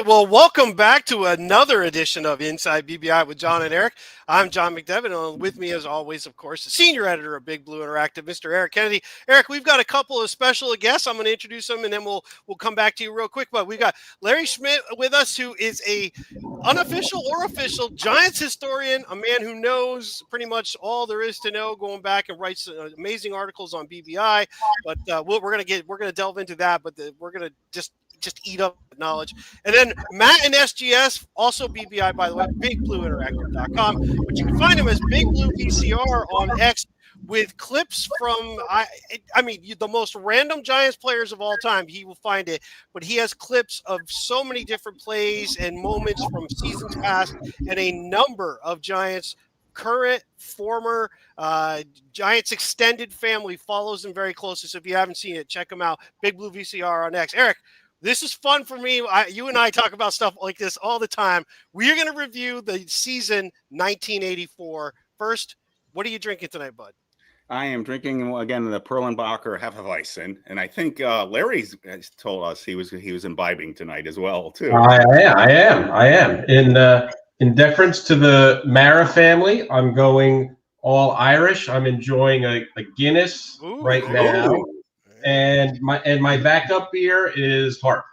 right. Well, welcome back to another edition of Inside BBI with John and Eric. I'm John McDevitt, and with me, as always, of course, the senior editor of Big Blue Interactive, Mr. Eric Kennedy. Eric, we've got a couple of special guests. I'm going to introduce them, and then we'll come back to you real quick. But we've got Larry Schmitt with us, who is a unofficial or official Giants historian, a man who knows pretty much all there is to know, going back and writes amazing articles on BBI. But we're going to delve into that. But we're going to just eat up knowledge. And then Matt and SGS, also BBI, by the way, BigBlueInteractive.com. But you can find him as BigBlueVCR on X with clips from, I mean, the most random Giants players of all time. He will find it. But he has clips of so many different plays and moments from seasons past and a number of Giants current, former, Giants extended family follows him very closely. So if you haven't seen it, check him out. Big Blue VCR on X. Eric, this is fun for me. You and I talk about stuff like this all the time. We are going to review the season 1984. First, what are you drinking tonight, bud? I am drinking, again, the Perlenbacher Hefeweizen, and I think Larry's told us he was imbibing tonight as well, too. I am. In deference to the Mara family, I'm going all Irish. I'm enjoying a Guinness right now. And my backup beer is Hart.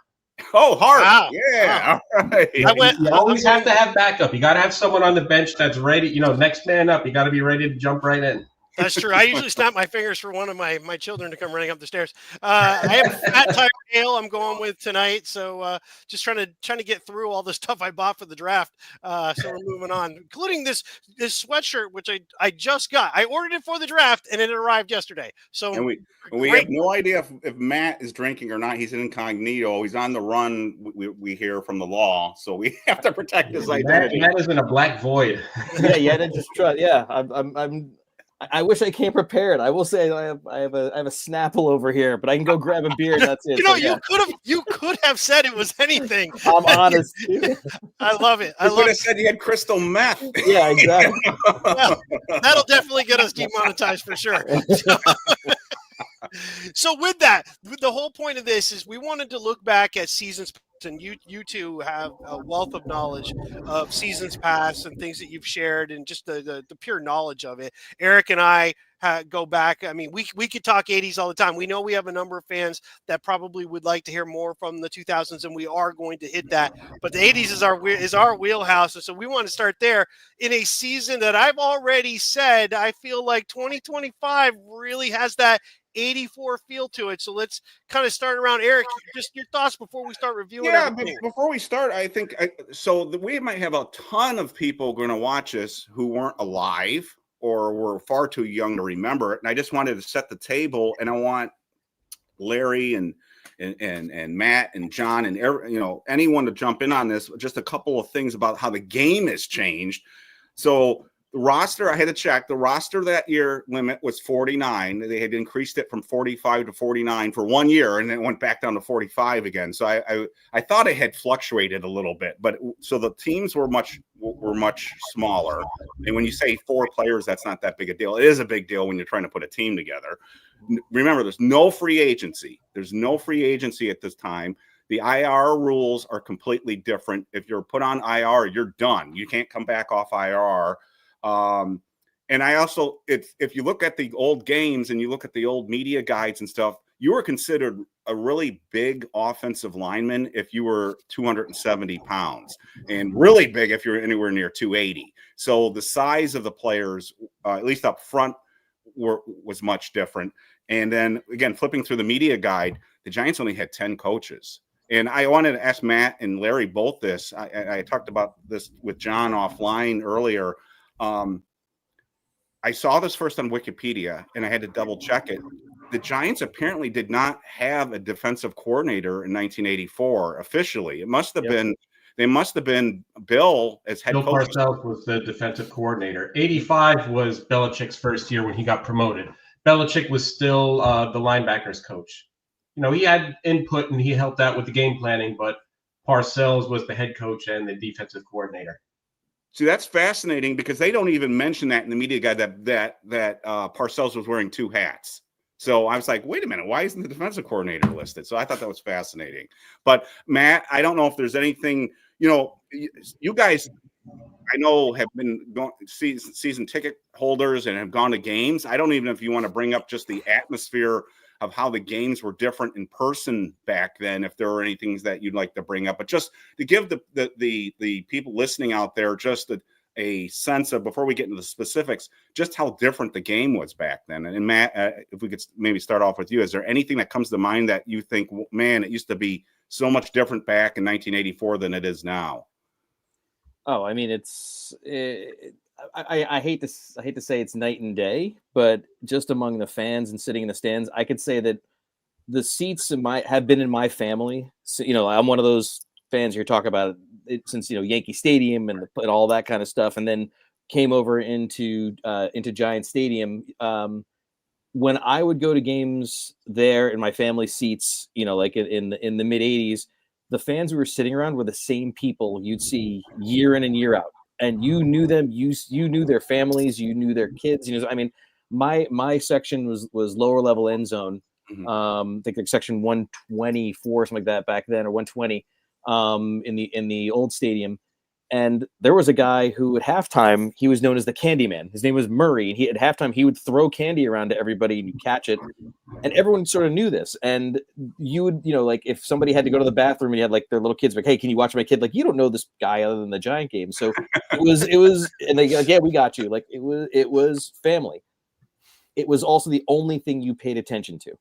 Oh, Hart! Wow. Yeah, wow. All right. You always have to have backup. You got to have someone on the bench that's ready. Next man up. You got to be ready to jump right in. That's true. I usually snap my fingers for one of my children to come running up the stairs. I have a Fat Tire Ale I'm going with tonight, so just trying to get through all the stuff I bought for the draft. So we're moving on, including this sweatshirt, which I just got. I ordered it for the draft, and it arrived yesterday. So and we have no idea if Matt is drinking or not. He's incognito. He's on the run. We hear from the law, so we have to protect his identity. Matt is in a black void. Yeah. Just try. Yeah, I wish I came prepared. I will say I have a Snapple over here, but I can go grab a beer and that's it. You could have said it was anything. I'm honest. I love it. You could have said you had crystal meth. Yeah, exactly. Well, that'll definitely get us demonetized for sure. So with that, the whole point of this is we wanted to look back at seasons. And you two have a wealth of knowledge of seasons past and things that you've shared and just the pure knowledge of it. Eric and I go back. I mean, we could talk 80s all the time. We know we have a number of fans that probably would like to hear more from the 2000s, and we are going to hit that. But the 80s is our wheelhouse, and so we want to start there in a season that I've already said I feel like 2025 really has that 84 feel to it. So let's kind of start around. Eric, just your thoughts before we start reviewing. Yeah, before we start, I think we might have a ton of people going to watch this who weren't alive or were far too young to remember it. And I just wanted to set the table, and I want Larry and Matt and John and anyone to jump in on this. Just a couple of things about how the game has changed. So the roster, I had to check. The roster that year limit was 49. They had increased it from 45 to 49 for 1 year, and then it went back down to 45 again. So I thought it had fluctuated a little bit, but so the teams were much smaller. And when you say 4 players, that's not that big a deal. It is a big deal when you're trying to put a team together. Remember, there's no free agency. There's no free agency at this time. The IR rules are completely different. If you're put on IR, you're done. You can't come back off IR. And I also, if you look at the old games and you look at the old media guides and stuff, you were considered a really big offensive lineman if you were 270 pounds, and really big if you're anywhere near 280. So the size of the players, at least up front, was much different. And then again, flipping through the media guide, the Giants only had 10 coaches. And I wanted to ask Matt and Larry both this. I talked about this with John offline earlier. I saw this first on Wikipedia, and I had to double check it. The Giants apparently did not have a defensive coordinator in 1984 officially. It must have been they must have been Bill as head coach. Bill Parcells was the defensive coordinator. 85 was Belichick's first year when he got promoted. Belichick was still the linebackers coach. He had input and he helped out with the game planning, but Parcells was the head coach and the defensive coordinator. See, that's fascinating because they don't even mention that in the media guide that Parcells was wearing 2 hats. So I was like, wait a minute, why isn't the defensive coordinator listed? So I thought that was fascinating. But Matt, I don't know if there's anything, you guys, I know, have been season ticket holders and have gone to games. I don't even know if you want to bring up just the atmosphere of how the games were different in person back then, if there are any things that you'd like to bring up, but just to give the people listening out there just a sense of, before we get into the specifics, just how different the game was back then. And Matt, if we could maybe start off with you, is there anything that comes to mind that you think, man, it used to be so much different back in 1984 than it is now? Oh, I mean, I hate to say it's night and day, but just among the fans and sitting in the stands, I could say that the seats have been in my family. So, I'm one of those fans you're talking about it since Yankee Stadium and all that kind of stuff, and then came over into Giant Stadium. When I would go to games there in my family seats, like in the mid '80s, the fans who were sitting around were the same people you'd see year in and year out, and you knew them. You knew their families, you knew their kids. I mean, my section was lower level end zone. Mm-hmm. I think like section 124, something like that back then, or 120. In the old stadium, and there was a guy who at halftime, he was known as the Candy Man. His name was Murray, and at halftime he would throw candy around to everybody and you'd catch it, and everyone sort of knew this. And you would, like if somebody had to go to the bathroom and you had like their little kids, like, hey, can you watch my kid? Like, you don't know this guy other than the Giant game. So it was, and they like, yeah, we got you. Like it was family. It was also the only thing you paid attention to,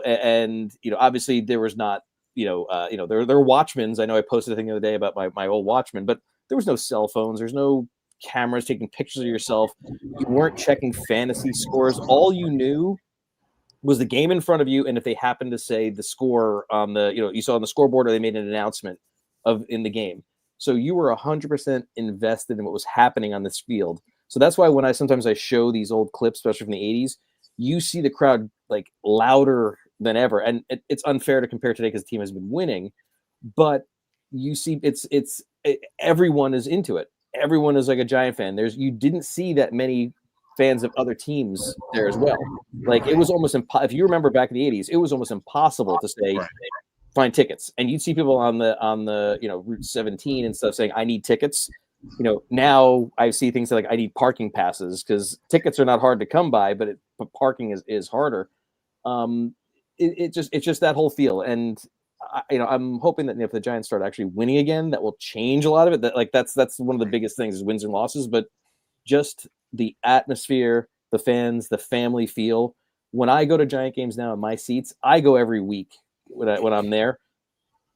and obviously there was not. There were Watchmans. I know I posted a thing the other day about my old Watchman, but there was no cell phones. There's no cameras taking pictures of yourself. You weren't checking fantasy scores. All you knew was the game in front of you, and if they happened to say the score on the, you saw on the scoreboard, or they made an announcement in the game. So you were 100% invested in what was happening on this field. So that's why when sometimes I show these old clips, especially from the '80s, you see the crowd like louder than ever, and it's unfair to compare today because the team has been winning, but you see everyone is into it. Everyone is like a Giant fan. You didn't see that many fans of other teams there as well. Like it was almost if you remember back in the '80s, it was almost impossible to say find tickets, and you'd see people on the Route 17 and stuff saying I need tickets. Now I see things like I need parking passes, because tickets are not hard to come by, but parking is harder. It's just that whole feel, and I'm hoping that if the Giants start actually winning again, that will change a lot of it. That's one of the biggest things is wins and losses, but just the atmosphere, the fans, the family feel. When I go to Giant games now in my seats, I go every week when I'm there.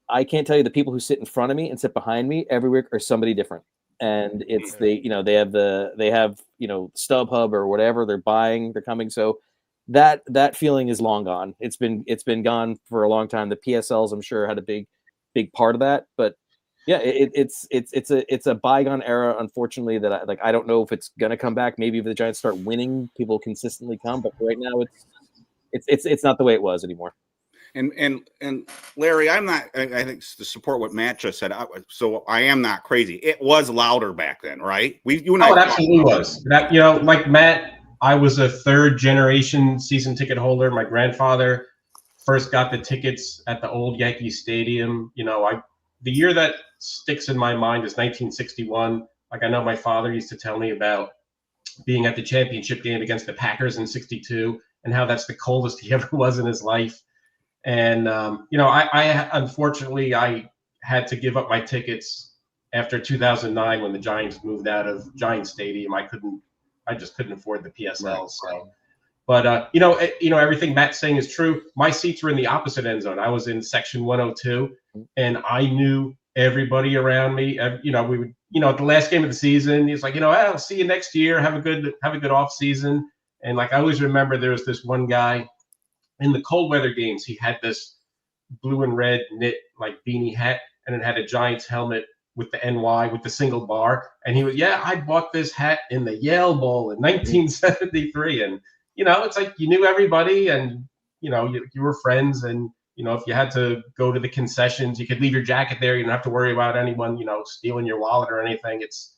I can't tell you the people who sit in front of me and sit behind me every week are somebody different, and it's they have StubHub or whatever they're coming. So that feeling is long gone. It's been gone for a long time. The PSLs, I'm sure, had a big part of that, but yeah, it's a bygone era. Unfortunately, that I don't know if it's gonna come back. Maybe if the Giants start winning, people consistently come, but right now it's not the way it was anymore. And Larry, I think to support what Matt just said, so I am not crazy. It was louder back then, right? You and I. It absolutely was. That like Matt. I was a third generation season ticket holder. My grandfather first got the tickets at the old Yankee Stadium. The year that sticks in my mind is 1961. Like I know my father used to tell me about being at the championship game against the Packers in '62 and how that's the coldest he ever was in his life. And I unfortunately I had to give up my tickets after 2009 when the Giants moved out of Giant Stadium. I just couldn't afford the PSL. So, but everything Matt's saying is true. My seats were in the opposite end zone. I was in section 102, and I knew everybody around me. We would, at the last game of the season, he's like, I'll see you next year. Have a good off season. And like I always remember, there was this one guy in the cold weather games. He had this blue and red knit like beanie hat, and it had a Giants helmet with the NY with the single bar, and he was, I bought this hat in the Yale Bowl in 1973, and it's like you knew everybody, and you were friends, and if you had to go to the concessions, you could leave your jacket there. You don't have to worry about anyone stealing your wallet or anything. It's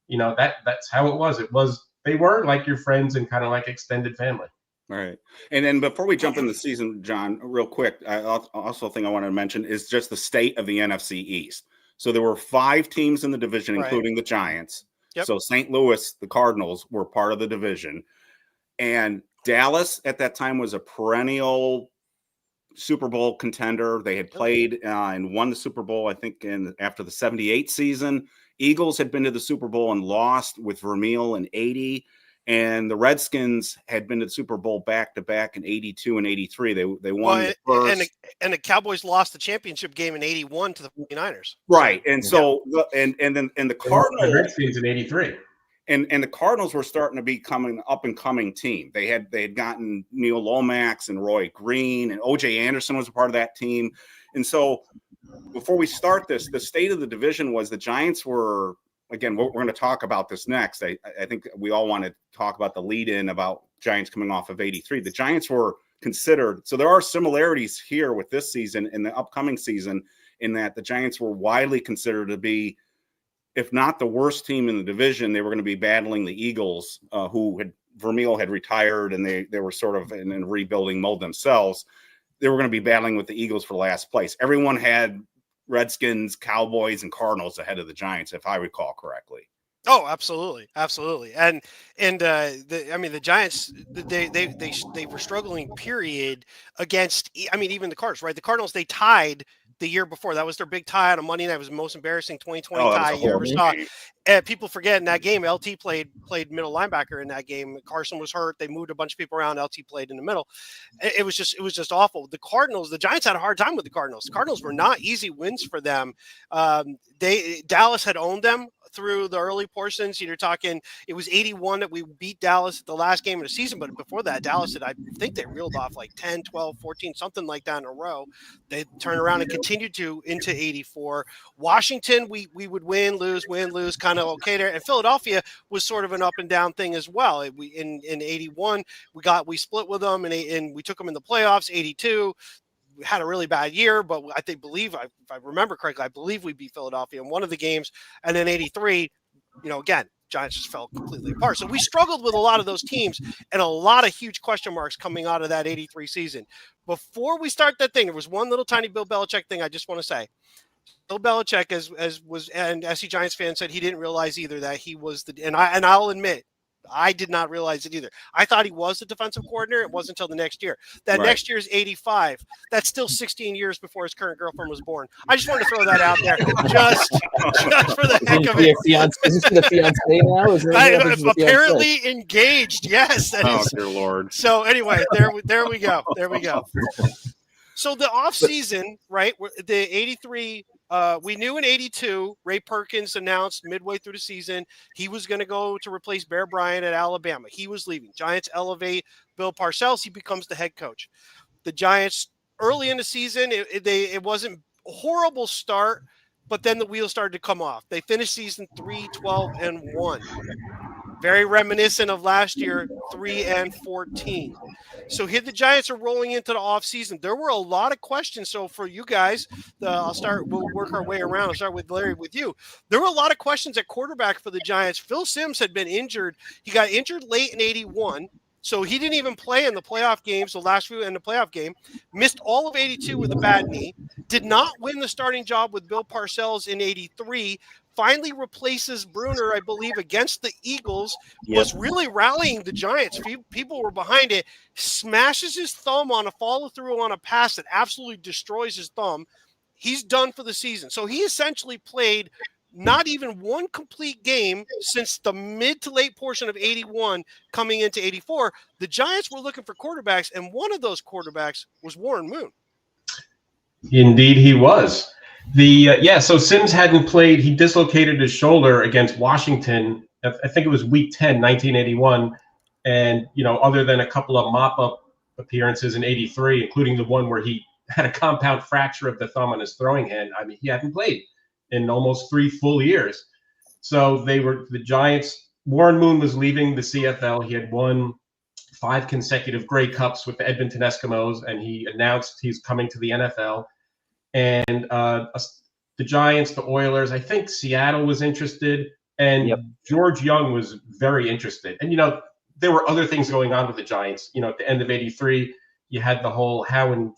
that's how it was. They were like your friends and kind of like extended family. All right. And then before we jump in the season, John, real quick, I also think I want to mention is just the state of the NFC East. So there were 5 teams in the division, Right. including the Giants. Yep. So St. Louis, the Cardinals, were part of the division. And Dallas at that time was a perennial Super Bowl contender. They had played and won the Super Bowl, I think, after the 78 season. Eagles had been to the Super Bowl and lost with Vermeil in 80. And the Redskins had been to the Super Bowl back-to-back in 82 and 83. They won the first. And the Cowboys lost the championship game in 81 to the 49ers. Right. And so and the Cardinals, the Redskins in 83. And the Cardinals were starting to become an up-and-coming team. They had gotten Neil Lomax and Roy Green, and O.J. Anderson was a part of that team. And so before we start this, the state of the division was the Giants were, again, we're going to talk about this next. I think we all want to talk about the lead-in about Giants coming off of 83. The Giants were considered, so there are similarities here with this season and the upcoming season in that the Giants were widely considered to be, if not the worst team in the division, they were going to be battling the Eagles, who Vermeil had retired and they were sort of in a rebuilding mode themselves. They were going to be battling with the Eagles for last place. Everyone had Redskins, Cowboys, and Cardinals ahead of the Giants, if I recall correctly. Oh, absolutely, absolutely. And the Giants, they were struggling, period, against, even the Cardinals, right? The Cardinals, they tied the year before. That was their big tie on a Monday night. It was the most embarrassing 2020 tie you ever saw. And people forget in that game, LT played middle linebacker in that game. Carson was hurt. They moved a bunch of people around. LT played in the middle. It was just awful. The Giants had a hard time with the Cardinals. The Cardinals were not easy wins for them. Dallas had owned them through the early portions. You're talking, it was 81 that we beat Dallas at the last game of the season, but before that, Dallas I think they reeled off like 10, 12, 14, something like that in a row. They turned around and continued to into 84. Washington, we would win, lose, kind of okay there. And Philadelphia was sort of an up and down thing as well. In 81, we split with them and we took them in the playoffs. 82, we had a really bad year, but if I remember correctly, I believe we beat Philadelphia in one of the games. And then 83, again, Giants just fell completely apart. So we struggled with a lot of those teams and a lot of huge question marks coming out of that 83 season. Before we start that thing, there was one little tiny Bill Belichick thing I just want to say. Bill Belichick, and SC Giants fan said he didn't realize either that he was and I'll admit, I did not realize it either. I thought he was the defensive coordinator. It wasn't until the next year. Next year is 85. That's still 16 years before his current girlfriend was born. I just wanted to throw that out there, just for the heck of it. Is this the fiance now? Apparently engaged. Yes. Dear Lord. So anyway, there we go. So the off season, right? The 83. We knew in 82, Ray Perkins announced midway through the season he was going to go to replace Bear Bryant at Alabama. He was leaving. Giants elevate Bill Parcells. He becomes the head coach. The Giants, early in the season, it wasn't a horrible start, but then the wheels started to come off. They finished season 3-12-1. Very reminiscent of last year, 3-14. So here the Giants are rolling into the offseason. There were a lot of questions. So for you guys, we'll work our way around. I'll start with Larry, with you. There were a lot of questions at quarterback for the Giants. Phil Simms had been injured. He got injured late in 81. So he didn't even play in the playoff games, the last few in the playoff game. Missed all of 82 with a bad knee. Did not win the starting job with Bill Parcells in 83. Finally replaces Bruner, I believe, against the Eagles. Was really rallying the Giants. People were behind it. Smashes his thumb on a follow-through on a pass that absolutely destroys his thumb. He's done for the season. So he essentially played not even one complete game since the mid to late portion of 81 coming into 84. The Giants were looking for quarterbacks, and one of those quarterbacks was Warren Moon. Indeed, he was. So Simms hadn't played. He dislocated his shoulder against Washington. I think it was week 10, 1981. And, other than a couple of mop-up appearances in 83, including the one where he had a compound fracture of the thumb on his throwing hand, he hadn't played in almost 3 full years. So the Giants, Warren Moon was leaving the CFL. He had won 5 consecutive Grey Cups with the Edmonton Eskimos, and he announced he's coming to the NFL. And the Giants, the Oilers, I think Seattle was interested, and George Young was very interested. And, there were other things going on with the Giants. At the end of '83, you had the whole Howard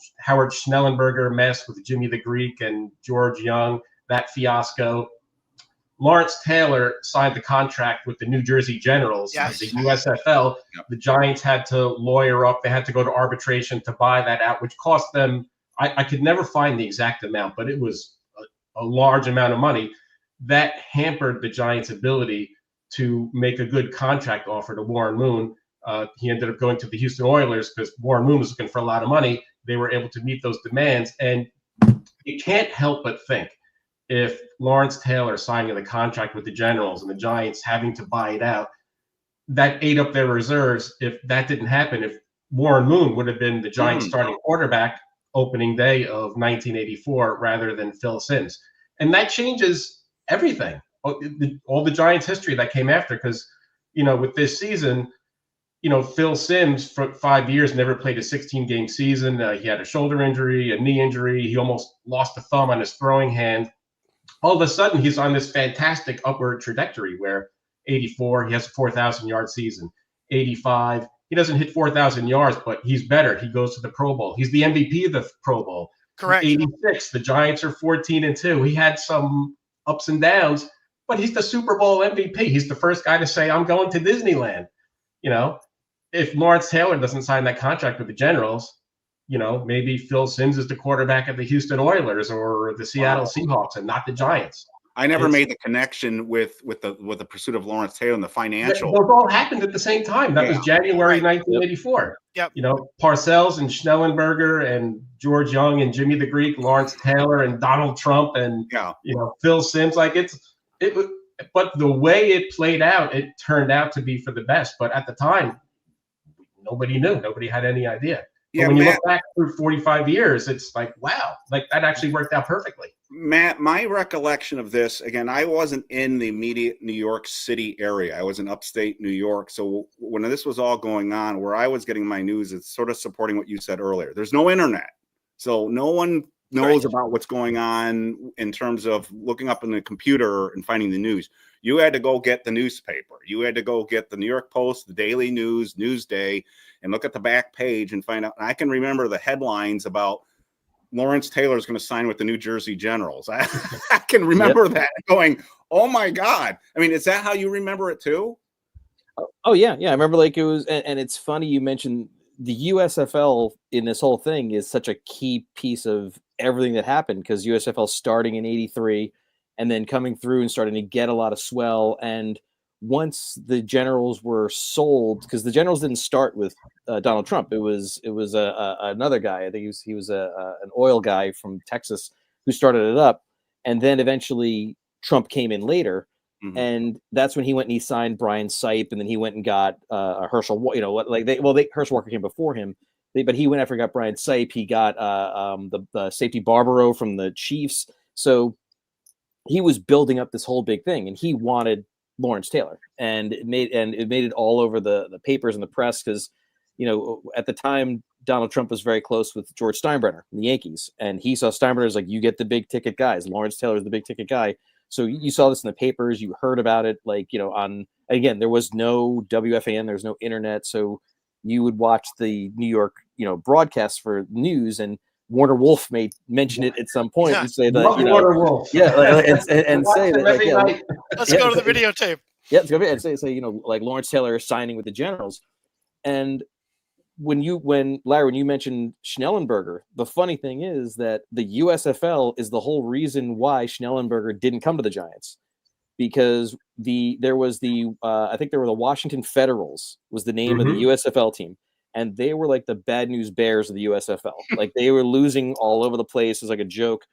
Schnellenberger mess with Jimmy the Greek and George Young, that fiasco. Lawrence Taylor signed the contract with the New Jersey Generals, Yes. the USFL. Yep. The Giants had to lawyer up. They had to go to arbitration to buy that out, which cost them, I could never find the exact amount, but it was a large amount of money. That hampered the Giants' ability to make a good contract offer to Warren Moon. He ended up going to the Houston Oilers because Warren Moon was looking for a lot of money. They were able to meet those demands. And you can't help but think, if Lawrence Taylor signing the contract with the Generals and the Giants having to buy it out, that ate up their reserves. If that didn't happen, if Warren Moon would have been the Giants starting quarterback opening day of 1984 rather than Phil Simms. And that changes everything. All the Giants history that came after, because, with this season, Phil Simms for 5 years never played a 16-game season. He had a shoulder injury, a knee injury. He almost lost a thumb on his throwing hand. All of a sudden, he's on this fantastic upward trajectory where 84, he has a 4,000-yard season. 85, he doesn't hit 4,000 yards, but he's better. He goes to the Pro Bowl. He's the MVP of the Pro Bowl. Correct. 86, the Giants are 14-2. He had some ups and downs, but he's the Super Bowl MVP. He's the first guy to say, I'm going to Disneyland. If Lawrence Taylor doesn't sign that contract with the Generals, maybe Phil Simms is the quarterback of the Houston Oilers or the Seattle Seahawks and not the Giants. I never made the connection with the pursuit of Lawrence Taylor and the financial. Those all happened at the same time. That was January 1984. Yep. Parcells and Schnellenberger and George Young and Jimmy the Greek, Lawrence Taylor and Donald Trump and Phil Simms. But the way it played out, it turned out to be for the best. But at the time, nobody knew. Nobody had any idea. Yeah, when you Matt, look back through 45 years, it's like, wow, like that actually worked out perfectly. Matt, my recollection of this, again, I wasn't in the immediate New York City area. I was in upstate New York. So when this was all going on, where I was getting my news, it's sort of supporting what you said earlier. There's no internet. So no one knows about what's going on in terms of looking up in the computer and finding the news. You had to go get the newspaper. You had to go get the New York Post, the Daily News, Newsday, and look at the back page and find out. And I can remember the headlines about Lawrence Taylor is going to sign with the New Jersey Generals. I can remember that going, oh my God. I mean, is that how you remember it too? Oh yeah. Yeah. I remember it was, and it's funny you mentioned the USFL in this whole thing is such a key piece of everything that happened, because USFL starting in 83 and then coming through and starting to get a lot of swell. And once the Generals were sold, because the Generals didn't start with Donald Trump, it was another guy. I think he was an oil guy from Texas who started it up, and then eventually Trump came in later, and that's when he went and he signed Brian Sipe, and then he went and got Herschel. Herschel Walker came before him, but he went after he got Brian Sipe. He got the safety Barbaro from the Chiefs, so he was building up this whole big thing, and he wanted Lawrence Taylor, and it made it all over the papers and the press, because at the time Donald Trump was very close with George Steinbrenner, the Yankees, and he saw Steinbrenner as like, you get the big ticket guys. Lawrence Taylor is the big ticket guy. So you saw this in the papers, you heard about it, again, there was no WFAN, there was no internet, so you would watch the New York broadcasts for news, and Warner Wolf may mention it at some point and say that, Warner Wolf. and say that, let's go to the videotape. Yeah, let's go and say, like Lawrence Taylor is signing with the Generals. And when Larry, when you mentioned Schnellenberger, the funny thing is that the USFL is the whole reason why Schnellenberger didn't come to the Giants, because there was I think there were the Washington Federals was the name of the USFL team. And they were like the bad news bears of the USFL. Like they were losing all over the place. It was like a joke.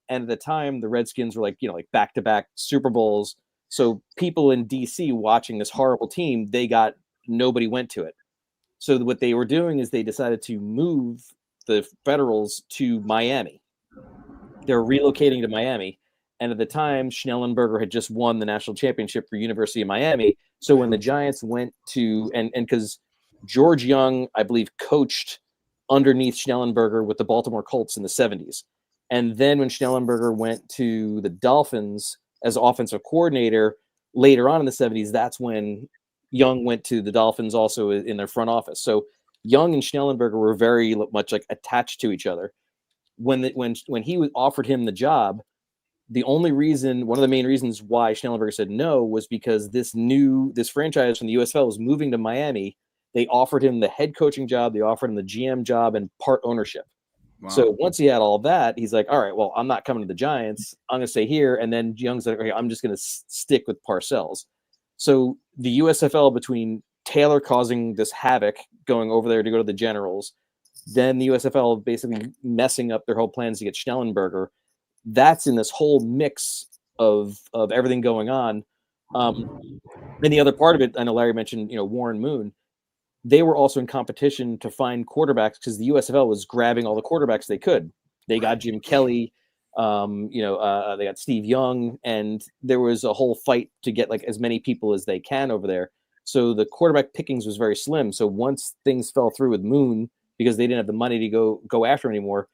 And at the time, the Redskins were like back-to-back Super Bowls. So people in DC watching this horrible team, nobody went to it. So what they were doing is they decided to move the Federals to Miami. They're relocating to Miami. And at the time, Schnellenberger had just won the national championship for University of Miami. So when the Giants went to, and because George Young, I believe, coached underneath Schnellenberger with the Baltimore Colts in the 70s. And then when Schnellenberger went to the Dolphins as offensive coordinator later on in the 70s, that's when Young went to the Dolphins also in their front office. So Young and Schnellenberger were very much like attached to each other. When he offered him the job, one of the main reasons why Schnellenberger said no was because this franchise from the USFL was moving to Miami. They offered him the head coaching job, they offered him the GM job, and part ownership. Wow. So once he had all that, he's like, all right, well, I'm not coming to the Giants. I'm going to stay here. And then Young's like, okay, I'm just going to stick with Parcells. So the USFL, between Taylor causing this havoc going over there to go to the Generals, then the USFL basically messing up their whole plans to get Schnellenberger, that's in this whole mix of everything going on. And the other part of it, I know Larry mentioned, Warren Moon. They were also in competition to find quarterbacks because the USFL was grabbing all the quarterbacks they could. They got Jim Kelly, they got Steve Young, and there was a whole fight to get like as many people as they can over there. So the quarterback pickings was very slim. So once things fell through with Moon, because they didn't have the money to go after him anymore,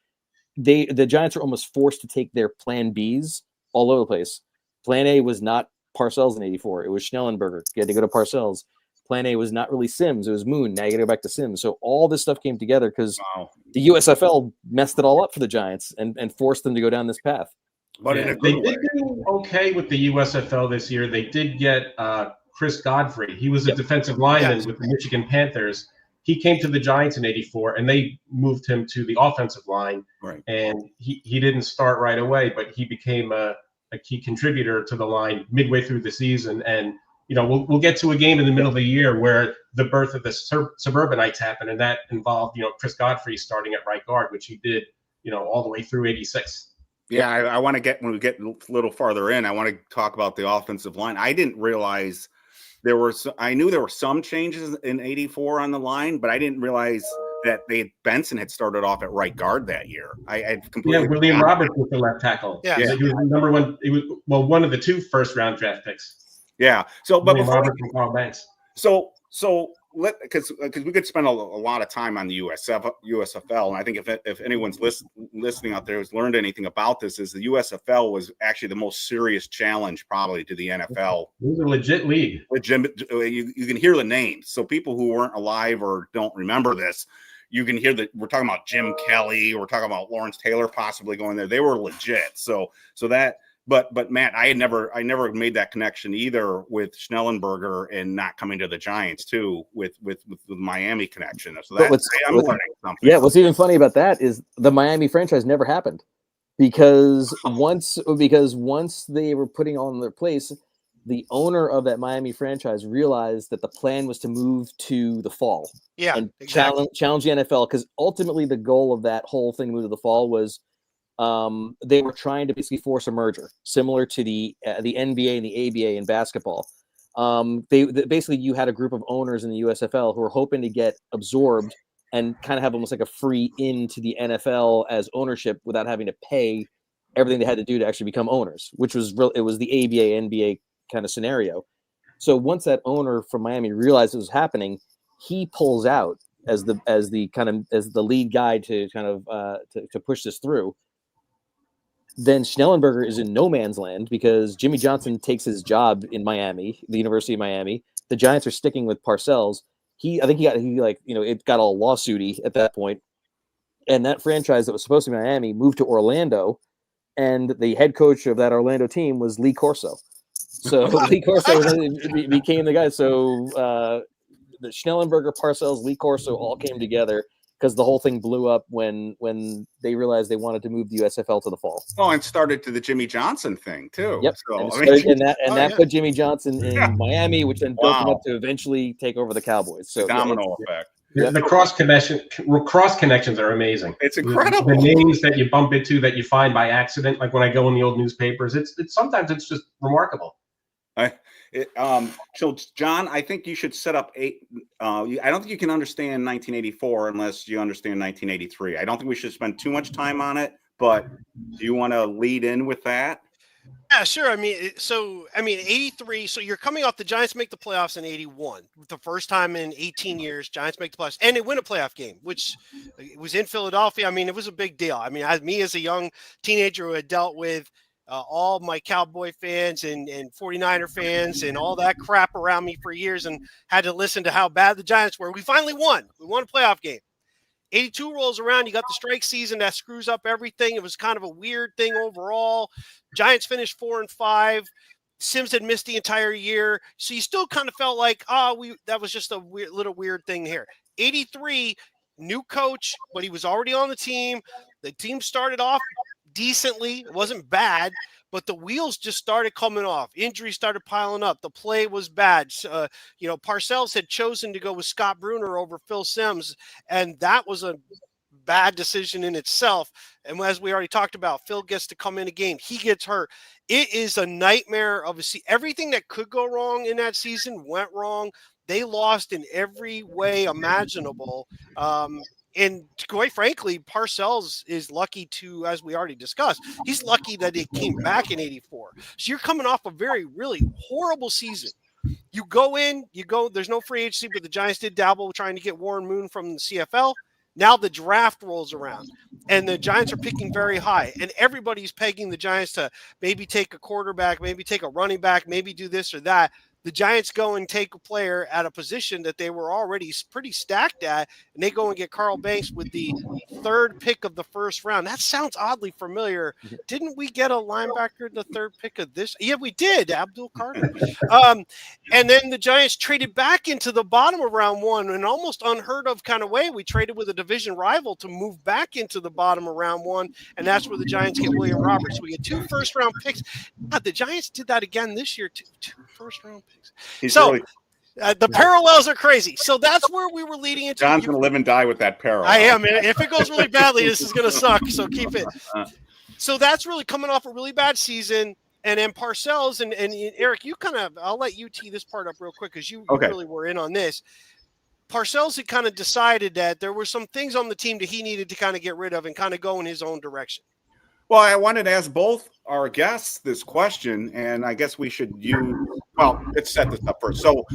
the Giants were almost forced to take their plan Bs all over the place. Plan A was not Parcells in '84. It was Schnellenberger. You had to go to Parcells. Plan A was not really Sims. It was Moon. Now you got to go back to Sims. So all this stuff came together because the USFL messed it all up for the Giants and forced them to go down this path. But they did do okay with the USFL this year. They did get Chris Godfrey. He was a defensive lineman with the Michigan Panthers. He came to the Giants in '84, and they moved him to the offensive line. Right. And he didn't start right away, but he became a key contributor to the line midway through the season. And we'll get to a game in the middle of the year where the birth of the Suburbanites happened, and that involved, Chris Godfrey starting at right guard, which he did, all the way through '86. Yeah, I want to when we get a little farther in, I want to talk about the offensive line. I didn't realize I knew there were some changes in '84 on the line, but I didn't realize that Benson had started off at right guard that year. I completely William Roberts was the left tackle. Yeah. He was number one. He was one of the 2 first-round draft picks. Yeah. So, but Robert and Carl Banks. So because we could spend a lot of time on the USFL, and I think if anyone's listening out there who's learned anything about this, is the USFL was actually the most serious challenge probably to the NFL. It was a legit league. You can hear the names. So people who weren't alive or don't remember this, you can hear that we're talking about Jim Kelly, we're talking about Lawrence Taylor possibly going there. They were legit. So that. But Matt, I never made that connection either with Schnellenberger and not coming to the Giants too with the Miami connection. So I'm learning something. Yeah, what's even funny about that is the Miami franchise never happened because once they were putting on their place, the owner of that Miami franchise realized that the plan was to move to the fall. Yeah, and exactly. challenge the NFL, because ultimately the goal of that whole thing move to the fall was they were trying to basically force a merger, similar to the NBA and the ABA in basketball. Basically you had a group of owners in the USFL who were hoping to get absorbed and kind of have almost like a free into the NFL as ownership without having to pay everything they had to do to actually become owners, which was it was the ABA NBA kind of scenario. So once that owner from Miami realized it was happening, he pulls out as the lead guy to kind of to push this through. Then Schnellenberger is in no man's land because Jimmy Johnson takes his job in Miami, the University of Miami. The Giants are sticking with Parcells. It got all lawsuity at that point. And that franchise that was supposed to be Miami moved to Orlando, and the head coach of that Orlando team was Lee Corso. So Lee Corso became the guy. So the Schnellenberger, Parcells, Lee Corso all came together because the whole thing blew up when they realized they wanted to move the USFL to the fall. Oh, and started to the Jimmy Johnson thing too. Yep. So, that put Jimmy Johnson in Miami, which then built him up to eventually take over the Cowboys. So domino effect. The cross connections are amazing. It's incredible. The names that you bump into that you find by accident, like when I go in the old newspapers, it's sometimes it's just remarkable. So John, I think you should set up I don't think you can understand 1984 unless you understand 1983. I don't think we should spend too much time on it, but do you want to lead in with that? Yeah, sure. 83. So you're coming off the Giants make the playoffs in 81. The first time in 18 years, Giants make the playoffs, and they win a playoff game, which was in Philadelphia. It was a big deal. Me as a young teenager who had dealt with all my Cowboy fans and 49er fans and all that crap around me for years and had to listen to how bad the Giants were. We finally won. We won a playoff game. 82 rolls around. You got the strike season that screws up everything. It was kind of a weird thing overall. Giants finished 4-5. Sims had missed the entire year. So you still kind of felt like, that was just a little weird thing here. 83, new coach, but he was already on the team. The team started off decently. It wasn't bad, but the wheels just started coming off. Injuries started piling up. The play was bad. Parcells had chosen to go with Scott Bruner over Phil Sims, and that was a bad decision in itself. And as we already talked about, Phil gets to come in a game. He gets hurt. It is a nightmare. Obviously, everything that could go wrong in that season went wrong. They lost in every way imaginable. And quite frankly, Parcells is lucky to, as we already discussed, he's lucky that it came back in 84. So you're coming off a really horrible season. You go in, there's no free agency, but the Giants did dabble trying to get Warren Moon from the CFL. Now the draft rolls around and the Giants are picking very high and everybody's pegging the Giants to maybe take a quarterback, maybe take a running back, maybe do this or that. The Giants go and take a player at a position that they were already pretty stacked at, and they go and get Carl Banks with the 3rd pick of the 1st round. That sounds oddly familiar. Didn't we get a linebacker in the 3rd pick of this? Yeah, we did, Abdul Carter. And then the Giants traded back into the bottom of round 1 in an almost unheard of kind of way. We traded with a division rival to move back into the bottom of round 1, and that's where the Giants get William Roberts. So we get 2 first-round picks. God, the Giants did that again this year, too. 2 first-round picks. The parallels are crazy. So that's where we were leading into. John's going to live and die with that parallel. I am. If it goes really badly, this is going to suck. So keep it. So that's really coming off a really bad season. And then Parcells and Eric, I'll let you tee this part up real quick because you really were in on this. Parcells had kind of decided that there were some things on the team that he needed to kind of get rid of and kind of go in his own direction. Well, I wanted to ask both our guests this question, and I guess we should let's set this up first. So,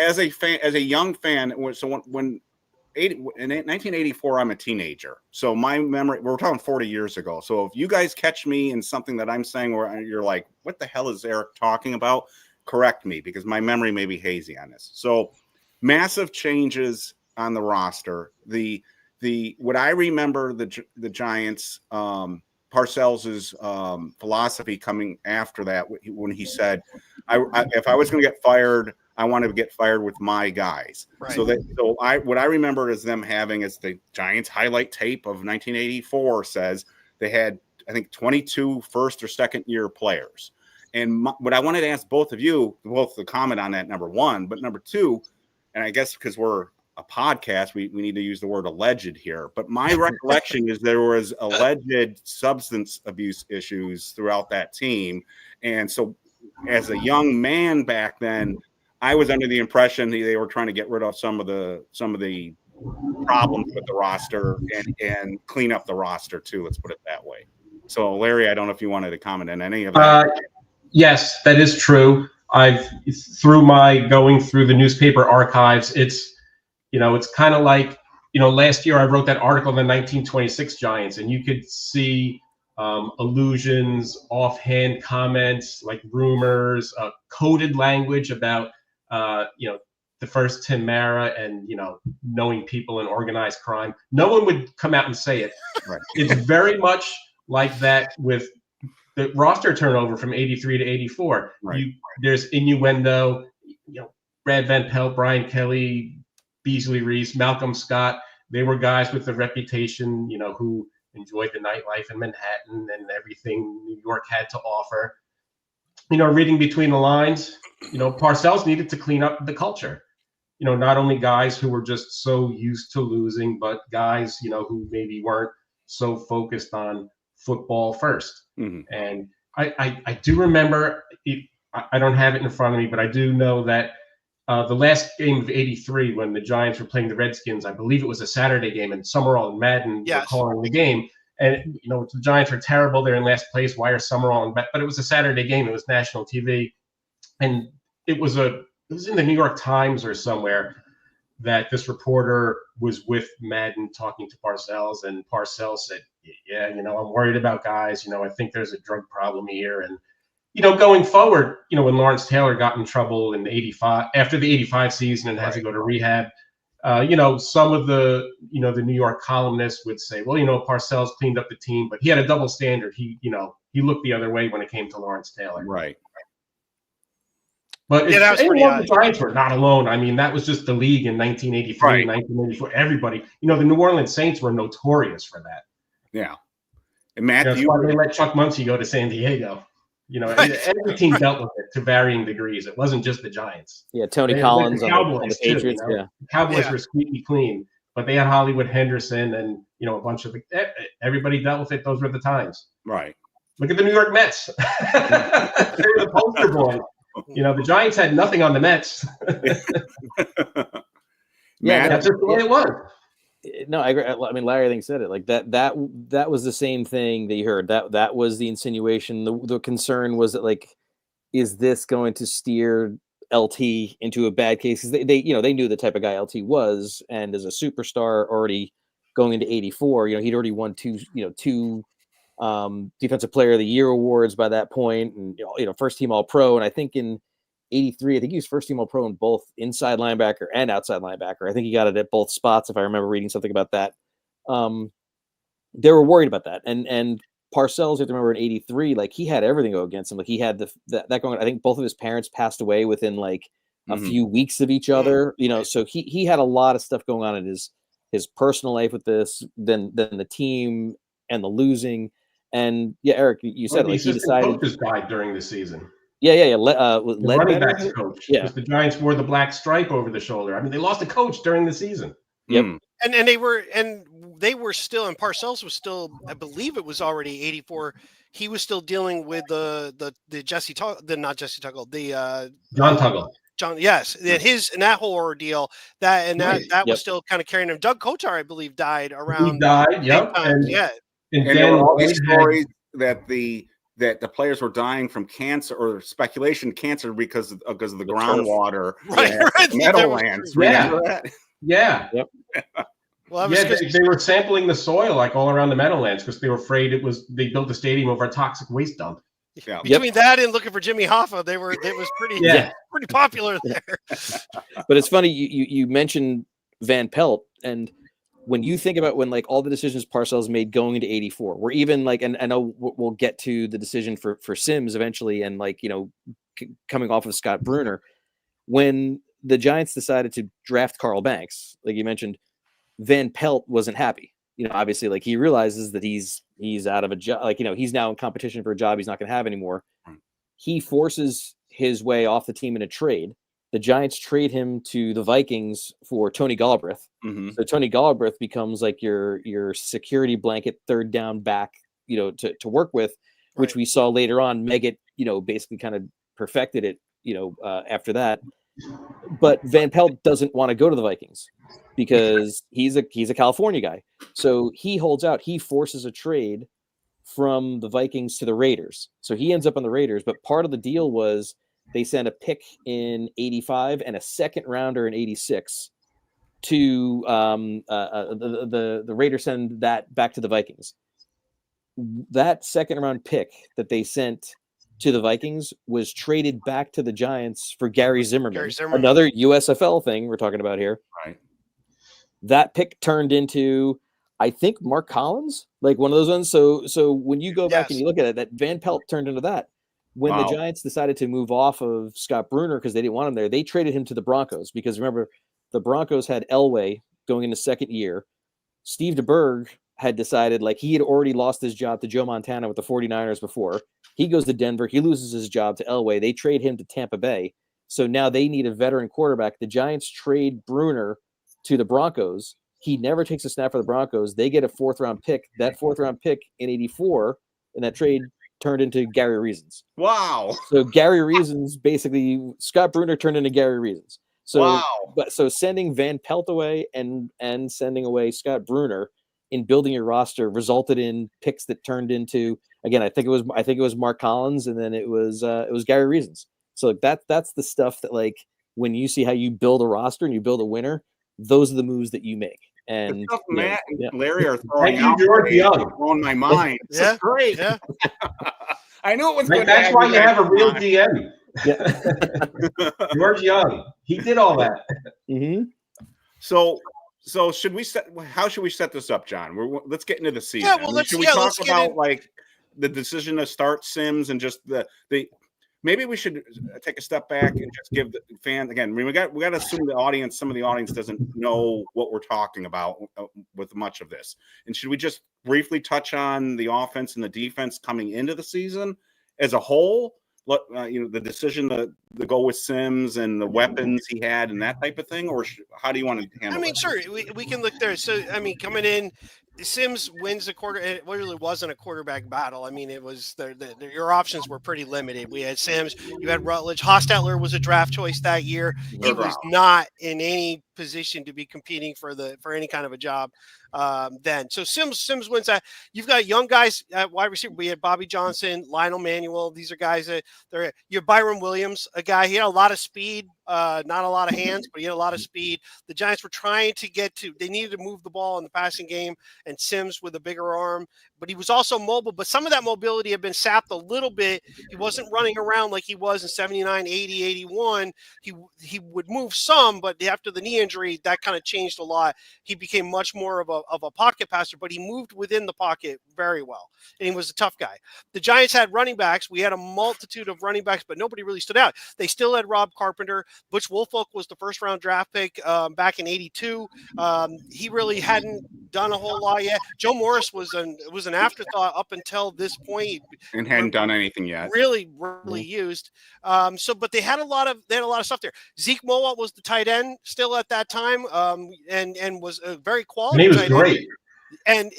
as a young fan, in 1984, I'm a teenager. So my memory, we're talking 40 years ago. So if you guys catch me in something that I'm saying where you're like, what the hell is Eric talking about? Correct me, because my memory may be hazy on this. So massive changes on the roster. What I remember the Giants, Parcells' philosophy coming after that, when he said, if I was going to get fired, I wanted to get fired with my guys. Right. What I remember is them having, as the Giants highlight tape of 1984 says, they had, I think, 22 first or second year players. And what I wanted to ask both of you, both to comment on that, number one, but number two, and I guess because we're a podcast, we need to use the word alleged here, but my recollection is there was alleged substance abuse issues throughout that team. And so as a young man back then, I was under the impression they were trying to get rid of some of the problems with the roster and clean up the roster too. Let's put it that way. So Larry, I don't know if you wanted to comment on any of that. Yes, that is true. Going through the newspaper archives, it's kind of like, last year I wrote that article on the 1926 Giants, and you could see allusions, offhand comments, like rumors, coded language about, the first Tim Mara and, knowing people in organized crime. No one would come out and say it. Right. It's very much like that with the roster turnover from 83 to 84. Right. There's innuendo, Brad Van Pelt, Brian Kelly, Beasley Reese, Malcolm Scott. They were guys with a reputation, who enjoyed the nightlife in Manhattan and everything New York had to offer. Reading between the lines, Parcells needed to clean up the culture. Not only guys who were just so used to losing, but guys, who maybe weren't so focused on football first. Mm-hmm. And I do remember, I don't have it in front of me, but I do know that the last game of 83, when the Giants were playing the Redskins, I believe it was a Saturday game, and Summerall and Madden were calling the game. And, the Giants are terrible. They're in last place. Why are Summerall and Madden? But it was a Saturday game. It was national TV. And it was in the New York Times or somewhere that this reporter was with Madden talking to Parcells, and Parcells said, yeah, I'm worried about guys. I think there's a drug problem here. And, going forward, when Lawrence Taylor got in trouble in the 85, after the 85 season and had to go to rehab, some of the, the New York columnists would say, well, Parcells cleaned up the team, but he had a double standard. He looked the other way when it came to Lawrence Taylor. Right. But that was pretty the Giants were not alone. I mean, that was just the league in 1983, 1984. Everybody, the New Orleans Saints were notorious for that. Yeah. And Matt, that's why they let Chuck Muncie go to San Diego. Every team dealt with it to varying degrees. It wasn't just the Giants. Yeah, Tony Collins on the Patriots. Too, The Cowboys were squeaky clean, but they had Hollywood Henderson and a bunch of everybody dealt with it. Those were the times. Right. Look at the New York Mets. They were the poster boy. The Giants had nothing on the Mets. Matt, that's just the way it was. No, I agree. I mean, Larry, I think said it like that. That was the same thing that you heard. That was the insinuation. The concern was that, like, is this going to steer LT into a bad case? Because they knew the type of guy LT was, and as a superstar already going into 84, he'd already won two Defensive Player of the Year awards by that point, and first team All Pro. And I think in 83, I think he was first team All Pro in both inside linebacker and outside linebacker. I think he got it at both spots, if I remember reading something about that. They were worried about that, and Parcells, you have to remember, in 83, like, he had everything go against him. Like, he had that going. I think both of his parents passed away within like a few weeks of each other. So he had a lot of stuff going on in his personal life with this, then the team and the losing. And yeah, Eric, you said like he decided coaches died during the season. Yeah. The running backs coach. Yeah, the Giants wore the black stripe over the shoulder. I mean, they lost a coach during the season. Yep. And they were still, and Parcells was still, I believe it was already 84. He was still dealing with the Jesse Tuggle, not Jesse Tuggle, the John Tuggle. John, yes, and that whole ordeal that was still kind of carrying him. Doug Kotar, I believe, died around. He died. Yep. And there were all these stories that the players were dying from cancer or speculation cancer because of the groundwater, Meadowlands. Remember that? Yeah. Yep. Well, they were sampling the soil like all around the Meadowlands because they were afraid they built the stadium over a toxic waste dump. Yeah. Between that and looking for Jimmy Hoffa, it was pretty popular there. But it's funny you mentioned Van Pelt, and when you think about when like all the decisions Parcells made going into 84, we're even like, and I know we'll get to the decision for Sims eventually, and like coming off of Scott Bruner, when the Giants decided to draft Carl Banks, like you mentioned, Van Pelt wasn't happy. Obviously, like, he realizes that he's out of a job. Like, he's now in competition for a job he's not going to have anymore. He forces his way off the team in a trade. The Giants trade him to the Vikings for Tony Galbraith. So Tony Galbraith becomes like your security blanket, third down back, to work with, which we saw later on. Meggett, basically kind of perfected it, after that. But Van Pelt doesn't want to go to the Vikings because he's a California guy. So he holds out. He forces a trade from the Vikings to the Raiders. So he ends up on the Raiders. But part of the deal was they sent a pick in 85 and a second rounder in 86 to the Raiders send that back to the Vikings. That second round pick that they sent to the Vikings was traded back to the Giants for Gary Zimmerman. Another USFL thing we're talking about here. Right. That pick turned into, I think, Mark Collins, like one of those ones. So when you go back and you look at it, that Van Pelt turned into that. When the Giants decided to move off of Scott Bruner because they didn't want him there, they traded him to the Broncos because remember, the Broncos had Elway going into second year. Steve DeBerg had decided, like, he had already lost his job to Joe Montana with the 49ers before. He goes to Denver. He loses his job to Elway. They trade him to Tampa Bay. So now they need a veteran quarterback. The Giants trade Bruner to the Broncos. He never takes a snap for the Broncos. They get a fourth-round pick. That fourth-round pick in 84 in that trade turned into Gary Reasons. Wow. So Gary Reasons, basically, Scott Bruner turned into Gary Reasons. So, so sending Van Pelt away and sending away Scott Bruner in building your roster resulted in picks that turned into, again, I think it was Mark Collins, and then it was Gary Reasons. So that's the stuff that, like, when you see how you build a roster and you build a winner, those are the moves that you make. The And stuff you know, Matt and yeah. Larry are throwing Thank you, out George today Young. is blowing my mind. This is great. Yeah. I knew it was Right, good. that's why you have a real on. GM. Yeah. George Young. He did all that. Mm-hmm. So should we set? How should we set this up, John? Let's get into the season. Yeah, well, should we talk about like the decision to start Sims and just the maybe we should take a step back and just give the fans again. I mean, we got to assume the audience, some of the audience doesn't know what we're talking about with much of this. And should we just briefly touch on the offense and the defense coming into the season as a whole? The decision to go with Sims and the weapons he had and that type of thing, or how do you want to handle it? Sure, we can look there. So, coming in, Sims wins the quarter. It really wasn't a quarterback battle. I mean, it was your options were pretty limited. We had Sims, you had Rutledge. Hostetler was a draft choice that year. He was not in any position to be competing for any kind of a job then. So Sims wins that. You've got young guys at wide receiver. We had Bobby Johnson, Lionel Manuel. These are guys that you have Byron Williams, a guy. He had a lot of speed, not a lot of hands, but he had a lot of speed. The Giants were trying to they needed to move the ball in the passing game, and Sims with a bigger arm, but he was also mobile. But some of that mobility had been sapped a little bit. He wasn't running around like he was in 79, 80, 81. He would move some, but after the knee injury, that kind of changed a lot. He became much more of a pocket passer, but he moved within the pocket very well, and he was a tough guy. The Giants had running backs. We had a multitude of running backs, but nobody really stood out. They still had Rob Carpenter. Butch Woolfolk was the first-round draft pick back in '82. He really hadn't done a whole lot yet. Joe Morris was an afterthought up until this point, and hadn't done anything yet. Really used. But they had a lot of stuff there. Zeke Mowat was the tight end still at that time, and was a very quality. And he was tight great. End. And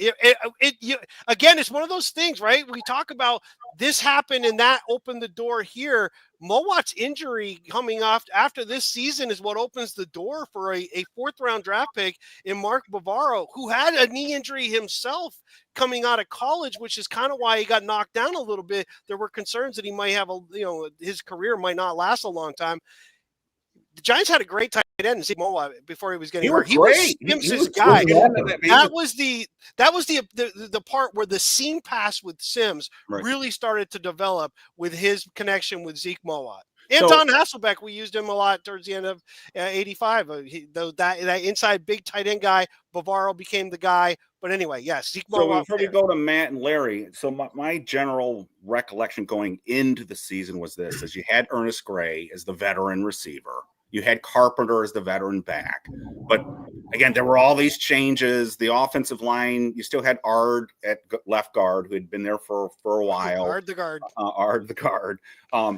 again, it's one of those things, right? We talk about this happened and that opened the door here. Mowat's injury coming off after this season is what opens the door for a fourth-round draft pick in Mark Bavaro, who had a knee injury himself coming out of college, which is kind of why he got knocked down a little bit. There were concerns that he might have his career might not last a long time. The Giants had a great tight end, Zeke Mowat, before he was getting hurt. He was Sims' guy. That was the part where the seam pass with Sims really started to develop with his connection with Zeke Mowat. Anton Hasselbeck, we used him a lot towards the end of '85. That inside big tight end guy, Bavaro became the guy. But anyway, yes, Zeke Mowat. So before we go to Matt and Larry, so my general recollection going into the season was this: as you had Ernest Gray as the veteran receiver. You had Carpenter as the veteran back. But again, there were all these changes. The offensive line, you still had Ard at left guard, who had been there for a while. Ard the guard.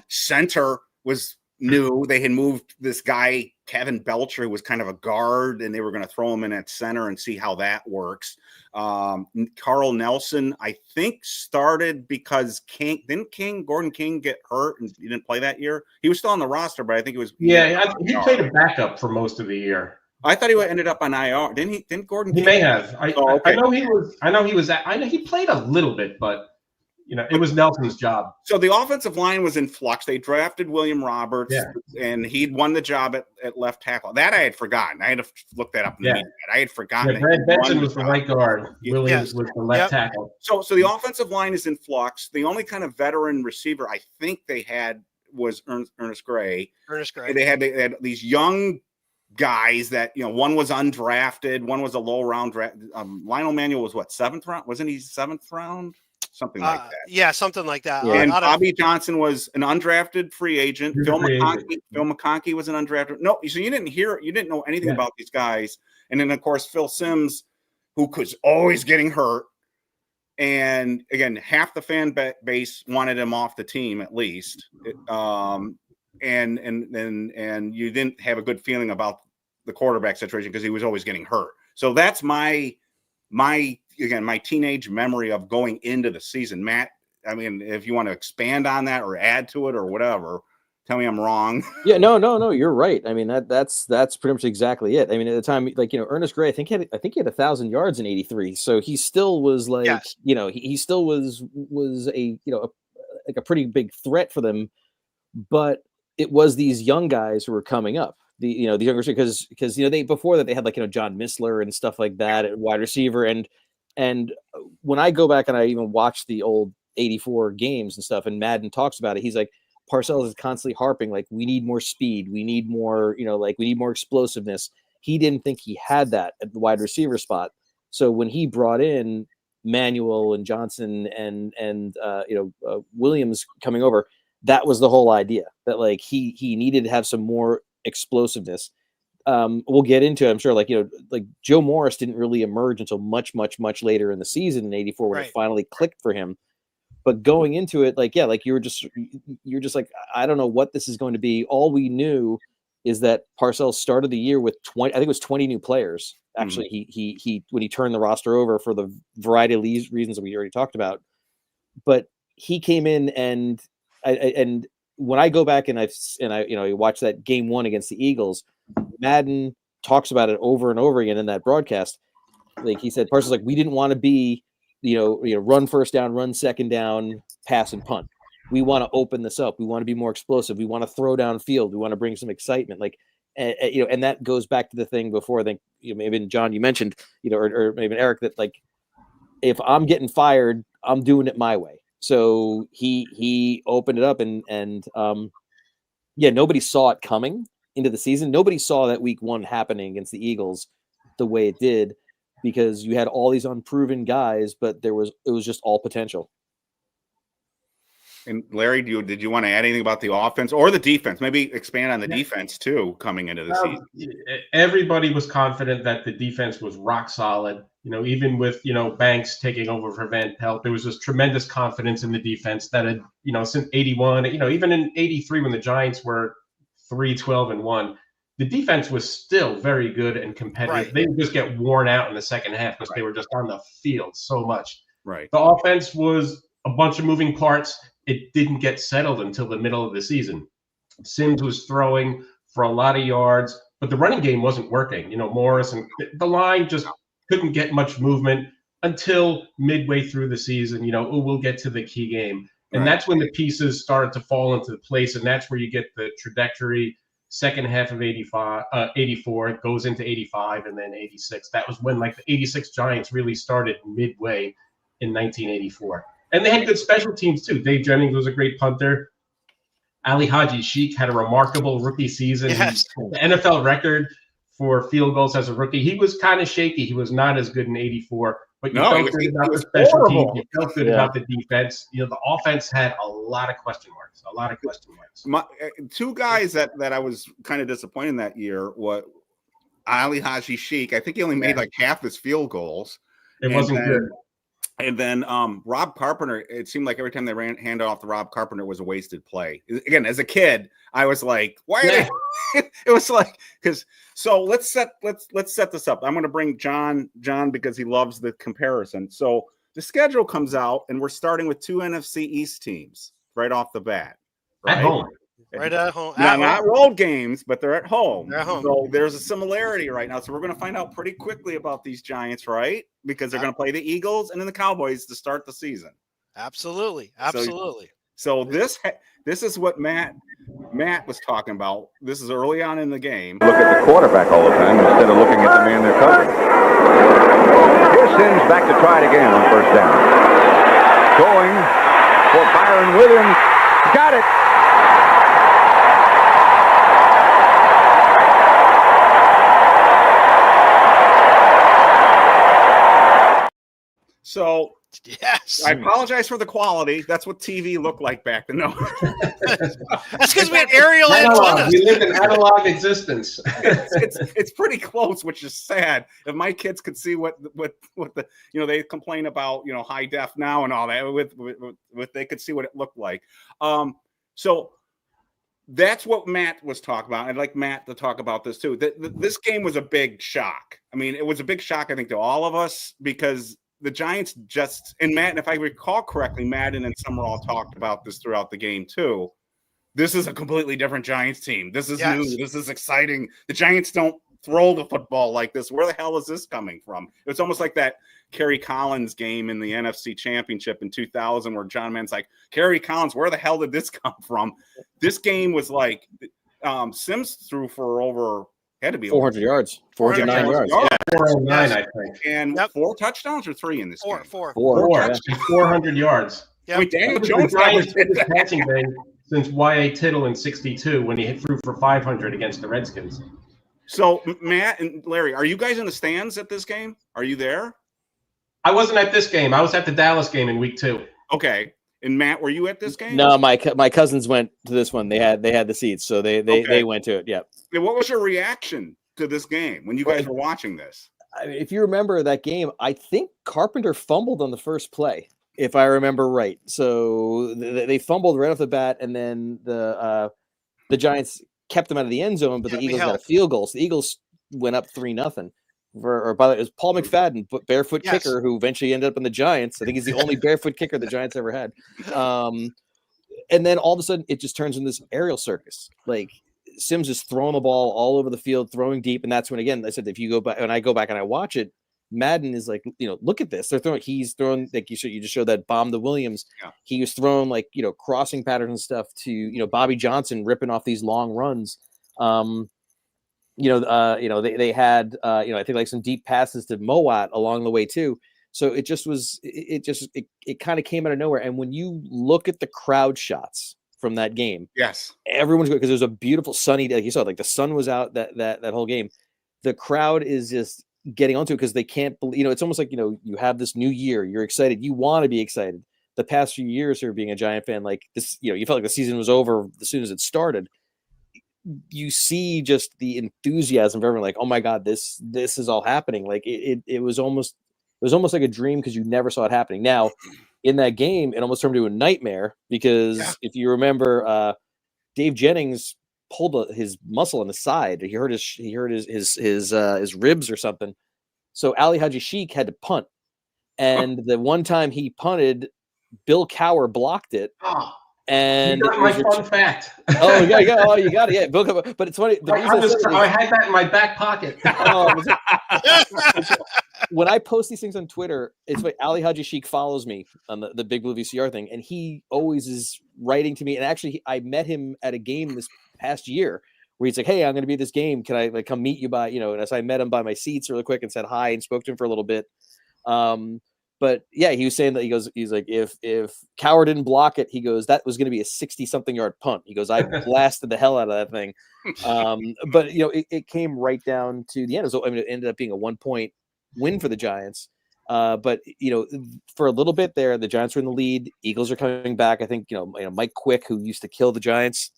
Center was new. They had moved this guy, Kevin Belcher, who was kind of a guard, and they were going to throw him in at center and see how that works. Carl Nelson, I think, started because Gordon King get hurt and he didn't play that year? He was still on the roster, but I think it was. Yeah, he played a backup for most of the year. I thought he ended up on IR. Didn't Gordon? He may have. I know he was. I know he played a little bit, but it was Nelson's job. So the offensive line was in flux. They drafted William Roberts, and he'd won the job at left tackle. That I had forgotten. I had to look that up. I had forgotten. Yeah, Brad Benson was the right guard. Williams was the left tackle. So the offensive line is in flux. The only kind of veteran receiver I think they had was Ernest Gray. They had these young guys that one was undrafted, one was a low round draft. Lionel Manuel was what, 7th round? Wasn't he 7th round? Something like that. Yeah, something like that. Yeah. And Bobby Johnson was an undrafted free agent. Phil McConkey was an undrafted. No, so you didn't know anything about these guys. And then of course Phil Simms, who was always getting hurt. And again, half the fan base wanted him off the team at least. And you didn't have a good feeling about the quarterback situation because he was always getting hurt. So that's my teenage memory of going into the season. Matt, I mean, if you want to expand on that or add to it or whatever, tell me I'm wrong. Yeah, no, you're right. I mean, that's pretty much exactly it. I mean, at the time, Ernest Gray, I think he had 1,000 yards in '83, so he still was he still was a a pretty big threat for them, but it was these young guys who were coming up the younger, because they before that they had like John Missler and stuff like that at wide receiver, and when I go back and I even watch the old '84 games and stuff, and Madden talks about it, he's like, Parcells is constantly harping like, we need more speed, we need more we need more explosiveness. He didn't think he had that at the wide receiver spot, so when he brought in Manuel and Johnson and Williams coming over, that was the whole idea, that like he needed to have some more explosiveness. We'll get into it, I'm sure, like Joe Morris didn't really emerge until much later in the season in '84 when it finally clicked for him. But going into it, like you're just like, I don't know what this is going to be. All we knew is that Parcells started the year with 20, I think it was 20 new players. Actually, he when he turned the roster over for the variety of reasons that we already talked about. But he came in, and when I go back and I watch that game 1 against the Eagles, Madden talks about it over and over again in that broadcast. Like he said, Parcells, like, we didn't want to be run first down, run second down, pass and punt. We want to open this up. We want to be more explosive. We want to throw downfield. We want to bring some excitement. Like, and that goes back to the thing before. I think maybe John, you mentioned, or maybe Eric, that like, if I'm getting fired, I'm doing it my way. So he opened it up, and nobody saw it coming into the season. Nobody saw that week 1 happening against the Eagles the way it did, because you had all these unproven guys, but it was just all potential. And Larry, did you want to add anything about the offense or the defense? Maybe expand on the defense too coming into the season. Everybody was confident that the defense was rock solid. Even with Banks taking over for Van Pelt, there was this tremendous confidence in the defense that had since '81. Even in '83 when the Giants were 3-12-1, the defense was still very good and competitive. Right. They would just get worn out in the second half because they were just on the field so much. Right. The offense was a bunch of moving parts. It didn't get settled until the middle of the season. Sims was throwing for a lot of yards, but the running game wasn't working. Morris and the line just couldn't get much movement until midway through the season. We'll get to the key game. And that's when the pieces started to fall into place, and that's where you get the trajectory. Second half of 84, it goes into 85, and then 86. That was when, like, the 86 Giants really started midway in 1984. And they had good special teams, too. Dave Jennings was a great punter. Ali Haji Sheik had a remarkable rookie season. Yes. The NFL record for field goals as a rookie. He was kind of shaky. He was not as good in 84. But you felt good about the special teams. You felt good about the defense. The offense had a lot of question marks. Two guys that I was kind of disappointed in that year were Ali Haji Sheik. I think he only made like half his field goals. It wasn't good. And then Rob Carpenter, it seemed like every time they hand off to Rob Carpenter was a wasted play. Again, as a kid, I was like, why are they? It was like, so let's set this up. I'm going to bring John because he loves the comparison. So the schedule comes out, and we're starting with 2 NFC East teams right off the bat. Right? At home. Right at home. Not road games, but they're at home. They're at home. So there's a similarity right now. So we're going to find out pretty quickly about these Giants, right? Because they're going to play the Eagles and then the Cowboys to start the season. Absolutely. So this is what Matt was talking about. This is early on in the game. Look at the quarterback all the time instead of looking at the man they're covering. Here's Sims back to try it again on first down. Going for Byron Williams. Got it. So, yes, I apologize for the quality. That's what TV looked like back then. No, that's because we had aerial antennas. We lived in analog existence. It's pretty close, which is sad. If my kids could see what the they complain about high def now and all that. With they could see what it looked like. So that's what Matt was talking about. I'd like Matt to talk about this too. This game was a big shock. I mean, it was a big shock, I think, to all of us because the Giants and Matt, if I recall correctly, Madden and Summerall talked about this throughout the game too. This is a completely different Giants team. This is new. This is exciting. The Giants don't throw the football like this. Where the hell is this coming from? It's almost like that Kerry Collins game in the NFC Championship in 2000 where John Mann's like, Kerry Collins, where the hell did this come from? This game was like, Sims threw for had to be 400 yards, 409 yards. yards. Yeah. 409, I think. And 4 touchdowns or 3 in this game? Four. Four. 400 yards. Yep. I mean, Daniel That was Jones the Giants' biggest passing day since Y.A. Tittle in '62 when he threw for 500 against the Redskins. So, Matt and Larry, are you guys in the stands at this game? Are you there? I wasn't at this game. I was at the Dallas game in week 2. Okay. And Matt, were you at this game? No, my cousins went to this one. They had the seats, so they went to it. Yeah. And what was your reaction to this game when you guys were watching this? I mean, if you remember that game, I think Carpenter fumbled on the first play, if I remember right. So they fumbled right off the bat, and then the Giants kept them out of the end zone, but the Eagles got a field goal. So the Eagles went up 3-0. Or by the way, it was Paul McFadden, barefoot kicker, who eventually ended up in the Giants. I think he's the only barefoot kicker the Giants ever had. And then all of a sudden, it just turns into this aerial circus. Like Sims is throwing the ball all over the field, throwing deep, and that's when, again, I said, if you go back and I go back and I watch it, Madden is like, look at this. He's throwing, like you just showed that bomb to Williams. Yeah. He was throwing like crossing patterns and stuff to Bobby Johnson ripping off these long runs. They had I think like some deep passes to Mowat along the way too. So it just was it kind of came out of nowhere. And when you look at the crowd shots from that game, yes, everyone's good because there's a beautiful sunny day. Like you saw, like the sun was out that whole game. The crowd is just getting onto it because they can't believe. It's almost like you have this new year. You're excited. You want to be excited. The past few years here, being a Giant fan, like this, you felt like the season was over as soon as it started. You see just the enthusiasm of everyone, like, oh my God, this is all happening. Like it was almost like a dream because you never saw it happening. Now, in that game, it almost turned into a nightmare because if you remember, Dave Jennings pulled his muscle on the side. He hurt his ribs or something. So Ali Haji Sheik had to punt, and the one time he punted, Bill Cowher blocked it. And you got my fun fact. Oh, you got it. Yeah, but it's funny. I had that in my back pocket. When I post these things on Twitter, it's like Ali Haji Sheik follows me on the Big Blue VCR thing, and he always is writing to me. And actually, I met him at a game this past year where he's like, "Hey, I'm going to be at this game. Can I come meet you by?" And so I met him by my seats really quick and said hi and spoke to him for a little bit. But yeah, he was saying that he's like, if Cowher didn't block it, he goes, that was going to be a 60-something yard punt. He goes, I blasted the hell out of that thing. But it came right down to the end. So it ended up being a 1-point win for the Giants. But for a little bit there, the Giants were in the lead. Eagles are coming back. I think Mike Quick, who used to kill the Giants,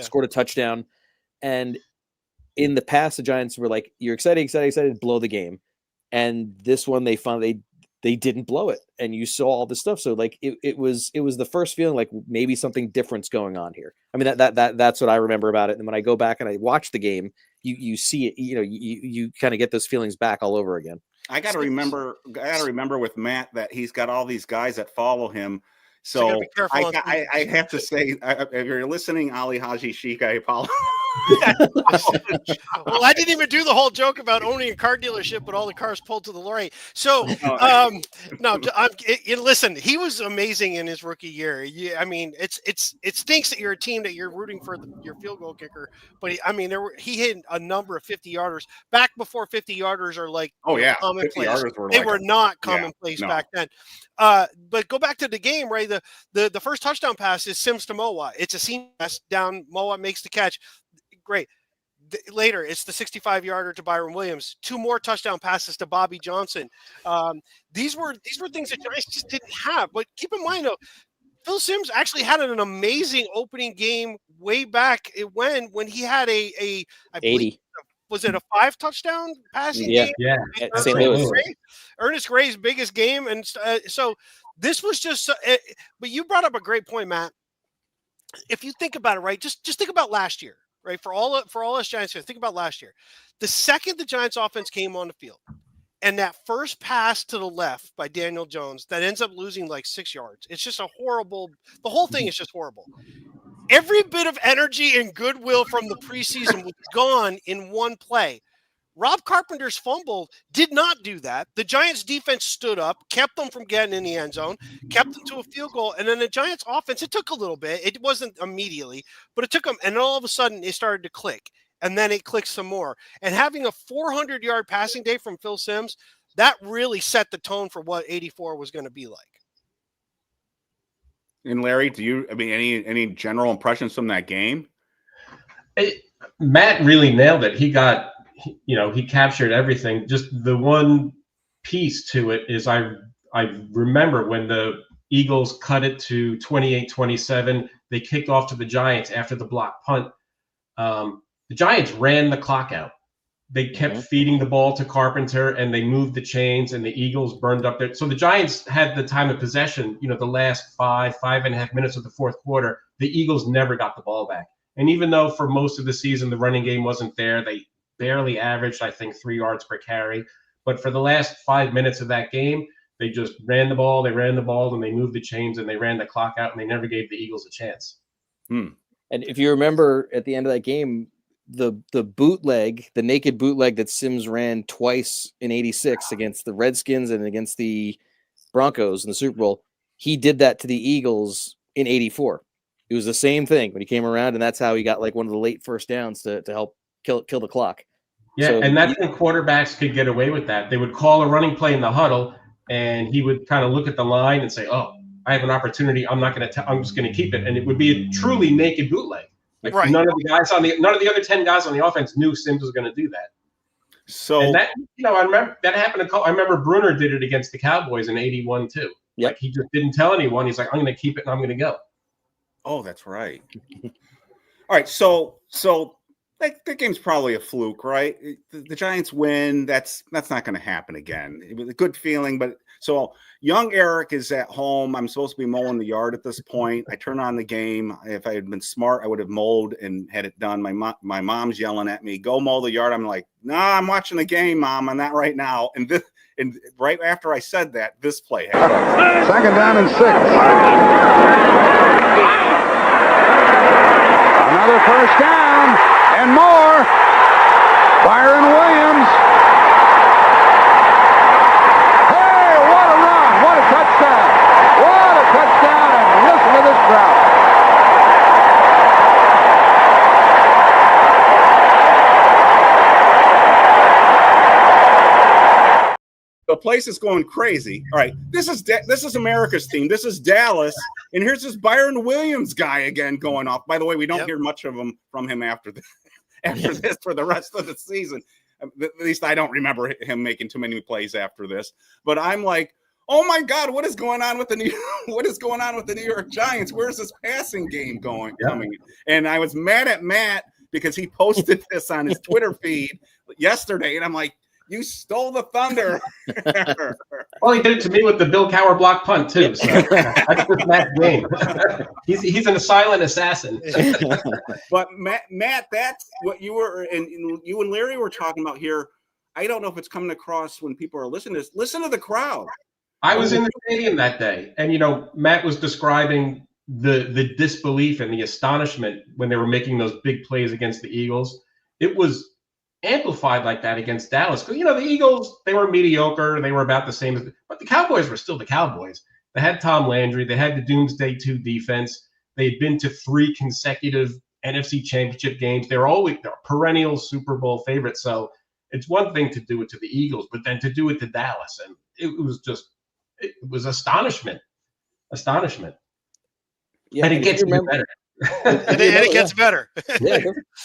scored a touchdown. And in the past, the Giants were like, you're excited, blow the game. And this one, they didn't blow it, and you saw all this stuff. So like it was the first feeling like maybe something different's going on here. I mean that's what I remember about it. And when I go back and I watch the game, you see it. You kind of get those feelings back all over again. I got to remember with Matt that he's got all these guys that follow him. So I have to say, if you're listening, Ali Haji Sheik, I apologize. Well, I didn't even do the whole joke about owning a car dealership, but all the cars pulled to the lorry. So, listen, he was amazing in his rookie year. I mean, it stinks that you're a team that you're rooting for your field goal kicker, but he hit a number of 50-yarders back before 50-yarders are like commonplace. They were not commonplace back then. But go back to the game, right? The first touchdown pass is Sims to Mowat. It's a seam pass down. Mowat makes the catch. Great. Later, it's the 65-yarder to Byron Williams. 2 more touchdown passes to Bobby Johnson. These were things that Giants just didn't have. But keep in mind, though, Phil Simms actually had an amazing opening game way back when he had I 80. Was it a 5-touchdown passing game? Yeah. St. Louis. Ernest Gray's biggest game, and so this was just. But you brought up a great point, Matt. If you think about it, right, just think about last year, right? For all us Giants fans, think about last year. The second the Giants offense came on the field, and that first pass to the left by Daniel Jones that ends up losing like 6 yards. It's just a horrible. The whole thing is just horrible. Every bit of energy and goodwill from the preseason was gone in one play. Rob Carpenter's fumble did not do that. The Giants defense stood up, kept them from getting in the end zone, kept them to a field goal. And then the Giants offense, it took a little bit. It wasn't immediately, but it took them. And all of a sudden it started to click. And then it clicked some more. And having a 400-yard passing day from Phil Simms, that really set the tone for what 84 was going to be like. And Larry, any general impressions from that game? Matt really nailed it. He captured everything. Just the one piece to it is I remember when the Eagles cut it to 28-27, they kicked off to the Giants after the block punt. The Giants ran the clock out. They kept feeding the ball to Carpenter, and they moved the chains, and the Eagles burned up there. So the Giants had the time of possession, the last 5.5 minutes of the fourth quarter. The Eagles never got the ball back. And even though for most of the season the running game wasn't there, they barely averaged, I think, 3 yards per carry. But for the last 5 minutes of that game, they just ran the ball, and they moved the chains, and they ran the clock out, and they never gave the Eagles a chance. And if you remember at the end of that game, the naked bootleg that Simms ran twice in 86 against the Redskins and against the Broncos in the Super Bowl, he did that to the Eagles in 84. It was the same thing when he came around, and that's how he got like one of the late first downs to help kill the clock. Yeah, so, and that's when quarterbacks could get away with that. They would call a running play in the huddle, and he would kind of look at the line and say, "Oh, I have an opportunity. I'm just going to keep it," and it would be a truly naked bootleg. Like right. None of the other 10 guys on the offense knew Simms was going to do that. So and that, I remember that happened. I remember Bruner did it against the Cowboys in 81 too. Yep. Like he just didn't tell anyone. He's like, "I'm going to keep it and I'm going to go." Oh, that's right. All right, so that game's probably a fluke, right? The Giants win. That's not going to happen again. It was a good feeling, but so young Eric is at home. I'm supposed to be mowing the yard at this point. I turn on the game. If I had been smart, I would have mowed and had it done. My mom's yelling at me, "Go mow the yard." I'm like, "Nah, I'm watching the game, Mom. I'm not right now." And right after I said that, this play happened. 2nd down and 6. Another first down and more. Byron Williams. Hey, what a run. What a touchdown. What a touchdown. And listen to this crowd. The place is going crazy. All right, this is America's team. This is Dallas, and here's this Byron Williams guy again going off. By the way, we don't hear much from him after this for the rest of the season. At least I don't remember him making too many plays after this. But I'm like, oh my God, what is going on with the New York Giants? Where's this passing game coming? And I was mad at Matt because he posted this on his Twitter feed yesterday, and I'm like, you stole the thunder. Well, he did it to me with the Bill Cowher block punt too. So that's just Matt's game. He's an silent assassin. But Matt, that's what you and Larry were talking about here. I don't know if it's coming across when people are listening to this. Listen to the crowd. I was in the stadium that day, and Matt was describing the disbelief and the astonishment when they were making those big plays against the Eagles. It was amplified like that against Dallas. Because, the Eagles, they were mediocre. They were about the same. But the Cowboys were still the Cowboys. They had Tom Landry. They had the Doomsday 2 defense. They'd been to 3 consecutive NFC championship games. They're perennial Super Bowl favorites. So it's one thing to do it to the Eagles, but then to do it to Dallas. And it was astonishment. Yeah, and it gets better. and it gets better.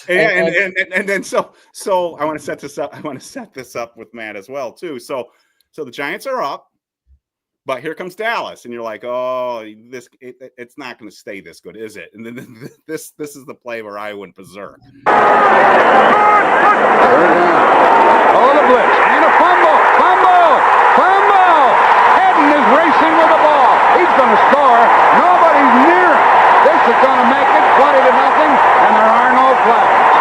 and then so I want to set this up. I want to set this up with Matt as well too. So the Giants are up, but here comes Dallas, and you're like, oh, it's not going to stay this good, is it? And then this is the play where I went berserk. Oh, the blitz and a fumble. Hedden is racing with the ball. He's going to score. Nobody's near him. This is going to make it 20-0, and there are no flags.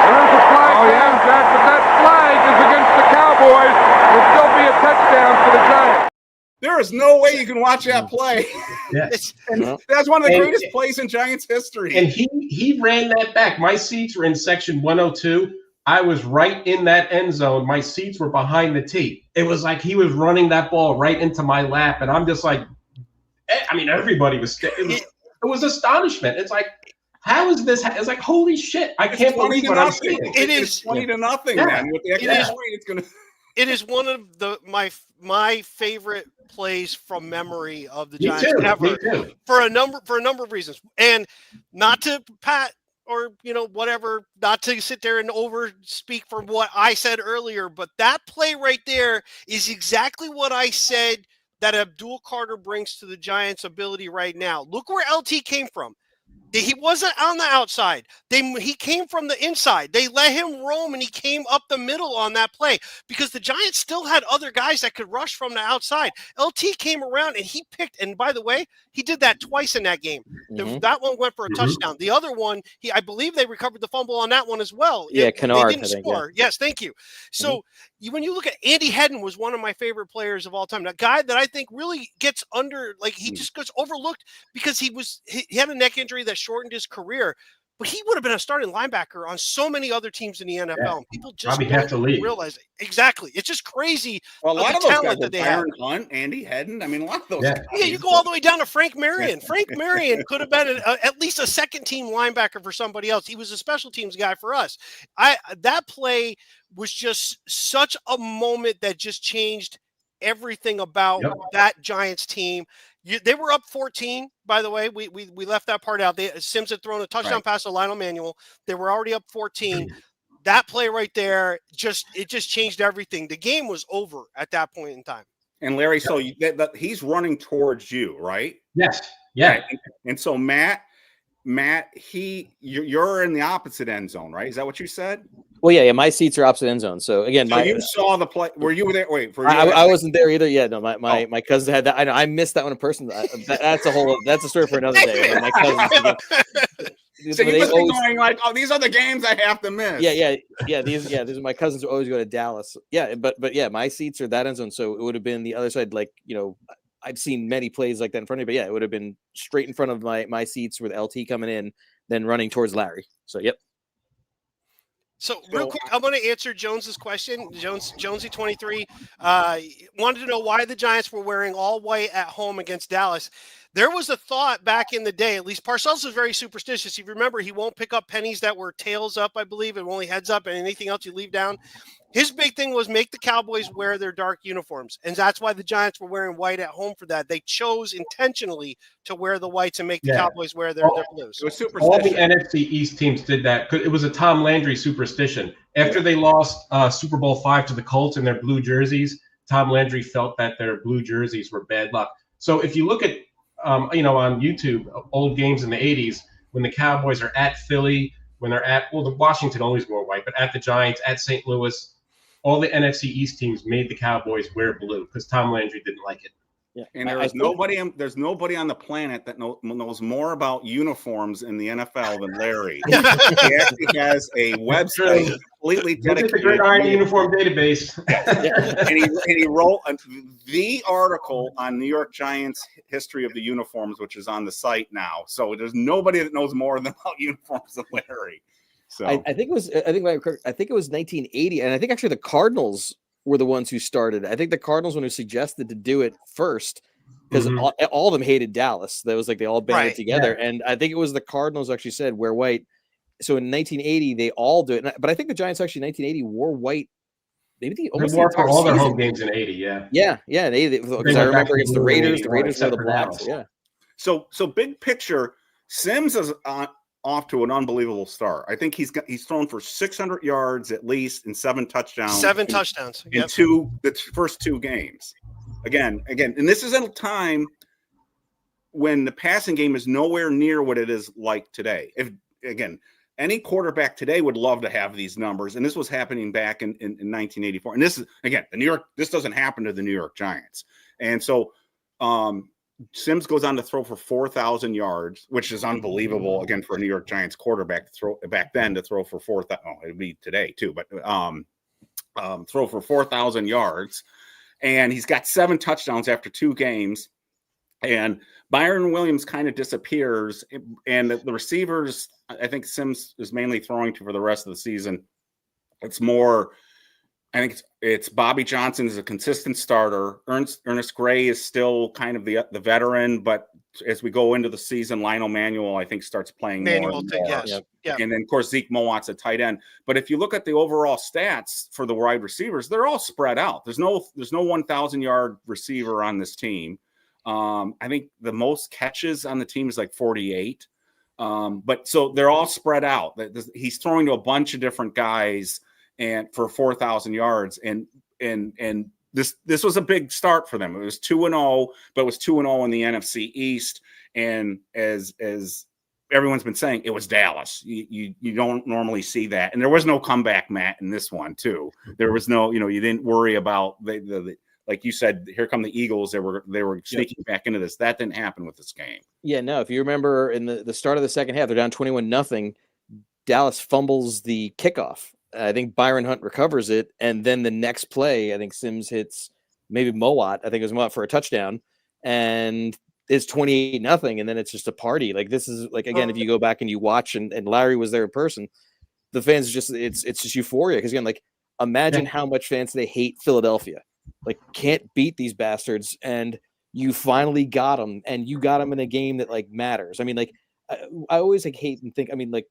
There is a flag down, Jack, but that flag is against the Cowboys. Will still be a touchdown for the Giants. There is no way you can watch that play. Yeah. That's one of the greatest plays in Giants history. And he ran that back. My seats were in section 102. I was right in that end zone. My seats were behind the tee. It was like he was running that ball right into my lap, and I'm just like, I mean, everybody was. It was astonishment. It's like, how is this? It's like, holy shit! I can't believe what I'm seeing. It's 20-0, man. With the extra point, it's gonna. It is one of my favorite plays from memory of the Giants ever for a number of reasons, and not to pat or whatever, not to sit there and over speak from what I said earlier, but that play right there is exactly what I said that Abdul Carter brings to the Giants' ability right now. Look where LT came from. He wasn't on the outside. He came from the inside. They let him roam, and he came up the middle on that play because the Giants still had other guys that could rush from the outside. LT came around, and he picked. And by the way, he did that twice in that game. That one went for a touchdown. The other one, I believe they recovered the fumble on that one as well. Yeah, Kennard. They didn't score. Yeah. Yes, thank you. So when you look at Andy Hedden, was one of my favorite players of all time. A guy that I think really gets he just gets overlooked because he had a neck injury that shortened his career, but he would have been a starting linebacker on so many other teams in the NFL. Yeah. And people just have to leave. Realize it. Exactly. It's just crazy. Well, a lot of those guys, that they Byron Hunt, Andy Hedden. I mean, a lot of those. Yeah, you go all the way down to Frank Marion. Frank Marion could have been at least a second-team linebacker for somebody else. He was a special teams guy for us. That play was just such a moment that just changed everything about that Giants team. They were up 14, by the way. We left that part out. Sims had thrown a touchdown pass to Lionel Manuel. They were already up 14. That play right there, it just changed everything. The game was over at that point in time. And Larry, so he's running towards you, right? Yes. Yeah. And so Matt, you're in the opposite end zone, right? Is that what you said? Well, yeah. My seats are opposite end zone. So again, you saw the play. Were you there? Wait, I wasn't there either. Yeah, no. My cousins had that. I know. I missed that one in person. That's a story for another day. My cousins. So you must be going like, oh, these are the games I have to miss. These are my cousins who always go to Dallas. Yeah, but yeah, my seats are that end zone. So it would have been the other side. Like I've seen many plays like that in front of me. But yeah, it would have been straight in front of my seats with LT coming in, then running towards Larry. So yep. So real quick, I'm going to answer Jones's question. Jonesy 23 wanted to know why the Giants were wearing all white at home against Dallas. There was a thought back in the day, at least Parcells was very superstitious. You remember, he won't pick up pennies that were tails up, I believe, and only heads up, and anything else you leave down. His big thing was make the Cowboys wear their dark uniforms, and that's why the Giants were wearing white at home for that. They chose intentionally to wear the whites and make the Cowboys wear their blues. It was superstition. All the NFC East teams did that. It was a Tom Landry superstition. After they lost Super Bowl V to the Colts in their blue jerseys, Tom Landry felt that their blue jerseys were bad luck. So if you look at on YouTube, old games in the 80s, when the Cowboys are at Philly, when they're the Washington always wore white, but at the Giants, at St. Louis, all the NFC East teams made the Cowboys wear blue because Tom Landry didn't like it. Yeah. And there's nobody on the planet that knows more about uniforms in the NFL than Larry. He actually has a website completely dedicated to the Gridiron Uniform Database. and he wrote the article on New York Giants history of the uniforms, which is on the site now. So there's nobody that knows more about uniforms than Larry. So I think it was 1980, and I think actually the Cardinals were the ones who started. I think the Cardinals were who suggested to do it first because all of them hated Dallas. That was like they all banded together, and I think it was the Cardinals actually said wear white. So in 1980 they all do it, but I think the Giants actually in 1980 wore white. Maybe they wore for all their home games in 80. Yeah. In 80 because I remember against the Raiders. The Raiders wore the blacks. Yeah. So big picture, Sims is off to an unbelievable start. I think he's thrown for 600 yards at least and 7 touchdowns. 7 touchdowns in the first 2 games. Again, and this is at a time when the passing game is nowhere near what it is like today. Any quarterback today would love to have these numbers, and this was happening back in 1984. And this is this doesn't happen to the New York Giants. And so Sims goes on to throw for 4,000 yards, which is unbelievable again for a New York Giants quarterback to throw back then to throw for 4,000. Oh, it'd be today too, but throw for 4,000 yards, and he's got 7 touchdowns after 2 games. And Byron Williams kind of disappears, and the receivers, I think Sims is mainly throwing to for the rest of the season, It's more. I think it's Bobby Johnson is a consistent starter. Ernest Gray is still kind of the veteran, but as we go into the season, Lionel Manuel, I think, starts playing more. Yes. Yep. And then, of course, Zeke Mowat's a tight end. But if you look at the overall stats for the wide receivers, they're all spread out. There's no 1,000-yard receiver on this team. I think the most catches on the team is like 48. But so they're all spread out. He's throwing to a bunch of different guys and for 4,000 yards. And this was a big start for them. It was 2-0, but it was 2-0 in the NFC East. And as everyone's been saying, it was Dallas. You don't normally see that. And there was no comeback, Matt, in this one too. There was no, you didn't worry about the like you said, here come the Eagles. They were sneaking back into this. That didn't happen with this game. Yeah, no. If you remember in the start of the second half, they're down 21-0. Dallas fumbles the kickoff. I think Byron Hunt recovers it, and then the next play, I think Sims hits maybe Mowat. I think it was Mowat for a touchdown, and it's 28-0, and then it's just a party. Like this is like again, if you go back and you watch, and Larry was there in person, the fans just it's just euphoria because again, like imagine how much fans they hate Philadelphia, like can't beat these bastards, and you finally got them, and you got them in a game that like matters. I mean, like I always like hate and think. I mean, like.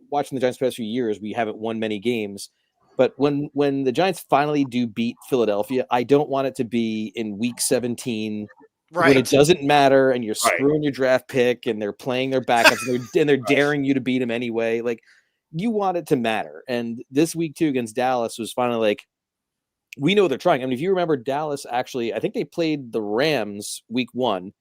Watching the Giants the past few years, we haven't won many games, but when the Giants finally do beat Philadelphia, I don't want it to be in week 17 when it doesn't matter and you're screwing your draft pick and they're playing their backups and they're daring you to beat them anyway. Like you want it to matter. And this week too against Dallas was finally like, we know they're trying. I mean, if you remember Dallas, actually, I think they played the Rams week 1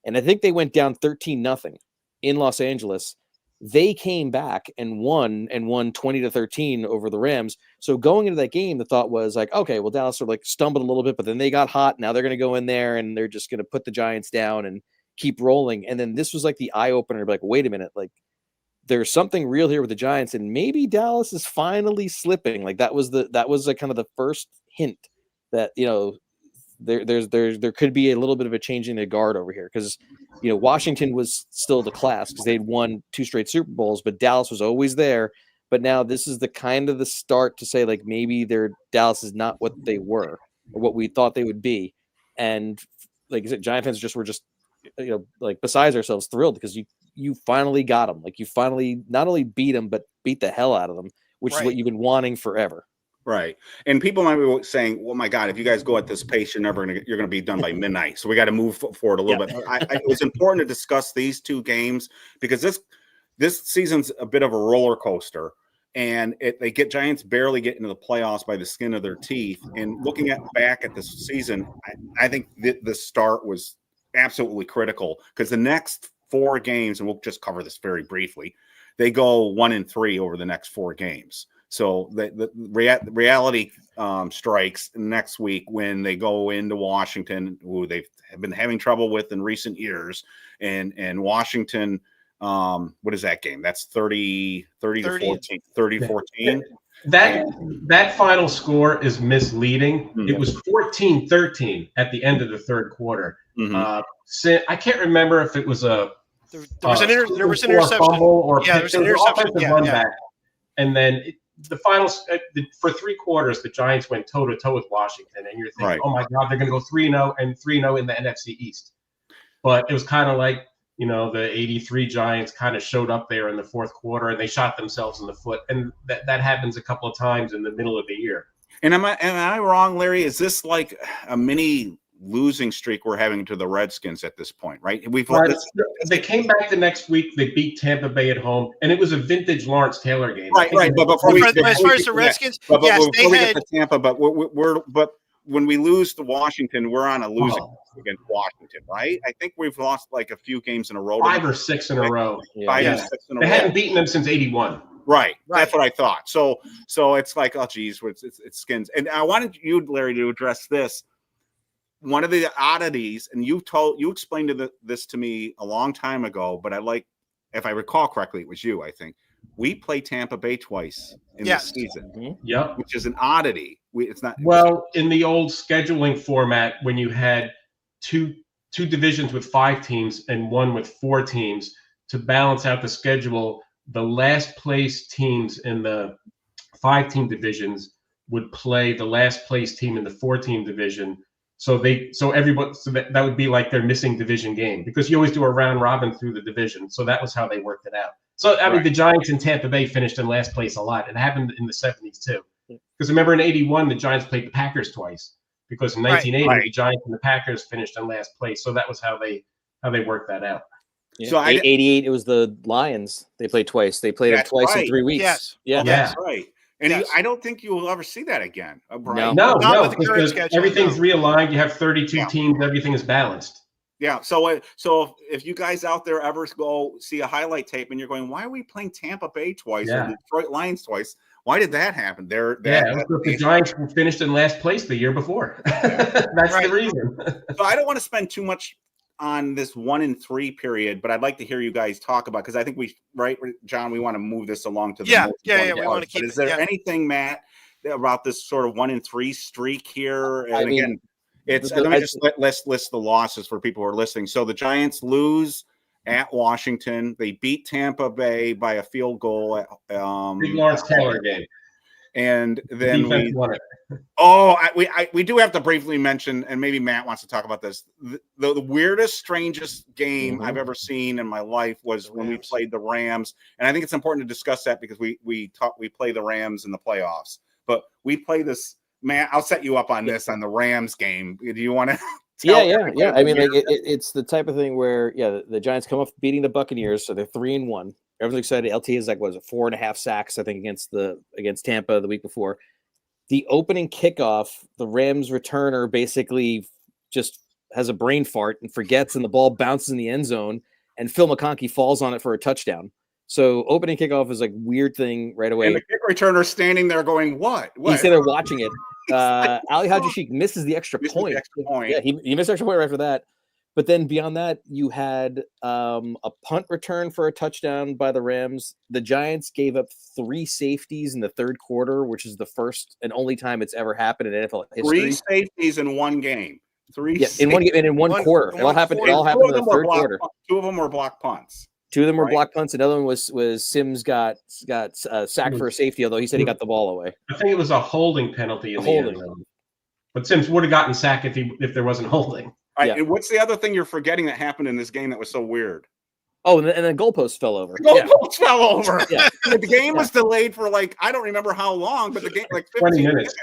and I think they went down 13-0 in Los Angeles. They came back and won 20-13 over the Rams. So going into that game, the thought was like, okay, well, Dallas sort of like stumbled a little bit, but then they got hot. Now they're going to go in there and they're just going to put the Giants down and keep rolling. And then this was like the eye opener. Like, wait a minute, like there's something real here with the Giants, and maybe Dallas is finally slipping. Like that was like kind of the first hint that there could be a little bit of a change in the guard over here because Washington was still the class because they'd won 2 straight Super Bowls, but Dallas was always there. But now this is the start to say like maybe Dallas is not what they were or what we thought they would be, and like I said, Giant fans were just like besides ourselves thrilled because you finally got them. Like you finally not only beat them but beat the hell out of them, which is what you've been wanting forever. Right. And people might be saying, well, my God, if you guys go at this pace, you're going to be done by midnight. So we got to move forward a little bit. It was important to discuss these 2 games because this season's a bit of a roller coaster and Giants barely get into the playoffs by the skin of their teeth. And looking back at this season, I think the start was absolutely critical because the next 4 games, and we'll just cover this very briefly, they go 1-3 over the next 4 games. So the reality strikes next week when they go into Washington, who they have been having trouble with in recent years, and Washington. What is that game? That's 30 to 14. 30-14. That final score is misleading. Mm-hmm. It was 14-13 at the end of the third quarter. Mm-hmm. I can't remember if it was there was an interception or there was an interception. Run back, and then. The finals for 3 quarters, the Giants went toe-to-toe with Washington, and you're thinking, oh, my God, they're going to go 3-0 and 3-0 in the NFC East. But it was kind of like, the 83 Giants kind of showed up there in the fourth quarter, and they shot themselves in the foot. And that happens a couple of times in the middle of the year. And am I wrong, Larry? Is this like a mini losing streak we're having to the Redskins at this point, right? They came back the next week. They beat Tampa Bay at home, and it was a vintage Lawrence Taylor game. Right. But as far as the Redskins, yes, they had to Tampa. But but when we lose to Washington, we're on a losing against Washington, right? I think we've lost like a few games in a row. 5 or 6 in a row. 5 or 6 in a row. They hadn't beaten them since '81. Right. That's what I thought. So it's like, oh, geez, it's skins. And I wanted you, Larry, to address this. One of the oddities, and you explained this to me a long time ago, but if I recall correctly, it was you, I think. We play Tampa Bay twice in this season. Yep. Which is an oddity. It's not in the old scheduling format when you had two divisions with 5 teams and one with 4 teams to balance out the schedule, the last place teams in the 5-team divisions would play the last place team in the 4-team division. So that would be like their missing division game, because you always do a round robin through the division. So that was how they worked it out. So I mean, the Giants in Tampa Bay finished in last place a lot. It happened in the 70s too. Because remember in '81 the Giants played the Packers twice. Because in 1980 the Giants and the Packers finished in last place. So that was how they worked that out. Yeah. So 88, it was the Lions. They played twice. They played them twice in 3 weeks. Yes. Yeah. That's right. And Yes. I don't think you will ever see that again. No. Not with the current because schedule, everything's no. realigned. You have 32 teams. Everything is balanced. Yeah. So if you guys out there ever go see a highlight tape and you're going, why are we playing Tampa Bay twice or the Detroit Lions twice? Why did that happen? The Giants finished in last place the year before. That's the reason. So I don't want to spend too much on this 1-3 period, but I'd like to hear you guys talk about, because I think John, we want to move this along to the most important we part. want to keep But is there anything, Matt, about this sort of 1-3 streak here? And again, let me just list the losses for people who are listening. So the Giants lose at Washington. They beat Tampa Bay by a field goal at Big Lawrence Taylor game. And then we do have to briefly mention, and maybe Matt wants to talk about this. The weirdest, strangest game I've ever seen in my life was when we played the Rams, and I think it's important to discuss that because we play the Rams in the playoffs. But we play this. Matt, I'll set you up on this on the Rams game. Do you want to? Yeah. I mean, like it's the type of thing where the Giants come off beating the Buccaneers, so they're 3-1. Everyone's excited. LT is like, 4.5 sacks, I think, against Tampa the week before. The opening kickoff, the Rams returner basically just has a brain fart and forgets, and the ball bounces in the end zone, and Phil McConkey falls on it for a touchdown. So opening kickoff is like weird thing right away. And the kick returner standing there going, what? He's there watching it. Ali Haji Sheikh misses the extra point. Yeah, he missed the extra point right after that. But then beyond that, you had a punt return for a touchdown by the Rams. The Giants gave up 3 safeties in the third quarter, which is the first and only time it's ever happened in NFL history. 3 safeties in one game. In one game and in one quarter. It all happened in the third quarter. 2 of them were block punts. 2 of them were block punts. Another one was Sims got sacked for a safety, although he said he got the ball away. I think it was a holding penalty in the end. But Sims would have gotten sacked if there wasn't holding. And what's the other thing you're forgetting that happened in this game that was so weird? Oh, and the goalpost fell over. The goalpost fell over. The game was delayed for I don't remember how long, but the game 20 minutes.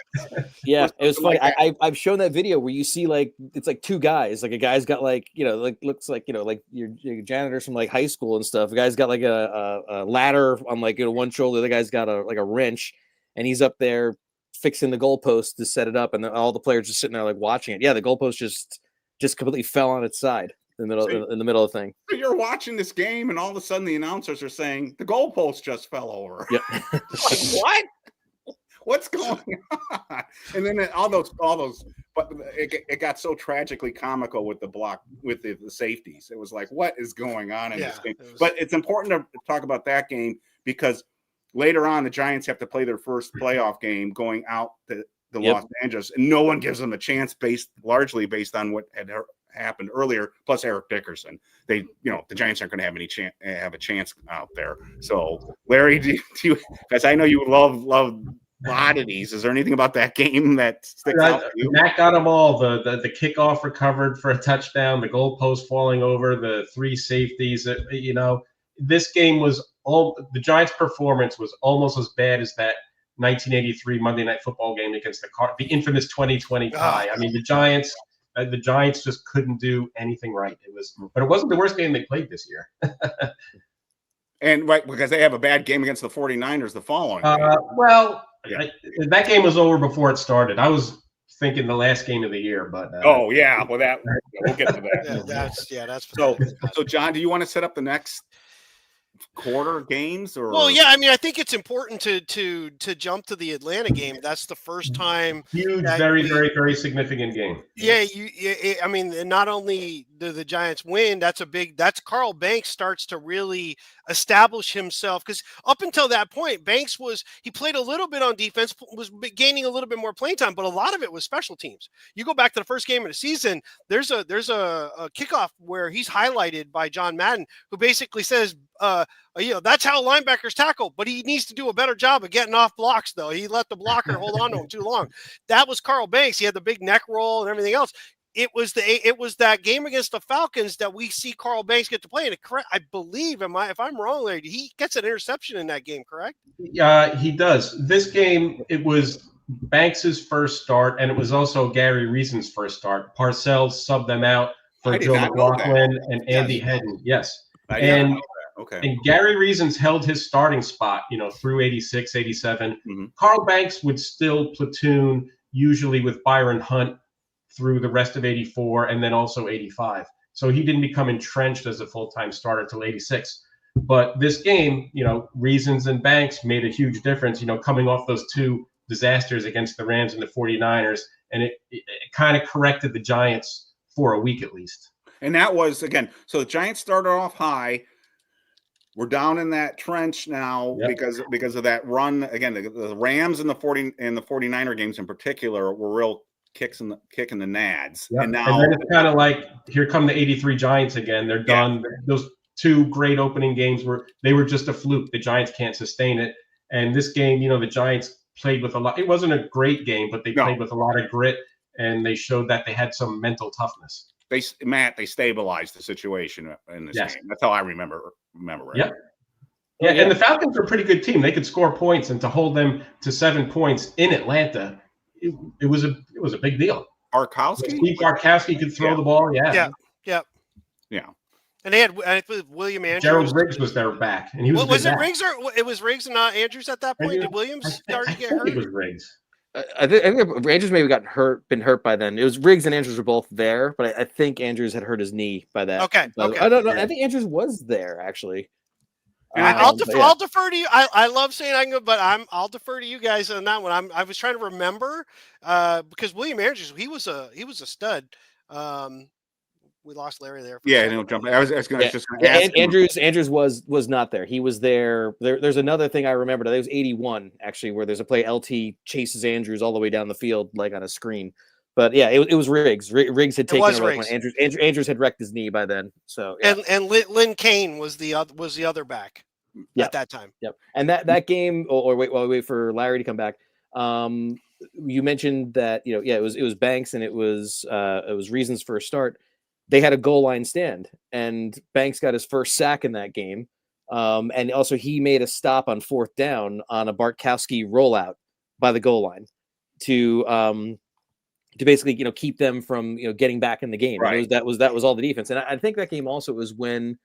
Yeah, it was funny. I've shown that video where you see it's 2 guys. Like a guy's got looks like your janitors from high school and stuff. The guy's got a ladder on one shoulder. The guy's got a wrench, and he's up there fixing the goalpost to set it up, and then all the players just sitting there watching it. Yeah, the goalpost just completely fell on its side in the middle of the thing. So you're watching this game, and all of a sudden the announcers are saying the goalpost just fell over. Yep. What? What's going on? And then all those, but it got so tragically comical with the safeties. It was like, what is going on in this game? But it's important to talk about that game because later on the Giants have to play their first playoff game going out to Los Angeles, and no one gives them a chance largely based on what had happened earlier. Plus Eric Dickerson, the Giants aren't going to have a chance out there. So Larry, do you? Because I know you love oddities. Is there anything about that game that sticks out to you? Matt got them all. The kickoff recovered for a touchdown. The goalpost falling over. The 3 safeties. This game was the Giants' performance was almost as bad as that 1983 Monday Night Football game against the infamous 2020 tie. I mean, the Giants just couldn't do anything right. But it wasn't the worst game they played this year. And because they have a bad game against the 49ers the following. That game was over before it started. I was thinking the last game of the year, but we'll get to that. That's so John, do you want to set up the next quarter games? Or I mean, I think it's important to jump to the Atlanta game. That's the first time. Huge, very, very, very significant game. I mean, not only do the Giants win, that's Carl Banks starts to really establish himself, because up until that point, Banks he played a little bit on defense, was gaining a little bit more playing time, but a lot of it was special teams. You go back to the first game of the season, there's a kickoff where he's highlighted by John Madden, who basically says, That's how linebackers tackle, but he needs to do a better job of getting off blocks, though. He let the blocker hold on to him too long. That was Carl Banks. He had the big neck roll and everything else. It was that game against the Falcons that we see Carl Banks get to play. And I believe, if I'm wrong, Larry, he gets an interception in that game, correct? Yeah, he does. This game, it was Banks's first start, and it was also Gary Reason's first start. Parcells subbed them out for Joe McLaughlin and Andy Hedden. Yes. And Gary Reason's held his starting spot, through 86, 87. Mm-hmm. Carl Banks would still platoon usually with Byron Hunt through the rest of 84 and then also 85. So he didn't become entrenched as a full-time starter till 86. But this game, Reasons and Banks made a huge difference, coming off those two disasters against the Rams and the 49ers. And it kind of corrected the Giants for a week at least. And that was, again, so the Giants started off high. We're down in that trench now because of that run. Again, the Rams and the 49er games in particular were real kicking the nads. Yep. And then it's kind of like, here come the 83 Giants again. They're done. Yeah. Those two great opening games were just a fluke. The Giants can't sustain it. And this game, the Giants played with a lot. It wasn't a great game, but they played with a lot of grit, and they showed that they had some mental toughness. They stabilized the situation in this game. That's how I remember right? Yep. Yeah, and the Falcons were a pretty good team. They could score points, and to hold them to 7 points in Atlanta, it was a big deal. Barkowski? Steve Barkowski could throw the ball. Yeah. And they had William Andrews. Gerald Riggs was their back, and he was. Was it Riggs or it was Riggs and not Andrews at that point? Did Williams start to get hurt? It was Riggs. I think Andrews maybe been hurt by then. It was Riggs and Andrews were both there, but I think Andrews had hurt his knee by that. Okay. I don't know. I think Andrews was there actually. I'll defer to you. I love saying I can go, but I'll defer to you guys on that one. I was trying to remember because William Andrews, he was a stud. We lost Larry there. I was just going to ask. Andrews was not there. He was there. There's another thing I remember. That was 81 actually, where there's a play LT chases Andrews all the way down the field like on a screen. But yeah, it was Riggs. Riggs had taken over when Andrews had wrecked his knee by then. So and Lynn Kane was the other back at that time. Yep. And that game, or wait for Larry to come back. You mentioned that it was Banks and it was Reasons for a start. They had a goal line stand, and Banks got his first sack in that game. And also he made a stop on 4th down on a Barkowski rollout by the goal line to basically, keep them from, getting back in the game. Right. That was all the defense. And I think that game also was when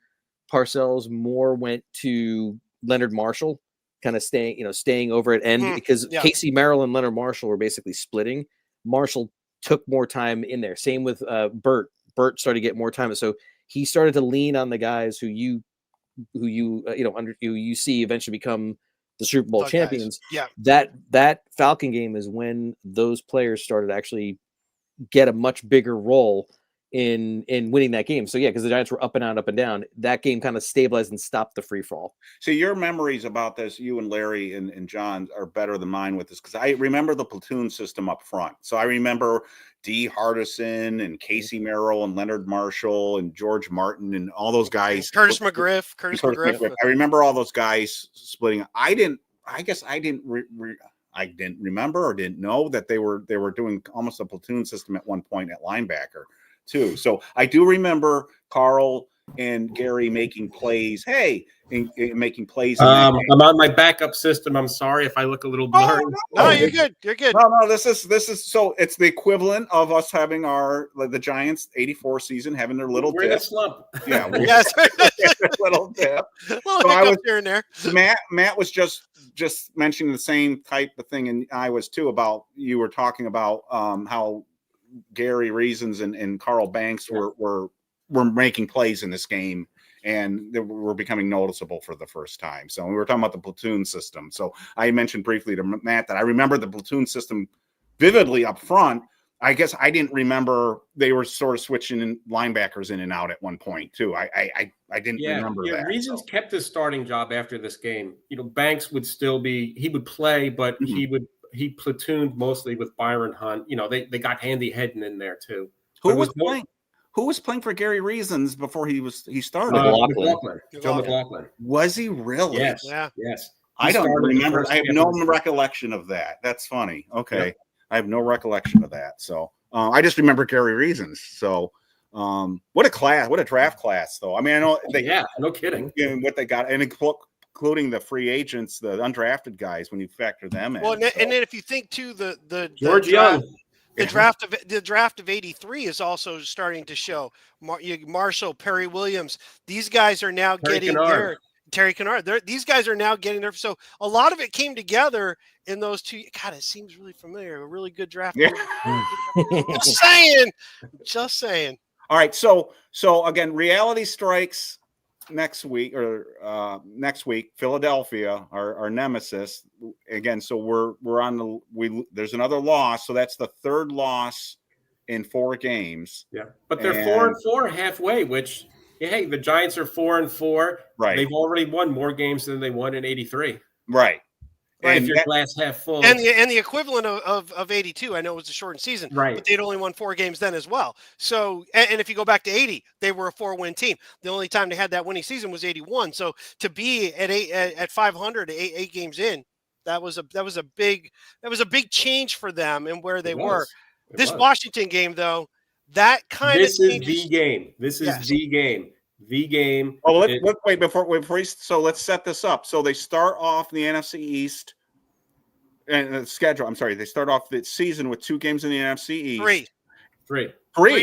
Parcells more went to Leonard Marshall, kind of staying over at end because Casey Merrill and Leonard Marshall were basically splitting. Marshall took more time in there. Same with Burt. Burt started to get more time. So he started to lean on the guys who you see eventually become the Super Bowl champions. Guys. Yeah. That Falcon game is when those players started to actually get a much bigger role in winning that game. So because the Giants were up and down, that game kind of stabilized and stopped the free fall. So your memories about this, you and Larry and John, are better than mine with this, because I remember the platoon system up front. So I remember D. Hardison and Casey Merrill and Leonard Marshall and George Martin and all those guys. Curtis McGriff. I remember all those guys splitting. I didn't remember or didn't know that they were doing almost a platoon system at one point at linebacker too. So I do remember Carl and Gary making plays. Making plays. I'm on my backup system. I'm sorry if I look a little blurry. No, you're good. You're good. No. This is so it's the equivalent of us having the Giants 84 season having their little dip. In a slump. Yeah, yes, little dip. Here and there. Matt was just mentioning the same type of thing, and I was too. About you were talking about how Gary Reasons and Carl Banks were making plays in this game, and they were becoming noticeable for the first time. So we were talking about the platoon system. So I mentioned briefly to Matt that I remember the platoon system vividly up front. I guess I didn't remember they were sort of switching linebackers in and out at one point too. I didn't remember that. Reasons kept his starting job after this game. Banks would still he would play, but he platooned mostly with Byron Hunt. They got Andy Hedden in there too. Who was who was playing for Gary Reasons before he started? McLaughlin. Joe McLaughlin. Was he really? Yes. Yeah. Yes. I don't remember. I have no recollection of that. That's funny. Okay. Yep. I have no recollection of that. So I just remember Gary Reasons. So what a draft class, though. I mean, I know no kidding. What they got, and including the free agents, the undrafted guys, when you factor them in. Well, and then if you think too, the George Young. The draft of '83 is also starting to show. Marshall, Perry Williams, these guys are now getting their Terry Kennard. These guys are now getting there. So a lot of it came together in those two. God, it seems really familiar. A really good draft. Yeah. Just saying. All right. So again, reality strikes next week. Philadelphia, our nemesis again. So we're on there's another loss. So that's the third loss in 4 games. Yeah, but they're 4-4 halfway, which hey, the Giants are 4-4. Right. They've already won more games than they won in '83. Right. And if your glass half full. And the equivalent of 82, I know it was a shortened season, right? But they'd only won 4 games then as well. So, and if you go back to 80, they were a 4-win team. The only time they had that winning season was 81. So to be at 500, 8 games in, that was a big change for them and where they were. This Washington game, though, that kind of changes. This is the game. This is the game. The game. Oh, let's wait before so let's set this up. So they start off the NFC East and the schedule. I'm sorry, they start off the season with 2 games in the NFC East. Three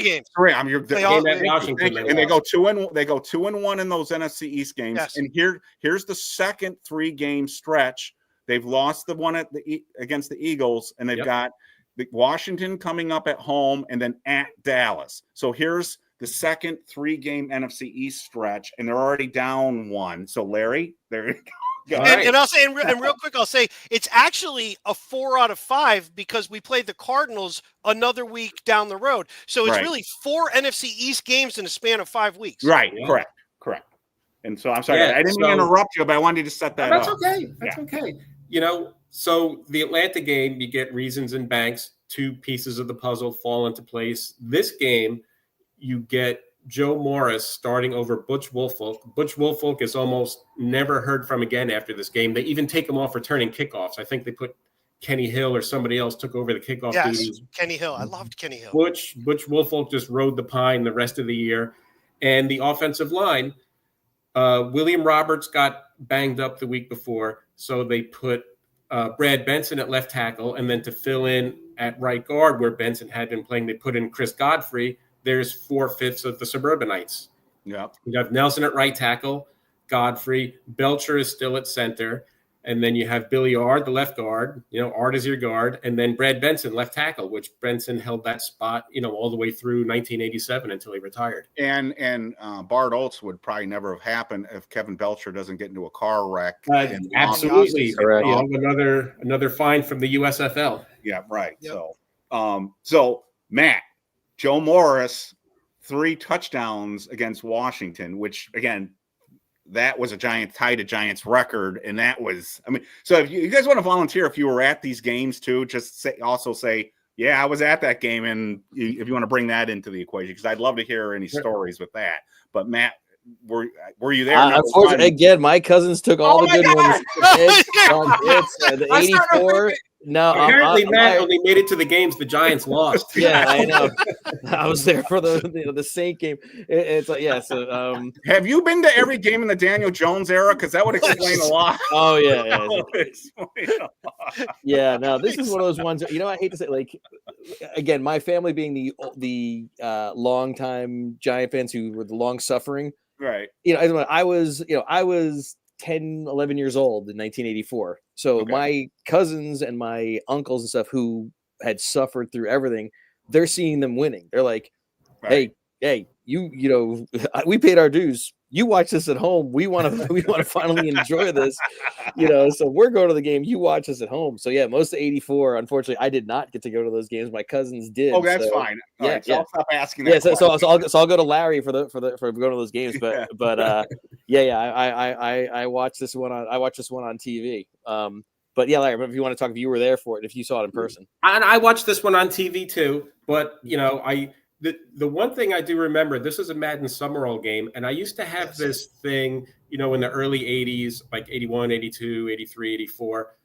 games. 3. And they go 2-1 in those NFC East games. Yes. And here's the second 3-game stretch. They've lost the one against the Eagles, and they've got the Washington coming up at home and then at Dallas. So here's the second 3-game NFC East stretch, and they're already down 1. So Larry, there you go. And I'll say, and real quick, I'll say it's actually a 4 out of 5 because we played the Cardinals another week down the road. So it's really 4 NFC East games in a span of 5 weeks. Right. Yeah. Correct. And so I'm sorry, I didn't mean to interrupt you, but I wanted to set that up. That's okay. So the Atlanta game, you get Reasons and Banks, 2 pieces of the puzzle fall into place. This game, you get Joe Morris starting over Butch Woolfolk. Butch Woolfolk is almost never heard from again after this game. They even take him off returning kickoffs. I think they put Kenny Hill or somebody else took over the kickoff duties. Kenny Hill. I loved Kenny Hill. Butch Woolfolk just rode the pine the rest of the year. And the offensive line, William Roberts got banged up the week before, so they put Brad Benson at left tackle, and then to fill in at right guard where Benson had been playing, they put in Chris Godfrey. There's 4/5 of the Suburbanites. Yeah. You have Nelson at right tackle, Godfrey, Belcher is still at center, and then you have Billy Ard, the left guard. Ard is your guard, and then Brad Benson, left tackle, which Benson held that spot, all the way through 1987 until he retired. And Bart Oates would probably never have happened if Kevin Belcher doesn't get into a car wreck. Absolutely, another fine from the USFL. Yeah, right. Yep. So Matt. Joe Morris, 3 touchdowns against Washington, which again, that was tied a Giants record. And that was, so if you guys want to volunteer, if you were at these games too, just say, yeah, I was at that game. And if you want to bring that into the equation, because I'd love to hear any stories with that. But Matt, were you there? Unfortunately, again, my cousins took all the good ones. The 84. No, apparently Matt only made it to the games the Giants lost. Yeah, I know. I was there for the Saint game. It's like, yeah. So, have you been to every game in the Daniel Jones era? Because that would explain a lot. Oh yeah. Yeah. No, this is one of those ones. I hate to say, like, again, my family being the longtime Giant fans who were the long suffering. Right. I was 10, 11 years old in 1984. So my cousins and my uncles and stuff who had suffered through everything, they're seeing them winning. They're like, hey, we paid our dues. You watch this at home. We want to finally enjoy this, so we're going to the game. You watch us at home. So yeah, most of 84, unfortunately, I did not get to go to those games. My cousins did. Oh, that's fine. All right, so I'll stop asking. Yeah. So I'll go to Larry for going to those games. But I watched this one on TV. But yeah, Larry, if you want to talk, if you were there for it, if you saw it in person. And I watched this one on TV too. But the one thing I do remember, this is a Madden Summerall game, and I used to have this thing, in the early 80s, like 81, 82, 83, 84,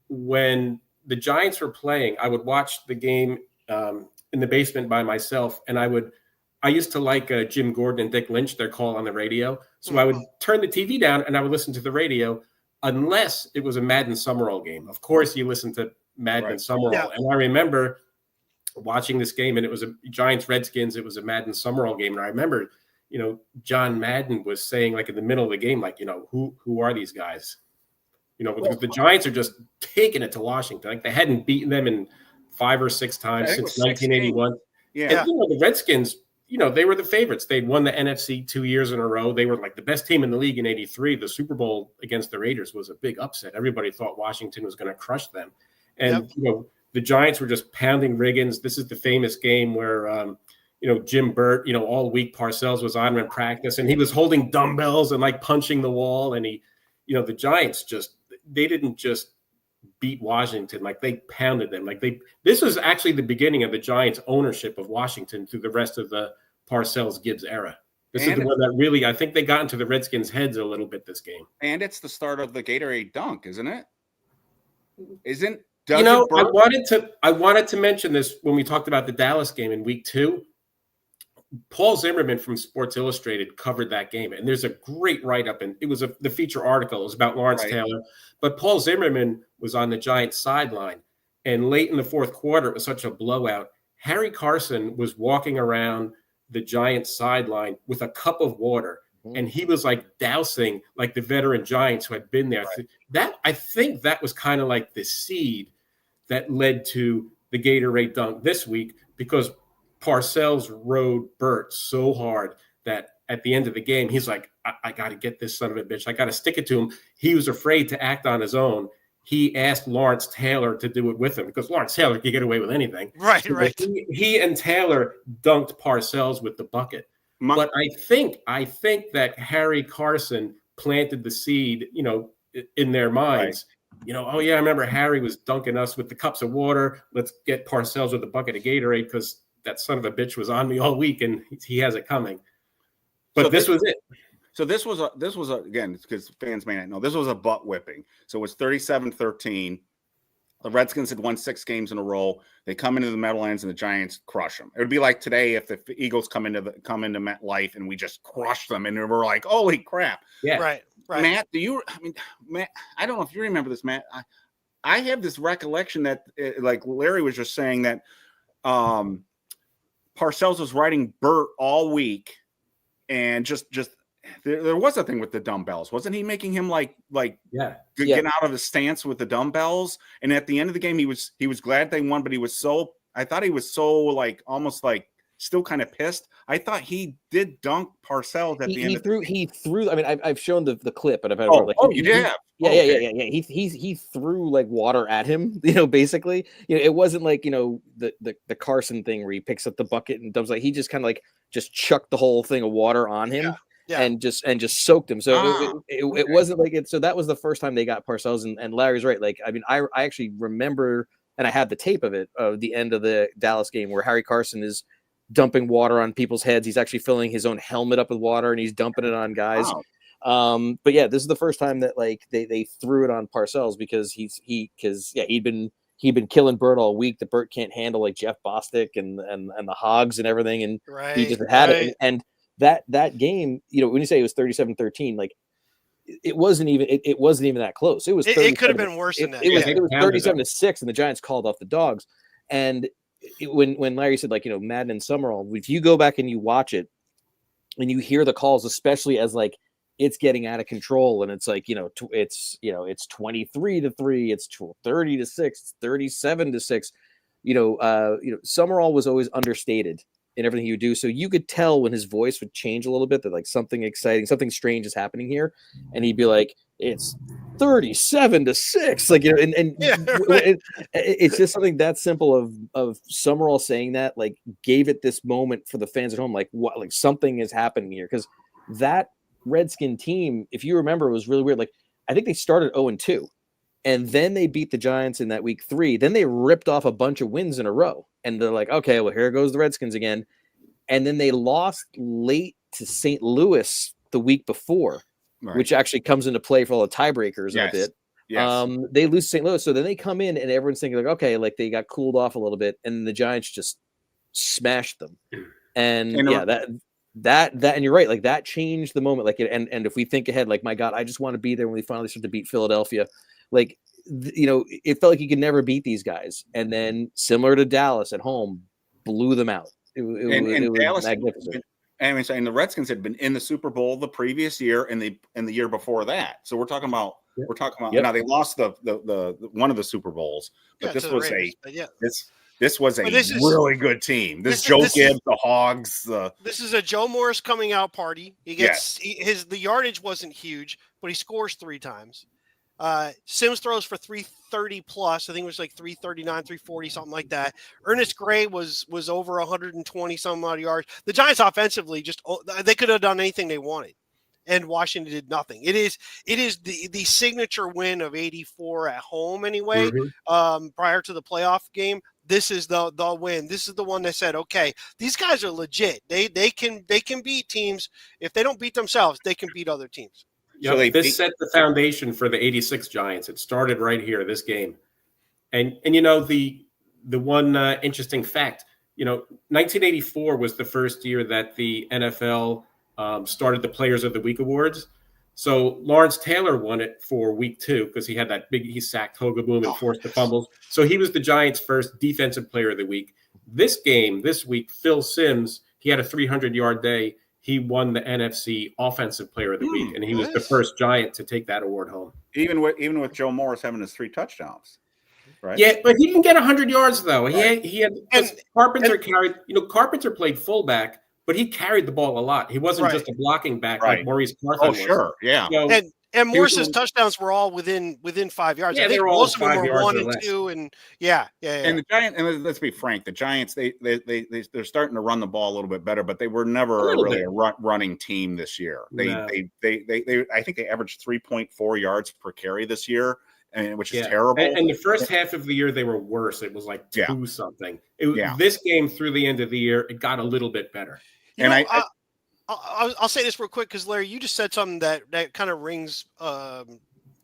when the Giants were playing, I would watch the game in the basement by myself, and I used to like Jim Gordon and Dick Lynch, their call on the radio. So I would turn the TV down and I would listen to the radio unless it was a Madden Summerall game. Of course, you listen to Madden Summerall. Yeah. And I remember watching this game, and it was a Giants Redskins. It was a Madden Summerall game. And I remember, John Madden was saying, like, in the middle of the game, like, who are these guys? Because the Giants are just taking it to Washington. Like, they hadn't beaten them in 5 or 6 times since 1981. Yeah. And, the Redskins, they were the favorites. They'd won the NFC 2 years in a row. They were like the best team in the league in 83. The Super Bowl against the Raiders was a big upset. Everybody thought Washington was going to crush them. And, the Giants were just pounding Riggins. This is the famous game where, Jim Burt, all week Parcells was on in practice, and he was holding dumbbells and like punching the wall. And the Giants they didn't just beat Washington, like they pounded them. This was actually the beginning of the Giants' ownership of Washington through the rest of the Parcells-Gibbs era. This is the one that really, I think they got into the Redskins' heads a little bit this game. And it's the start of the Gatorade dunk, isn't it? I wanted to mention this when we talked about the Dallas game in week 2. Paul Zimmerman from Sports Illustrated covered that game, and there's a great write-up, and it was the feature article. It was about Lawrence Taylor, but Paul Zimmerman was on the Giants sideline, and late in the fourth quarter, it was such a blowout. Harry Carson was walking around the Giants sideline with a cup of water, and he was like dousing like the veteran Giants who had been there. That, I think, that was kind of like the seed that led to the Gatorade dunk this week, because Parcells rode Burt so hard that at the end of the game, he's like, I got to get this son of a bitch. I got to stick it to him. He was afraid to act on his own. He asked Lawrence Taylor to do it with him, because Lawrence Taylor could get away with anything. Right. He and Taylor dunked Parcells with the bucket. But I think that Harry Carson planted the seed, in their minds. Oh yeah, I remember Harry was dunking us with the cups of water. Let's get Parcells with a bucket of Gatorade, because that son of a bitch was on me all week, and he has it coming. But this was it. So this was again, because fans may not know, this was a butt whipping. So it was 37-13. The Redskins had won 6 games in a row. They come into the Meadowlands and the Giants crush them. It would be like today if the Eagles come into MetLife and we just crush them, and we're like, holy crap. Yeah. Right. Matt, Matt, I don't know if you remember this, Matt. I have this recollection that, like Larry was just saying, that Parcells was riding Burt all week, and just there was a thing with the dumbbells. Wasn't he making him get out of his stance with the dumbbells? And at the end of the game, he was glad they won, but I thought he was so like almost like still kind of pissed. I thought he did dunk Parcells at the end. He threw. I mean, I've shown the clip, but I've had you did. Yeah. He threw like water at him. Basically, it wasn't like the Carson thing where he picks up the bucket and dumps. Like, he just kind of like just chucked the whole thing of water on him. Yeah. And just soaked him. So it wasn't like it. So that was the first time they got Parcells, and Larry's right. Like, I mean, I actually remember, and I have the tape of it, of the end of the Dallas game where Harry Carson is dumping water on people's heads. He's actually filling his own helmet up with water, and he's dumping it on guys. Wow. But yeah, this is the first time that like they threw it on Parcells, because he'd been killing Burt all week. The Burt can't handle like Jeff Bostic and the Hogs and everything, and he just had it. And that game, when you say it was 37-13, like it wasn't even that close. It was it could have been worse than that. It was 37-6, and the Giants called off the dogs. And when Larry said, like, Madden and Summerall, if you go back and you watch it and you hear the calls, especially as like it's getting out of control, and it's like it's 23-3, it's 30-6, it's 37-6. Summerall was always understated in everything he would do. So you could tell when his voice would change a little bit that like something exciting, something strange is happening here. And he'd be like, it's 37-6. Like, it's just something that simple of Summerall saying that, like, gave it this moment for the fans at home. Like, what, like something is happening here. Cause that Redskin team, if you remember, was really weird. Like, I think they started 0-2. And then they beat the Giants in that week 3. Then they ripped off a bunch of wins in a row. And they're like, okay, well, here goes the Redskins again. and then they lost late to St. Louis the week before, which actually comes into play for all the tiebreakers in a bit. Yes. They lose St. Louis, so then they come in and everyone's thinking like, okay, like they got cooled off a little bit, and the Giants just smashed them. And that and you're right, like that changed the moment. Like, and if we think ahead, like, my God, I just want to be there when we finally start to beat Philadelphia. Like, it felt like you could never beat these guys, and then similar to Dallas at home, blew them out. It was Dallas, magnificent. And the Redskins had been in the Super Bowl the previous year and the year before that. So we're talking about now they lost the one of the Super Bowls, but this was this was a really good team. This Joe Gibbs, the Hogs. This is a Joe Morris coming out party. He gets the yardage wasn't huge, but he scores 3 times. Sims throws for 330 plus. I think it was like 339, 340, something like that. Ernest Gray was over 120 some odd yards. The Giants offensively they could have done anything they wanted, and Washington did nothing. It is the signature win of 84 at home anyway. Prior to the playoff game, this is the win. This is the one that said, okay, these guys are legit. They can beat teams. If they don't beat themselves, they can beat other teams. Yeah, so this set the foundation for the 86 Giants. It started right here, this game. And the one interesting fact, 1984 was the first year that the NFL started the Players of the Week awards. So Lawrence Taylor won it for week 2 because he had he sacked Hogaboom and forced the fumbles. So he was the Giants' first defensive player of the week. This week, Phil Simms, he had a 300-yard day. He won the NFC Offensive Player of the Week, and he was the first Giant to take that award home. Even with Joe Morris having his 3 touchdowns, right? Yeah, but he didn't get 100 yards though. Right. He had Carpenter carried. Carpenter played fullback, but he carried the ball a lot. He wasn't just a blocking back like Maurice Carthon was. Sure, yeah. So, and Morris's touchdowns were all within 5 yards. Yeah, I think they were most of them all were 1 and less. 2, and yeah. And the Giants, and let's be frank, the Giants they're starting to run the ball a little bit better, but they were never a running team this year. They I think they averaged 3.4 yards per carry this year, which is terrible. And the first half of the year they were worse. It was like 2 something. This game through the end of the year, it got a little bit better. I'll say this real quick because Larry, you just said something that kind of rings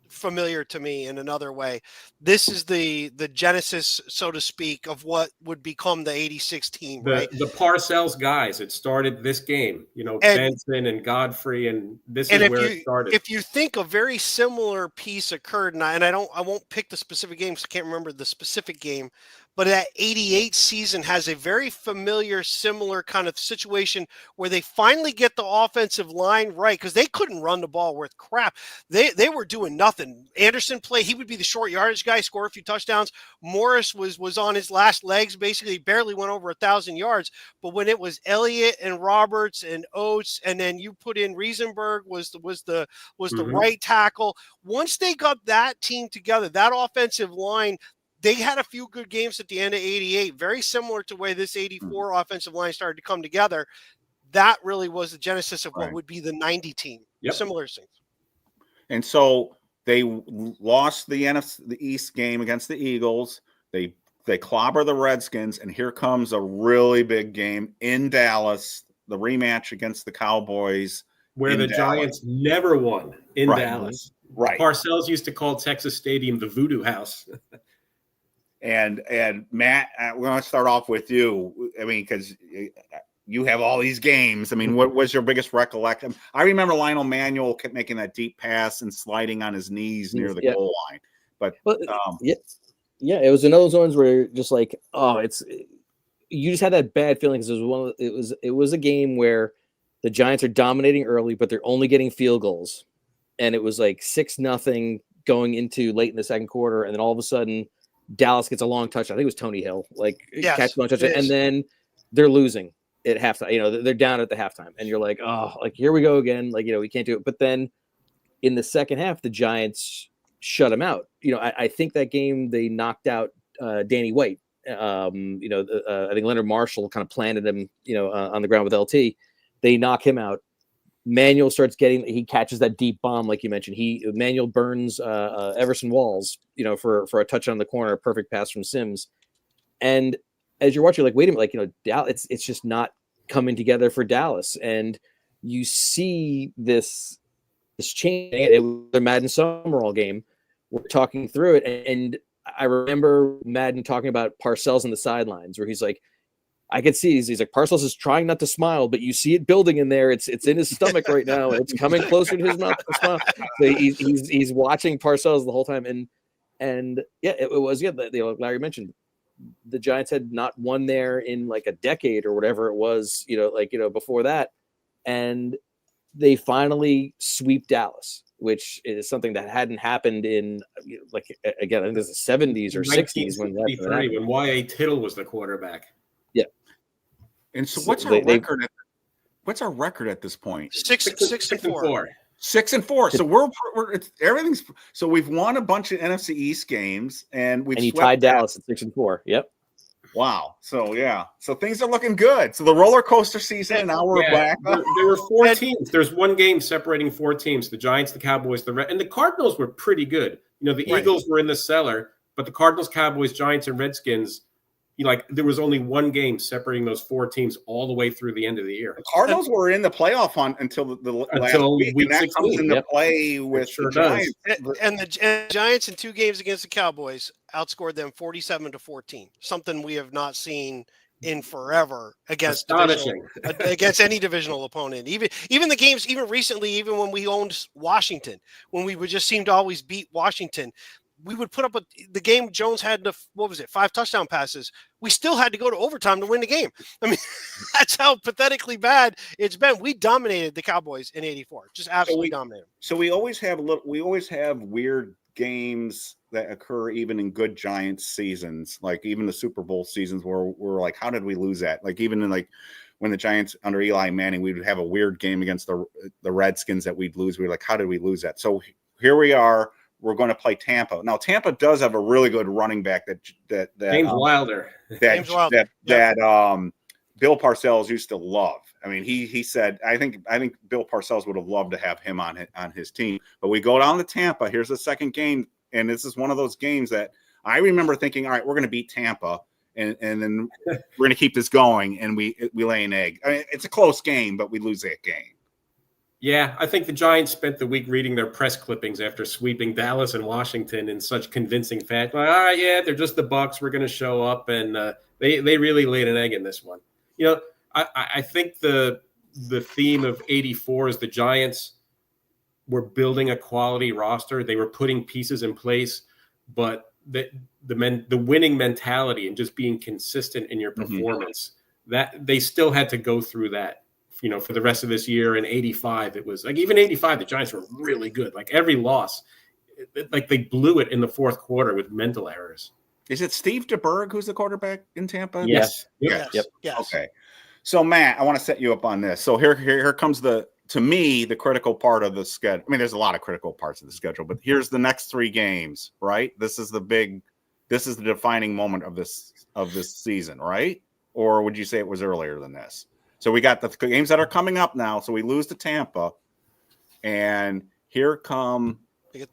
familiar to me in another way. This is the genesis, so to speak, of what would become the 86 team, right? The Parcells guys. It started this game, Benson and Godfrey, and this is where it started. If you think a very similar piece occurred, and I won't pick the specific game because I can't remember the specific game, but that 88 season has a very familiar, similar kind of situation where they finally get the offensive line right because they couldn't run the ball worth crap. They were doing nothing. Anderson played. He would be the short yardage guy, score a few touchdowns. Morris was on his last legs, basically barely went over 1,000 yards. But when it was Elliott and Roberts and Oates, and then you put in Riesenberg was the right tackle. Once they got that team together, that offensive line, they had a few good games at the end of 88, very similar to the way this 84 offensive line started to come together. That really was the genesis of what would be the 90 team. Yep. Similar things. And so they lost the NFC, the East game against the Eagles. They clobber the Redskins, and here comes a really big game in Dallas, the rematch against the Cowboys. Where the Giants never won in Dallas. Right. Parcells used to call Texas Stadium the Voodoo House. And Matt, we're going to start off with you. I mean, because you have all these games. I mean, what was your biggest recollection? I remember Lionel Manuel kept making that deep pass and sliding on his knees near the goal line. But it was another ones where just like, you just had that bad feeling because it was a game where the Giants are dominating early, but they're only getting field goals, and it was like 6-0 going into late in the second quarter, and then all of a sudden Dallas gets a long touchdown. I think it was Tony Hill, catch long touchdown, and then they're losing at halftime. They're down at the halftime, and you're like, oh, like here we go again. We can't do it. But then in the second half, the Giants shut them out. I think that game they knocked out Danny White. I think Leonard Marshall kind of planted him, on the ground with LT. They knock him out. Manuel he catches that deep bomb, like you mentioned. Manuel burns Everson Walls, for a touchdown in the corner, a perfect pass from Sims. And as you're watching, you're like, wait a minute, Dallas, it's just not coming together for Dallas, and you see this change. It was the Madden Summerall game. We're talking through it, and I remember Madden talking about Parcells on the sidelines, where he's like, I could see he's like, Parcells is trying not to smile, but you see it building in there. It's in his stomach right now, and it's coming closer to his mouth to smile. So he's watching Parcells the whole time, and yeah, it was Larry mentioned, the Giants had not won there in like a decade or whatever it was, before that, and they finally sweep Dallas, which is something that hadn't happened in again, I think it was the 70s or 60s when Y.A. Tittle was the quarterback. Yeah. And so what's our record? What's our record at this point? 6-4. 6-4. So we're everything's. So we've won a bunch of NFC East games, and you tied Dallas at 6-4. Yep. Wow. So yeah. So things are looking good. So the roller coaster season, and now we're back. There were 4 teams. There's one game separating 4 teams: the Giants, the Cowboys, and the Cardinals were pretty good. The Eagles were in the cellar, but the Cardinals, Cowboys, Giants, and Redskins. There was only one game separating those 4 teams all the way through the end of the year. The Cardinals were in the playoff hunt until the last week, and that 16. comes into play with the Giants. And the Giants in 2 games against the Cowboys outscored them 47-14. Something we have not seen in forever against any divisional opponent. Even the games, even recently, even when we owned Washington, when we would just seem to always beat Washington. We would put up the game. Jones had 5 touchdown passes. We still had to go to overtime to win the game. I mean, that's how pathetically bad it's been. We dominated the Cowboys in '84, just absolutely dominated. So we always have weird games that occur even in good Giants seasons, like even the Super Bowl seasons, where we're like, how did we lose that? Like even in when the Giants under Eli Manning, we would have a weird game against the Redskins that we'd lose. We were like, how did we lose that? So here we are. We're going to play Tampa. Now, Tampa does have a really good running back that James Wilder. That Bill Parcells used to love. I mean, he said, I think Bill Parcells would have loved to have him on his team. But we go down to Tampa. Here's the second game, and this is one of those games that I remember thinking, all right, we're going to beat Tampa, and then we're going to keep this going, and we lay an egg. I mean, it's a close game, but we lose that game. Yeah, I think the Giants spent the week reading their press clippings after sweeping Dallas and Washington in such convincing fashion. Like, all right, yeah, they're just the Bucs. We're going to show up, and they really laid an egg in this one. I think the theme of '84 is the Giants were building a quality roster. They were putting pieces in place, but the winning mentality and just being consistent in your performance, that they still had to go through that. For the rest of this year. In '85, it was like even '85, the Giants were really good. Like every loss, they blew it in the fourth quarter with mental errors. Is it Steve DeBerg who's the quarterback in Tampa? Yes. Yes. Yes. Okay. So Matt, I want to set you up on this. So here comes to me, the critical part of the schedule. I mean, there's a lot of critical parts of the schedule, but here's the next 3 games, right? This is the defining moment of this season, right? Or would you say it was earlier than this? So we got the games that are coming up now. So we lose to Tampa, and here come the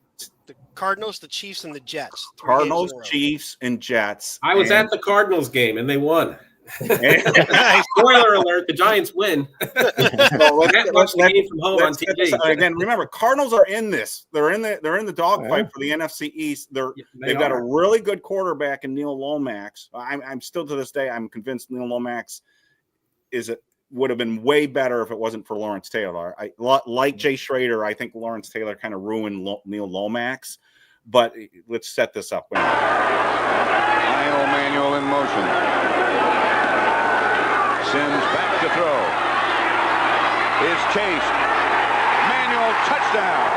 Cardinals, the Chiefs, and the Jets. Cardinals, Chiefs, and Jets. I was at the Cardinals game, and they won. Spoiler alert: the Giants win. Let's game from home on TV. Again, remember, Cardinals are in this. They're in the dogfight for the NFC East. They've got a really good quarterback in Neil Lomax. I'm still to this day, I'm convinced Neil Lomax would have been way better if it wasn't for Lawrence Taylor. Like Jay Schrader, I think Lawrence Taylor kind of ruined Neil Lomax. But let's set this up. Lionel Manuel in motion. Sims back to throw. Is chased. Manuel touchdown.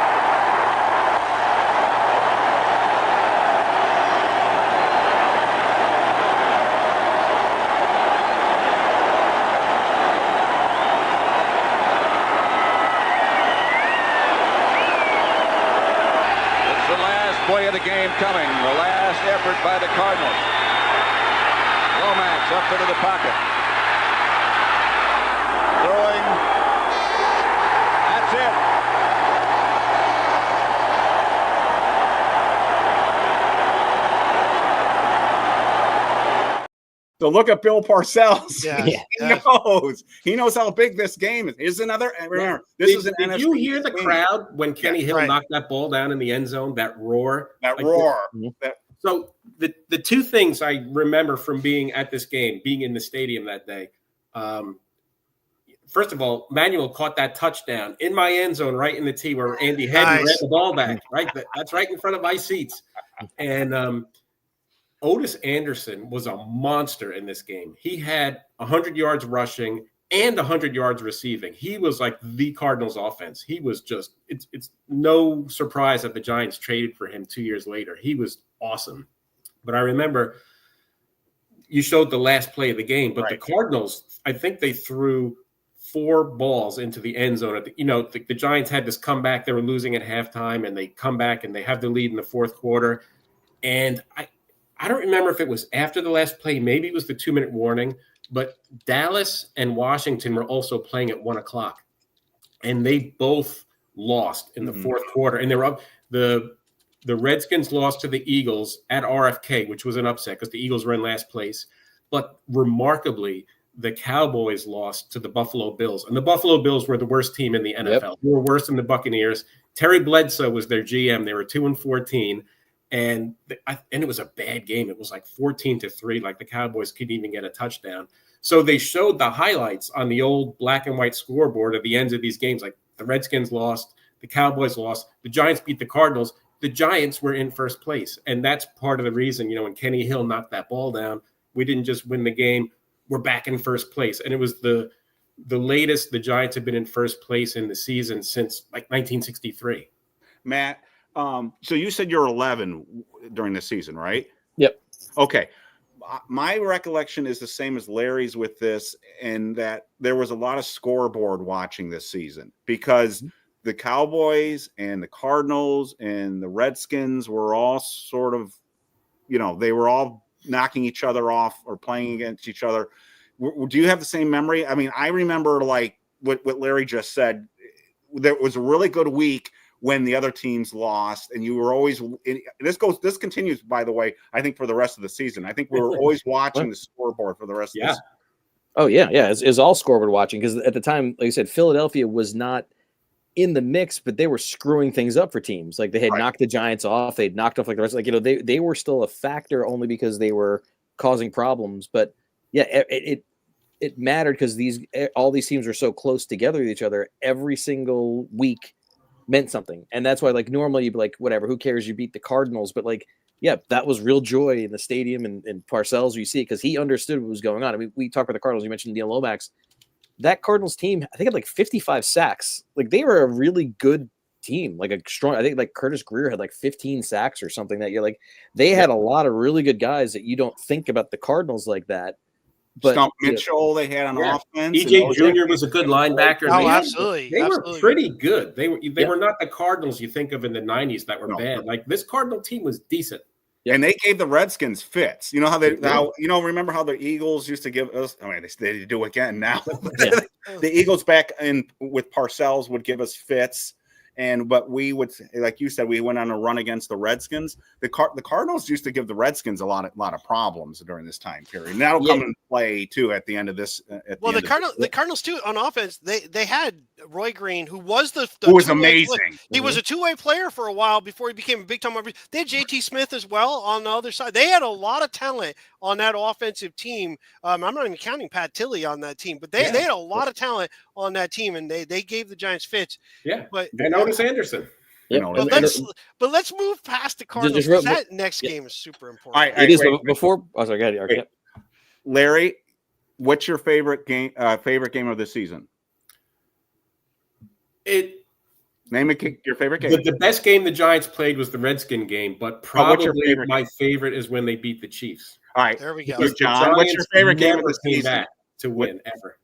Play of the game coming. The last effort by the Cardinals. Lomax up into the pocket. Throwing. That's it. So look at Bill Parcells. Yeah. He knows how big this game is. Here's another. Remember, this is an Did NFC you hear the game. crowd when Kenny Hill right. knocked that ball down in the end zone? That roar. That So the two things I remember from being at this game, being in the stadium that day. First of all, Manuel caught that touchdown in my end zone, right in the tee where Andy Hedden ran the ball back. Right, that's right in front of my seats. And Otis Anderson was a monster in this game. He had 100 yards rushing and 100 yards receiving. He was like the Cardinals offense. He was just, it's no surprise that the Giants traded for him 2 years later. He was awesome. But I remember you showed the last play of the game, but the Cardinals, I think they threw 4 balls into the end zone. The Giants had this comeback. They were losing at halftime, and they come back and they have the lead in the fourth quarter. And I don't remember if it was after the last play. Maybe it was the 2-minute warning, but Dallas and Washington were also playing at 1:00, and they both lost in the fourth quarter. And they were up. The Redskins lost to the Eagles at RFK, which was an upset because the Eagles were in last place. But remarkably, the Cowboys lost to the Buffalo Bills, and the Buffalo Bills were the worst team in the NFL. They were worse than the Buccaneers. Terry Bledsoe was their GM. They were 2-14. And it was a bad game. It was like 14-3. Like the Cowboys couldn't even get a touchdown. So they showed the highlights on the old black and white scoreboard at the ends of these games. Like the Redskins lost, the Cowboys lost, the Giants beat the Cardinals. The Giants were in first place. And that's part of the reason, when Kenny Hill knocked that ball down, we didn't just win the game. We're back in first place. And it was the latest the Giants have been in first place in the season since like 1963. Matt. So you said you're 11 during the season, right? Yep. Okay. My recollection is the same as Larry's with this, in that there was a lot of scoreboard watching this season because the Cowboys and the Cardinals and the Redskins were all sort of, they were all knocking each other off or playing against each other. Do you have the same memory? I mean, I remember like what Larry just said. There was a really good week when the other teams lost, and you were always this continues, by the way, I think for the rest of the season. I think we were always watching the scoreboard for the rest of the season. Oh yeah. It's all scoreboard watching, because at the time, like I said, Philadelphia was not in the mix, but they were screwing things up for teams. Like they had knocked the Giants off, they'd knocked off like the rest, they were still a factor only because they were causing problems. But yeah, it mattered because all these teams were so close together with each other. Every single week meant something. And that's why, like, normally you'd be like, whatever, who cares, you beat the Cardinals. But like, yeah, that was real joy in the stadium, and Parcells, you see it because he understood what was going on. I mean, we talked about the Cardinals, you mentioned Neil Lomax. That Cardinals team, I think, had like 55 sacks. Like they were a really good team, like a strong, I think like Curtis Greer had like 15 sacks or something that year. Like they had a lot of really good guys that you don't think about the Cardinals like that. But Stump Mitchell, they had on offense. EJ Jr. was a good linebacker. Oh, absolutely. They were pretty good. They were not the Cardinals you think of in the 90s that were bad. Like this Cardinal team was decent. Yeah. And they gave the Redskins fits. You know how remember how the Eagles used to give us, I mean, they do again now. The Eagles back in with Parcells would give us fits. But we would, like you said, we went on a run against the Redskins. The Cardinals used to give the Redskins a lot of problems during this time period. And that'll come into play too at the end of this. The Cardinals too on offense. They had Roy Green, who was who was amazing. He was a two-way player for a while before he became a big time. They had JT Smith as well on the other side. They had a lot of talent on that offensive team. I'm not even counting Pat Tilley on that team, but they had a lot of talent on that team, and they gave the Giants fits. Yeah, but Otis Anderson. But let's move past the Cardinals. That next game is super important. Before. Oh, sorry, go ahead. Larry, what's your favorite game of the season? Name your favorite game. The best game the Giants played was the Redskin game, but probably my favorite is when they beat the Chiefs. All right, there we go. John, what's your favorite game of the season? To win ever.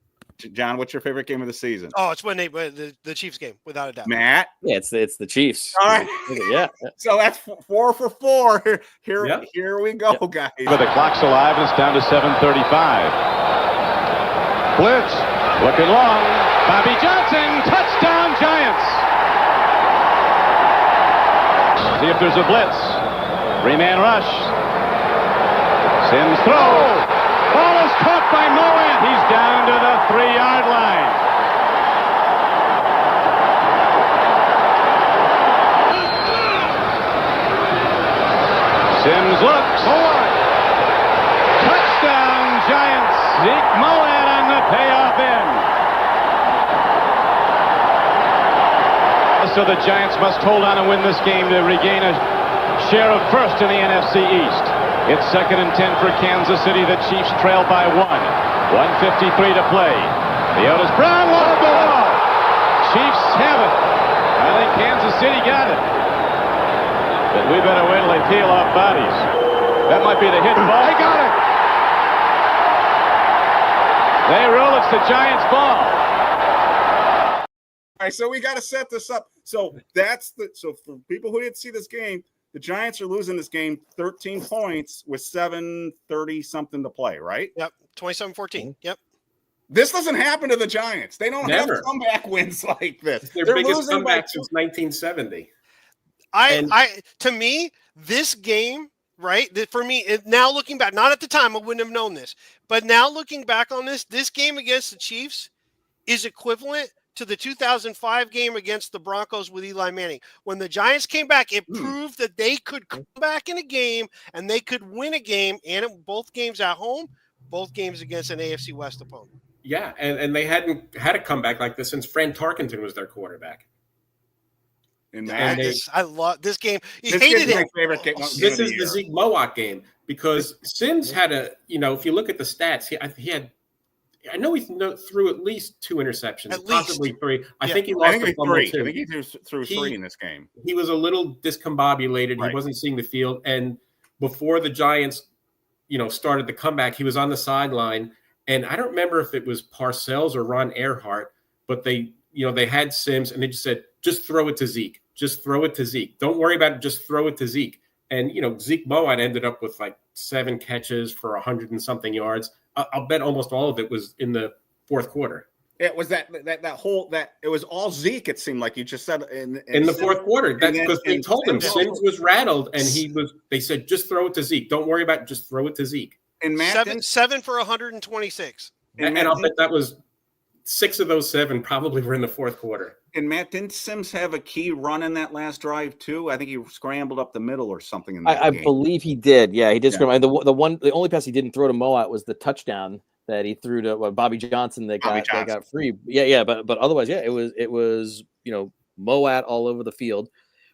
John, what's your favorite game of the season? Oh, it's when the Chiefs game, without a doubt. Matt? Yeah, it's the Chiefs. All right. Yeah. So that's 4 for 4. Here we go, guys. But the clock's alive, and it's down to 7:35. Blitz, looking long. Bobby Johnson, touchdown Giants. See if there's a blitz. 3-man rush. Sims throw. Ball caught by Moet. He's down to the 3-yard line. Sims looks. Touchdown, Giants. Zeke Moet on the payoff end. So the Giants must hold on and win this game to regain a share of first in the NFC East. It's 2nd and 10 for Kansas City. The Chiefs trail by 1. 1:53 to play. The Otis Brown long ball. Chiefs have it. I think Kansas City got it. But we better wait till they peel off bodies. That might be the hit ball. They got it. They rule it's the Giants' ball. All right, so we got to set this up. So for people who didn't see this game, the Giants are losing this game 13 points with 7:30 something to play, right? Yep, 27-14. Yep. This doesn't happen to the Giants. They don't have comeback wins like this. It's their biggest comeback since 1970. To me, this game, right? For me, now looking back, not at the time, I wouldn't have known this, but now looking back on this game against the Chiefs is equivalent to the 2005 game against the Broncos with Eli Manning. When the Giants came back, it proved that they could come back in a game and they could win a game, and both games at home, both games against an AFC West opponent. Yeah, and they hadn't had a comeback like this since Fran Tarkenton was their quarterback. I love this game. This is my favorite game. This is the Zeke Moet game because Sims had if you look at the stats, he had. I know he threw at least 2 interceptions, possibly 3. I think he lost the fumble too. I think he threw 3 in this game. He was a little discombobulated. Right. He wasn't seeing the field. And before the Giants, started the comeback, he was on the sideline. And I don't remember if it was Parcells or Ron Earhart, but they had Sims and they just said, just throw it to Zeke. Just throw it to Zeke. Don't worry about it. Just throw it to Zeke. And, Zeke Moet ended up with like 7 catches for 100 and something yards. I'll bet almost all of it was in the fourth quarter. It was that it was all Zeke. It seemed like you just said in the fourth quarter. That's because they told him Sims was rattled, and they said just throw it to Zeke. Don't worry about it, just throw it to Zeke. And Matt seven for 126. And I'll bet that was 6 of those 7 probably were in the fourth quarter. And Matt, didn't Sims have a key run in that last drive too? I think he scrambled up the middle or something in that game. I believe he did. Yeah, he did scramble. The only pass he didn't throw to Moet was the touchdown that he threw to Bobby Johnson that got free. Yeah. But otherwise, yeah, it was Moet all over the field.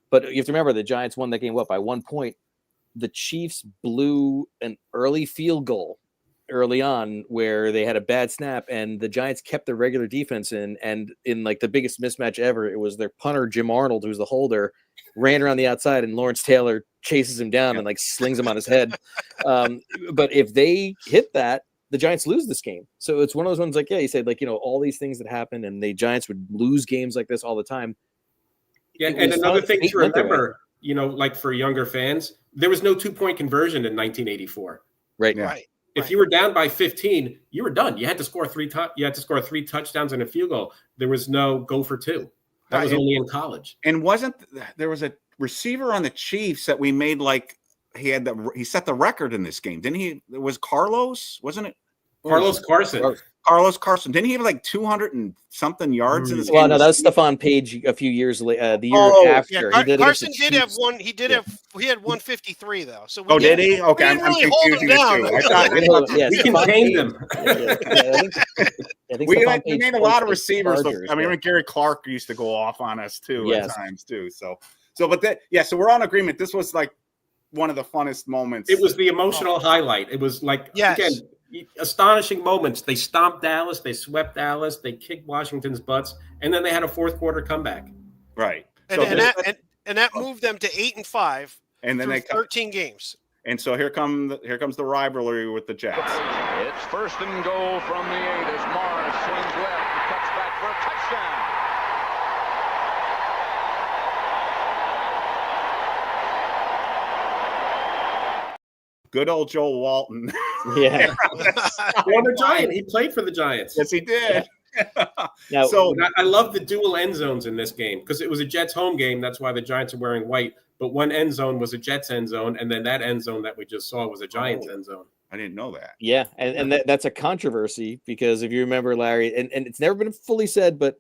But you have to remember the Giants won that game by 1 point. The Chiefs blew an early field goal early on where they had a bad snap and the Giants kept their regular defense in, and in like the biggest mismatch ever, it was their punter Jim Arnold, who's the holder, ran around the outside and Lawrence Taylor chases him down and like slings him on his head. But if they hit that, the Giants lose this game. So it's one of those ones like, he said all these things that happen and the Giants would lose games like this all the time. Yeah. And another thing to remember, like for younger fans, there was no 2-point conversion in 1984. Right. Yeah. Right. If you were down by 15, you were done. You had to score 3 touchdowns and a field goal. There was no go for 2. That was only in college. And there was a receiver on the Chiefs that we made he set the record in this game, didn't he? It was Carlos, wasn't it? Carlos Carson. Carlos Carson. Didn't he have like 200 and something yards in this game? Well, no, that was Stephon Page a few years later, the year after. Yeah, Carson did have one. He had 153 though. So did he? Okay, I'm confusing the two. We contained him. I think we made a lot of receivers. I mean, Gary Clark used to go off on us too at times too. So we're on agreement. This was like one of the funnest moments. It was the emotional highlight. It was like again. Astonishing moments. They stomped Dallas. They swept Dallas. They kicked Washington's butts, and then they had a fourth quarter comeback. Right, and that moved them to 8-5, and then they 13 games. And so here comes the rivalry with the Jets. It's 1st and goal from the 8 as Morris swings left and cuts back for a touchdown. Good old Joel Walton. Yeah. Former Giant. He played for the Giants. Yes, he did. Now, so I love the dual end zones in this game because it was a Jets home game. That's why the Giants are wearing white. But one end zone was a Jets end zone, and then that end zone that we just saw was a Giants end zone. I didn't know that. Yeah, and that's a controversy because if you remember, Larry, and it's never been fully said, but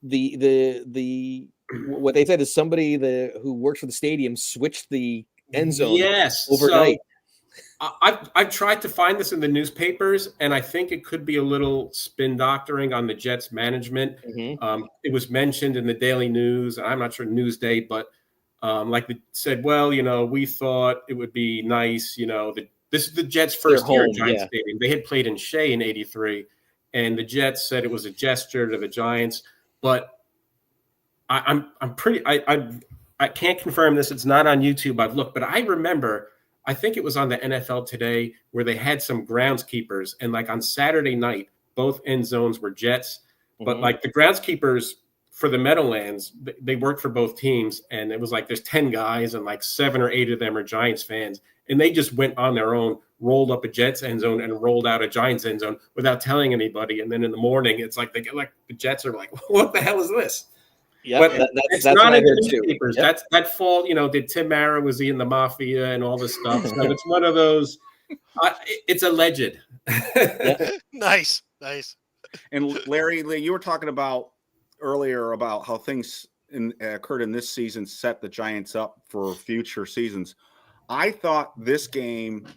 the what they said is somebody who works for the stadium switched the end zone overnight. So I've tried to find this in the newspapers, and I think it could be a little spin doctoring on the Jets management. Mm-hmm. It was mentioned in the Daily News, and I'm not sure Newsday, but like they said, well, we thought it would be nice, this is the Jets' first year at Giants Stadium. They had played in Shea in '83, and the Jets said it was a gesture to the Giants. But I can't confirm this. It's not on YouTube. I've looked, but I remember. I think it was on the NFL Today where they had some groundskeepers, and like on Saturday night, both end zones were Jets. But like the groundskeepers for the Meadowlands, they worked for both teams, and it was like there's 10 guys, and like 7 or 8 of them are Giants fans. And they just went on their own, rolled up a Jets end zone and rolled out a Giants end zone without telling anybody. And then in the morning, it's like they get like the Jets are like, what the hell is this? Yeah, that's not what I heard too. Yep. That fall, did Tim Mara, was he in the mafia and all this stuff? So it's one of those. It's alleged. Nice. And Larry, you were talking about earlier about how things occurred in this season set the Giants up for future seasons. I thought this game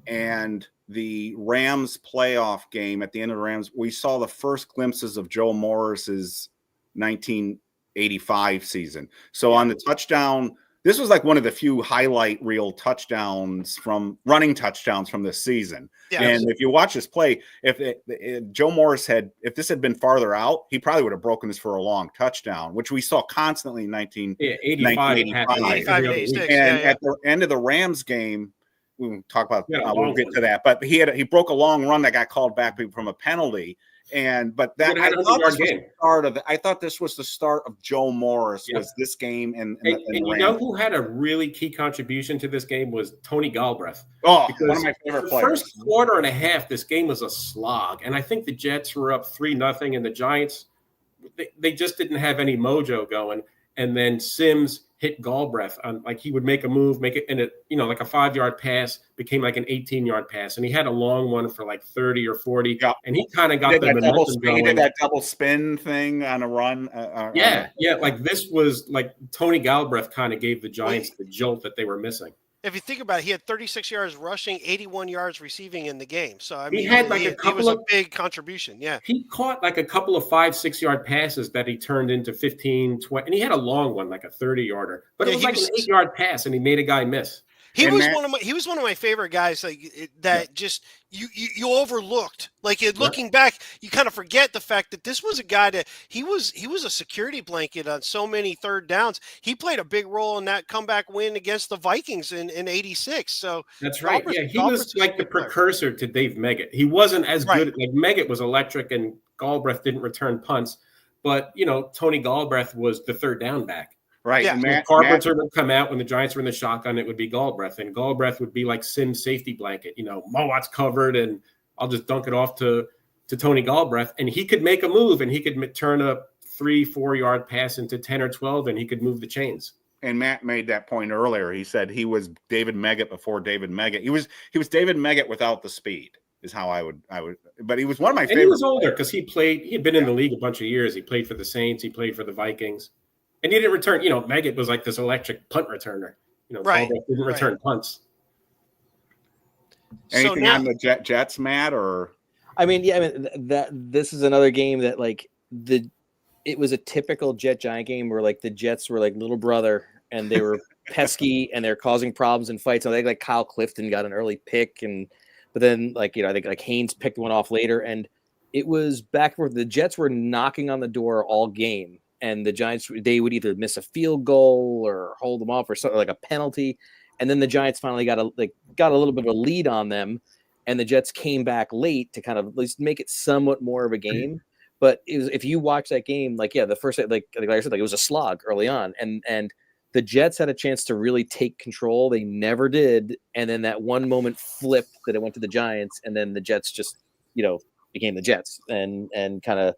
and the Rams playoff game at the end of the Rams, we saw the first glimpses of Joe Morris's 1985 season. So on the touchdown, this was like one of the few highlight reel running touchdowns from this season. Yes. And if you watch this play, if Joe Morris if this had been farther out, he probably would have broken this for a long touchdown, which we saw constantly in 1985. And at the end of the Rams game, we will talk about, we'll get to that, but he broke a long run that got called back from a penalty. But that I thought this was the start of Joe Morris. Yep. Was this game and who had a really key contribution to this game was Tony Galbraith. Oh, one of my favorite players. First quarter and a half, this game was a slog, and I think the Jets were up 3-0, and the Giants they just didn't have any mojo going. And then Sims hit Galbraith on, like, he would make a move, make it, and it, like a 5-yard pass became like an 18-yard pass. And he had a long one for like 30 or 40. Yeah. And he kind of got the momentum going. He did that double spin thing on a run. Like this was like Tony Galbraith kind of gave the Giants the jolt that they were missing. If you think about it, he had 36 yards rushing, 81 yards receiving in the game. So, I mean, he had like a big contribution. Yeah. He caught like a couple of 5-6 yard passes that he turned into 15, 20. And he had a long one, like a 30-yarder. But it was like an 8-yard pass, and he made a guy miss. He was one of my favorite guys just you overlooked. Like looking back, you kind of forget the fact that this was a guy that he was a security blanket on so many third downs. He played a big role in that comeback win against the Vikings in '86. So that's right. He was like the precursor to Dave Meggett. He wasn't as good. Like Meggett was electric, and Galbraith didn't return punts. But Tony Galbraith was the third down back. Right. Yeah. Carpenter would come out when the Giants were in the shotgun. It would be Galbraith, and Galbraith would be like Sim's safety blanket. Mowat's covered, and I'll just dunk it off to Tony Galbraith, and he could make a move, and he could turn a 3-4 yard pass into 10 or 12, and he could move the chains. And Matt made that point earlier. He said he was David Meggett before David Meggett. He was David Meggett without the speed. Is how I would. But he was one of my favorite. And he was older because he had been in the league a bunch of years. He played for the Saints. He played for the Vikings. And he didn't return. Meggett was like this electric punt returner. Galbraith didn't return punts. Anything on the Jets, Matt? Or this is another game that it was a typical Jet-Giant game where like the Jets were like little brother, and they were pesky and they're causing problems and fights. So I think like Kyle Clifton got an early pick, but then I think like Haynes picked one off later, and it was back where the Jets were knocking on the door all game. And the Giants, they would either miss a field goal or hold them off or something like a penalty. And then the Giants finally got a little bit of a lead on them. And the Jets came back late to kind of at least make it somewhat more of a game. But if you watch that game, the first, like I said, it was a slog early on. And the Jets had a chance to really take control. They never did. And then that one moment flipped that it went to the Giants. And then the Jets just, became the Jets and kind of,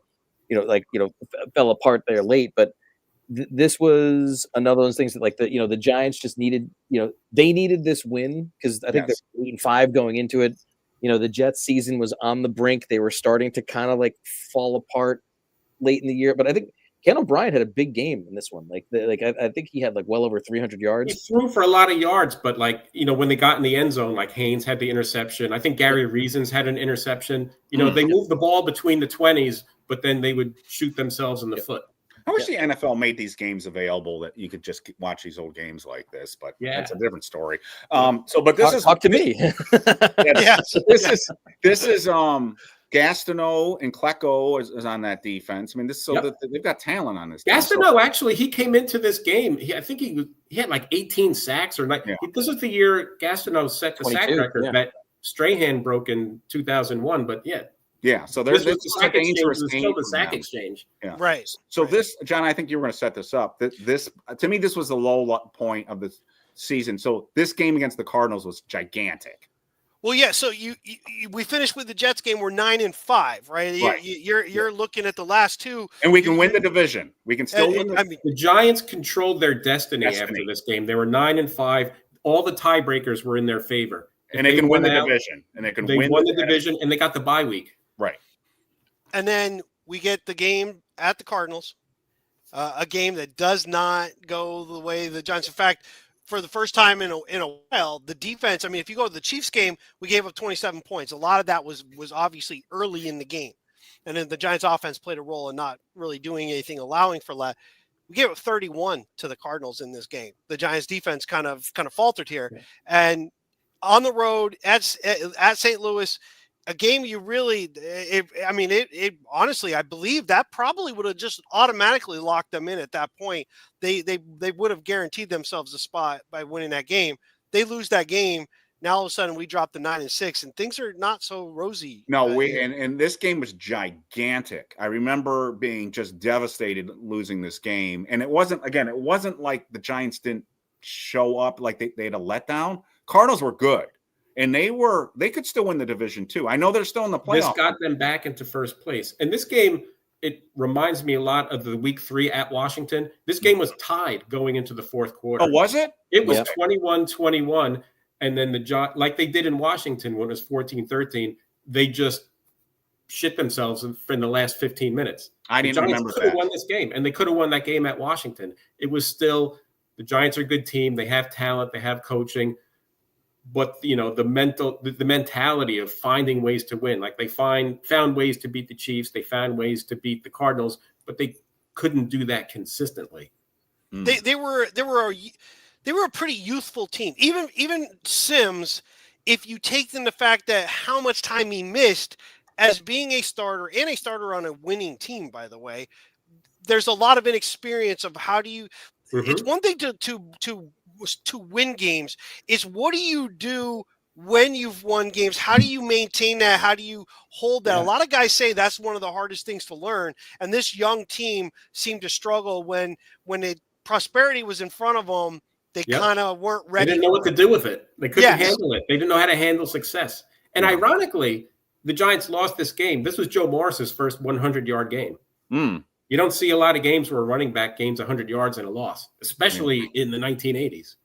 fell apart there late. But this was another of those things that, like, the Giants just needed, they needed this win because I think Yes. they're 8-5 going into it. The Jets season was on the brink. They were starting to kind of like fall apart late in the year, but I think Ken O'Brien had a big game in this one. I think he had like well over 300 He yards. threw for a lot of yards, but when they got in the end zone, like Haynes had the interception. I think Gary Reasons had an interception. They moved the ball between the 20s, but then they would shoot themselves in the foot. I wish the NFL made these games available that you could just watch these old games like this, but that's a different story. But this is talk to me. This is Gastineau and Klecko is on that defense. I mean, they've got talent on this. Gastineau, actually, he came into this game. I think he had like 18 sacks or like. Yeah. This is the year Gastineau set the sack record that Strahan broke in 2001. But yeah. So there's the sack exchange. Still the sack exchange. Yeah. Right. So this, John, I think you were going to set this up. This to me, this was the low point of the season. So this game against the Cardinals was gigantic. Well, yeah. So we finished with the Jets game. We're 9-5, right? You're looking at the last two, and we can win the division. We can still win. The Giants controlled their destiny after this game. They were 9-5. All the tiebreakers were in their favor, and they can win the division. And they won the division, and they got the bye week. Right. And then we get the game at the Cardinals, a game that does not go the way the Giants. In fact, for the first time in a while, the defense, I mean, if you go to the Chiefs game, we gave up 27 points. A lot of that was obviously early in the game. And then the Giants offense played a role in not really doing anything, allowing for that. We gave up 31 to the Cardinals in this game. The Giants defense kind of faltered here. Yeah. And on the road at St. Louis, a game you really, honestly, I believe that probably would have just automatically locked them in at that point. They would have guaranteed themselves a spot by winning that game. They lose that game. Now all of a sudden we drop to 9-6, and things are not so rosy. No, and this game was gigantic. I remember being just devastated losing this game, and it wasn't like the Giants didn't show up, like they had a letdown. Cardinals were good. And they could still win the division too. I know they're still in the playoffs. This got them back into first place. And this game, it reminds me a lot of the week 3 at Washington. This game was tied going into the fourth quarter. Oh, was it? It was 21-21. And then like they did in Washington when it was 14-13, they just shit themselves in the last 15 minutes. I didn't remember that. They could have won this game, and they could have won that game at Washington. It was still, the Giants are a good team. They have talent. They have coaching. But the mentality of finding ways to win, like they found ways to beat the Chiefs, they found ways to beat the Cardinals, but they couldn't do that consistently. They were a pretty youthful team. Even Sims, if you take them the fact that how much time he missed as being a starter and a starter on a winning team, by the way, there's a lot of inexperience of how do you. Mm-hmm. It's one thing to win games. It's what do you do when you've won games? How do you maintain that? How do you hold that? Yeah. A lot of guys say that's one of the hardest things to learn. And this young team seemed to struggle when prosperity was in front of them. They kind of weren't ready. They didn't know what to do with it. They couldn't handle it. They didn't know how to handle success. And ironically, the Giants lost this game. This was Joe Morris's first 100-yard game. You don't see a lot of games where a running back gains 100 yards and a loss, especially in the 1980s.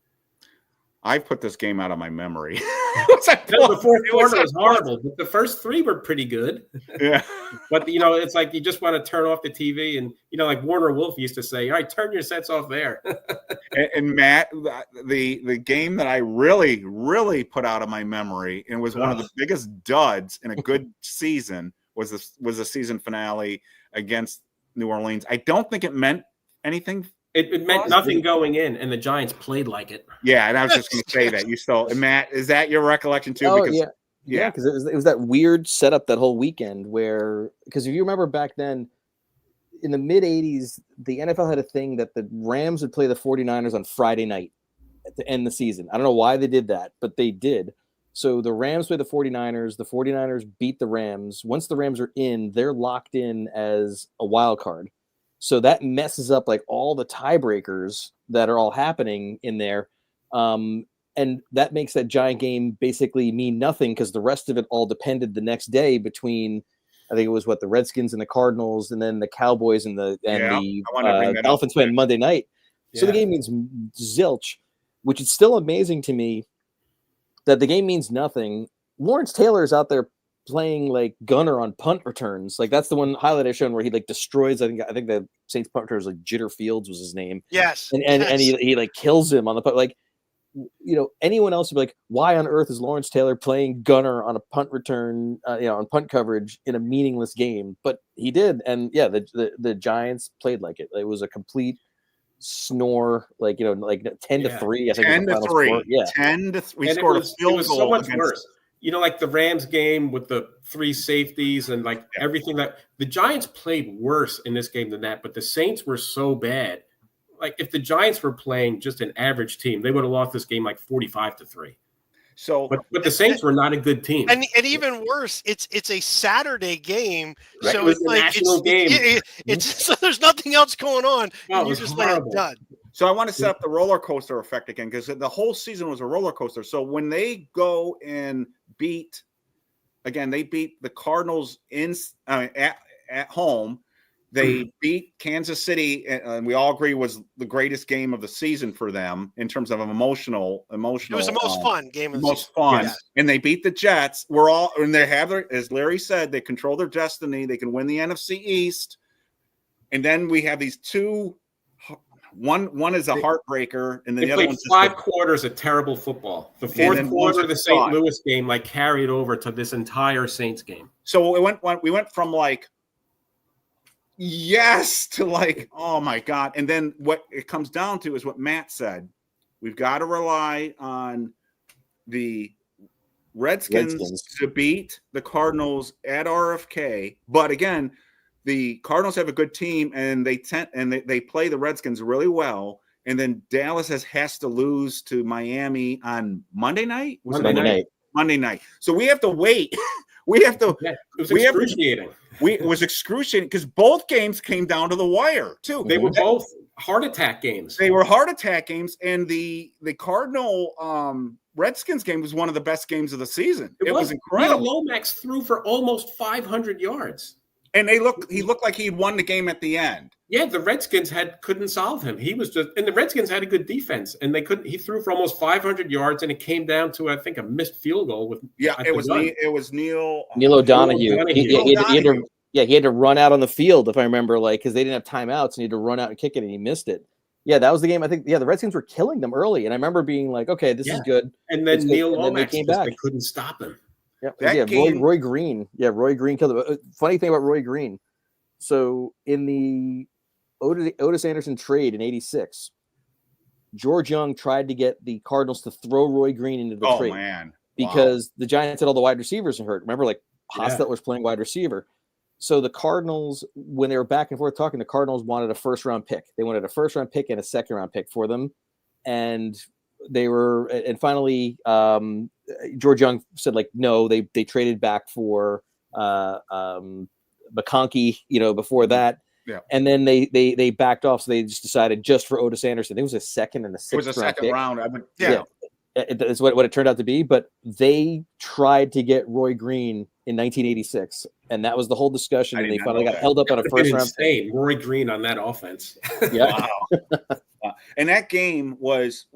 I put this game out of my memory. The fourth quarter was horrible, but the first 3 were pretty good. Yeah. But, it's like you just want to turn off the TV and, like Warner Wolf used to say, all right, turn your sets off there. and Matt, the game that I really, really put out of my memory and was one of the biggest duds in a good season was the season finale against New Orleans. I don't think it meant anything. It meant nothing going in, and the Giants played like it. Yeah, and I was just going to say that. You still, Matt, is that your recollection too? Oh, yeah, because it was that weird setup that whole weekend because if you remember back then, in the mid-'80s, the NFL had a thing that the Rams would play the 49ers on Friday night to end the season. I don't know why they did that, but they did. So the Rams play the 49ers. The 49ers beat the Rams. Once the Rams are in, they're locked in as a wild card. So that messes up like all the tiebreakers that are all happening in there. And that makes that Giant game basically mean nothing because the rest of it all depended the next day between I think it was the Redskins and the Cardinals, and then the Cowboys and the I wanted to bring that up. Dolphins playing Monday night. So the Yeah. game means zilch, which is still amazing to me that the game means nothing. Lawrence Taylor is out there playing like gunner on punt returns. Like that's the one highlight I shown where he like destroys. I think the Saints punt return was like Jitter Fields was his name. Yes. And he like kills him on the punt. Like, anyone else would be like, why on earth is Lawrence Taylor playing gunner on a punt return, on punt coverage in a meaningless game? But he did. And yeah, the Giants played like it. It was a complete snore, like 10-3. I think 10-3. Yeah, 10-3. We And scored a it field was goal. so much against- worse. Like the Rams game with the 3 safeties and like everything that the Giants played worse in this game than that, but the Saints were so bad. Like if the Giants were playing just an average team, they would have lost this game like 45-3. So, But the Saints were not a good team. And even worse, it's a Saturday game, Right. so It was it's a like national game. it's so there's nothing else going on, No, it and you was just horrible. let it done. So I want to set up the roller coaster effect again because the whole season was a roller coaster. So when they go and beat the Cardinals at home. They beat Kansas City, and we all agree was the greatest game of the season for them in terms of emotional. It was the most fun game of the most season. fun. Yes. And they beat the Jets. And they have as Larry said, they control their destiny. They can win the NFC East. And then we have these two. One is a heartbreaker, and then They the other played one's just 5 quarters of terrible football. The fourth then quarter one's of the a St. thought. Louis game like carried over to this entire Saints game. So we went from like yes to like, oh my God. And then what it comes down to is what Matt said. We've got to rely on the Redskins to beat the Cardinals at RFK. But again, the Cardinals have a good team and they play the Redskins really well. And then Dallas has to lose to Miami on Monday night. Monday night. So we have to wait. It was excruciating. It was excruciating because both games came down to the wire too. They were both heart attack games. They were heart attack games, and the Cardinal Redskins game was one of the best games of the season. It was incredible. Neil Lomax threw for almost 500 yards. And he looked like he'd won the game at the end. Yeah, the Redskins couldn't solve him. And the Redskins had a good defense, and he threw for almost 500 yards, and it came down to I think a missed field goal with it was Neil O'Donoghue. He had to run out on the field, if I remember, because they didn't have timeouts, and he had to run out and kick it, and he missed it. Yeah, that was the game. I think the Redskins were killing them early, and I remember being like, okay, this is good. And then Neil Lomax came back. They couldn't stop him. Roy Green. Yeah, Roy Green killed him. Funny thing about Roy Green. So in the Otis Anderson trade in '86, George Young tried to get the Cardinals to throw Roy Green into the trade. Man. Because the Giants had all the wide receivers hurt. Remember, Hostetler was playing wide receiver. So the Cardinals, when they were back and forth talking, the Cardinals wanted a first-round pick. They wanted a first-round pick and a second-round pick for them. And finally, George Young said, no, they traded back for McConkey, before that. Yeah. And then they backed off. So they just decided just for Otis Anderson. It was a second and a sixth round. It was a second round. It's what it turned out to be. But they tried to get Roy Green in 1986. And that was the whole discussion. And they finally got held up on a first round pick. Roy Green on that offense. Yeah. Wow. And that game was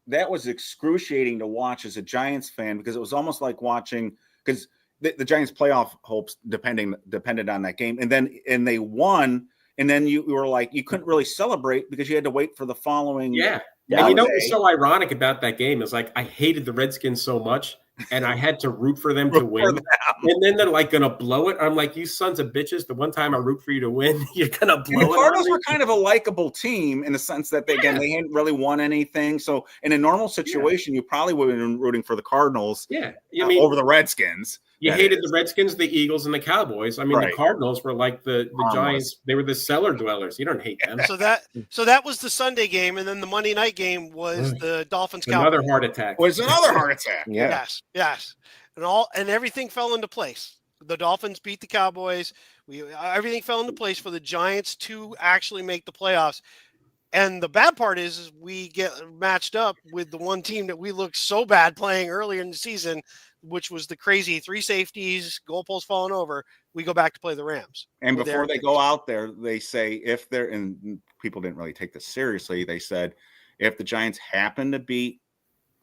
excruciating to watch as a Giants fan, because it was almost like watching, because the Giants playoff hopes depended on that game. And they won. And then you were like, you couldn't really celebrate because you had to wait for the following. Yeah. And what was so ironic about that game is I hated the Redskins so much, and I had to root for them to win. And then they're going to blow it. I'm like, you sons of bitches, the one time I root for you to win, you're going to blow it. The Cardinals were kind of a likable team in the sense that they hadn't really won anything. So in a normal situation, you probably would have been rooting for the Cardinals over the Redskins. You hated the Redskins, the Eagles, and the Cowboys. I mean, the Cardinals were like the Giants. They were the cellar dwellers. You don't hate them. So that was the Sunday game, and then the Monday night game was the Dolphins. Another heart attack. Was another heart attack. Yeah. Yes. And everything fell into place. The Dolphins beat the Cowboys. Everything fell into place for the Giants to actually make the playoffs. And the bad part is we get matched up with the one team that we looked so bad playing earlier in the season, which was the crazy 3 safeties, goalposts falling over, we go back to play the Rams. And before they go out there, they say if they're, and people didn't really take this seriously, they said if the Giants happen to beat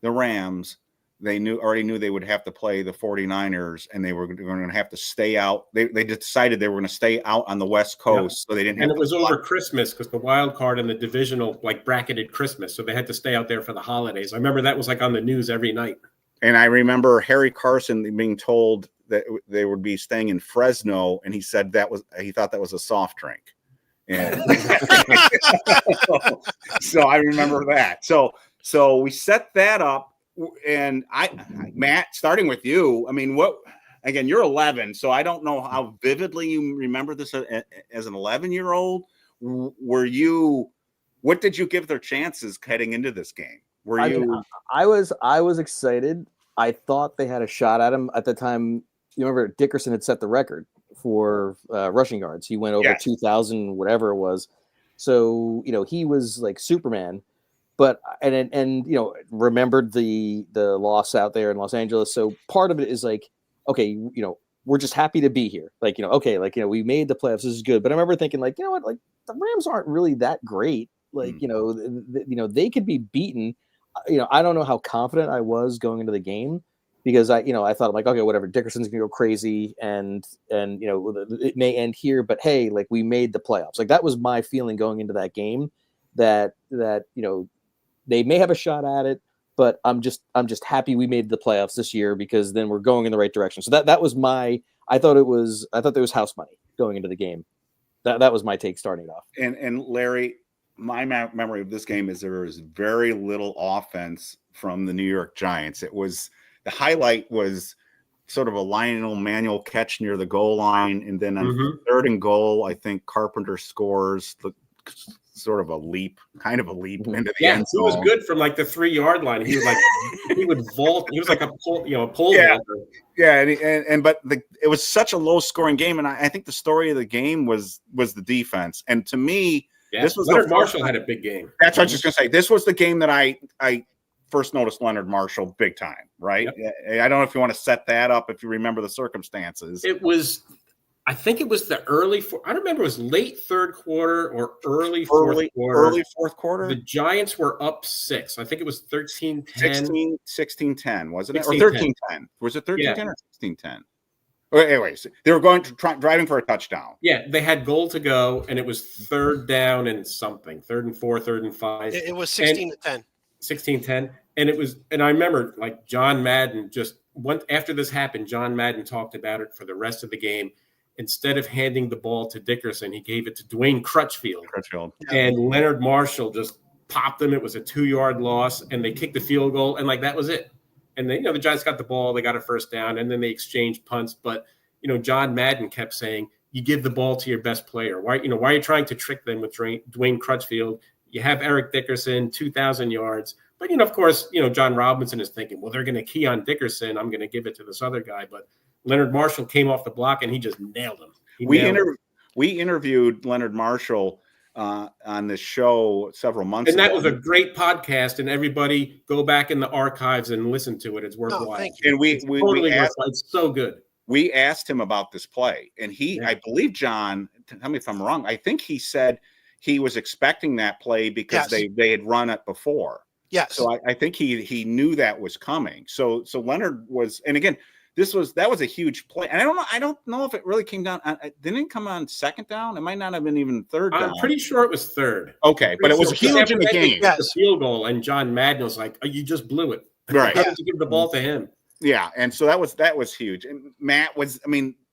the Rams, they already knew they would have to play the 49ers, and they were going to have to stay out. They decided they were going to stay out on the West Coast, so they didn't. And it was over Christmas because the wild card and the divisional bracketed Christmas, so they had to stay out there for the holidays. I remember that was on the news every night. And I remember Harry Carson being told that they would be staying in Fresno, and he said he thought that was a soft drink. And so I remember that. So we set that up. And Matt, starting with you, I mean, again, you're 11, so I don't know how vividly you remember this as an 11-year-old. What did you give their chances heading into this game? I was excited. I thought they had a shot at him at the time. You remember Dickerson had set the record for rushing yards. He went over 2,000, whatever it was. So, he was like Superman. But and remembered the loss out there in Los Angeles. So part of it is like, okay, we're just happy to be here. Like, we made the playoffs. This is good. But I remember thinking, like, the Rams aren't really that great. Like, they could be beaten. I don't know how confident I was going into the game because I thought, like, okay, whatever, Dickerson's gonna go crazy and it may end here, but hey, like, we made the playoffs. Like, that was my feeling going into that game. That they may have a shot at it, but I'm just happy we made the playoffs this year because then we're going in the right direction. So that was I thought there was house money going into the game. That was my take starting off. And Larry, my memory of this game is there was very little offense from the New York Giants. The highlight was sort of a Lionel Manuel catch near the goal line, and then on 3rd and goal, I think Carpenter scores sort of a leap into the end zone. He was good from like the 3-yard line. He was like he would vault. He was like a pole vaulter. Yeah, but it was such a low scoring game, and I think the story of the game was the defense. And to me, this was Leonard Marshall had a big game. That's what I was just gonna say. This was the game that I first noticed Leonard Marshall big time. Right? Yep. I don't know if you want to set that up if you remember the circumstances. I think it was I don't remember, it was late 3rd quarter or early fourth quarter. Early 4th quarter. The Giants were up 6. I think it was 13-10. 16-10, wasn't it? 16-10. Or 13-10. Was it 13-10 or 16-10? Anyways, they were driving for a touchdown. Yeah, they had goal to go, and it was 3rd down and something. 3rd and 4, 3rd and 5. It was 16-10. 16-10. And I remember, like, John Madden after this happened, John Madden talked about it for the rest of the game. Instead of handing the ball to Dickerson, he gave it to Dwayne Crutchfield. And Leonard Marshall just popped them. It was a 2-yard loss, and they kicked the field goal, and like that was it. And then the Giants got the ball, they got a 1st down, and then they exchanged punts. But John Madden kept saying, "You give the ball to your best player. Why are you trying to trick them with Dwayne Crutchfield? You have Eric Dickerson, 2,000 yards." But of course, John Robinson is thinking, well, they're going to key on Dickerson. I'm going to give it to this other guy, but Leonard Marshall came off the block and he just nailed him. We interviewed Leonard Marshall on this show several months ago. And that was a great podcast, and everybody go back in the archives and listen to it. It's worthwhile. And we asked, it's so good. We asked him about this play, and I believe, John, tell me if I'm wrong, I think he said he was expecting that play because they had run it before. Yes. So I think he knew that was coming. So Leonard was, and again, that was a huge play. And I don't know if it really came down. Didn't it come on 2nd down? It might not have been even 3rd down. I'm pretty sure it was 3rd. Okay, but it was huge in the game. Yes. The field goal, and John Madden was like, "Oh, you just blew it. Right? How did you give the ball to him?" Yeah, and so that was huge. And Matt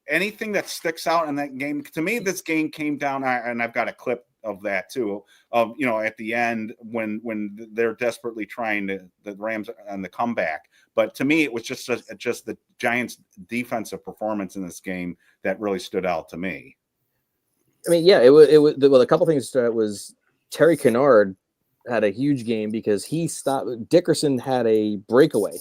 anything that sticks out in that game, to me, this game came down, and I've got a clip of that too, of at the end when they're desperately trying the Rams on the comeback. But to me, it was just the Giants' defensive performance in this game that really stood out to me. I mean, yeah, it was well, a couple things was Terry Kennard had a huge game because he stopped. Dickerson had a breakaway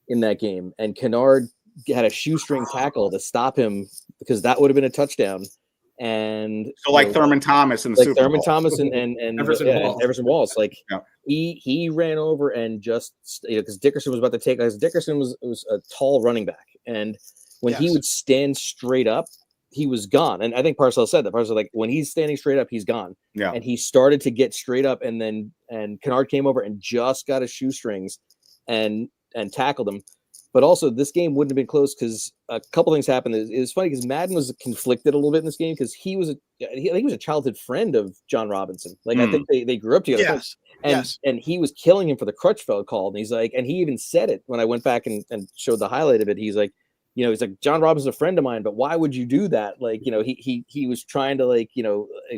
in that game, and Kennard had a shoestring tackle to stop him because that would have been a touchdown. And So like Thurman Thomas in the like Super Thurman Bowl. Thomas and Everson Walls, like Yeah. he ran over and just because Dickerson was about to take. Because Dickerson was a tall running back, and when he would stand straight up, he was gone. And I think Parcells said that. Parcells like when he's standing straight up, he's gone. Yeah. And he started to get straight up, and Kennard came over and just got his shoestrings and tackled him. But also, this game wouldn't have been close because a couple things happened. It was funny because Madden was conflicted a little bit in this game because he was a childhood friend of John Robinson. Like I think they grew up together. And he was killing him for the Crutchfeld call. And he's like, and he even said it when I went back and showed the highlight of it. He's like, he's like, John Robinson's a friend of mine, but why would you do that? Like, he was trying to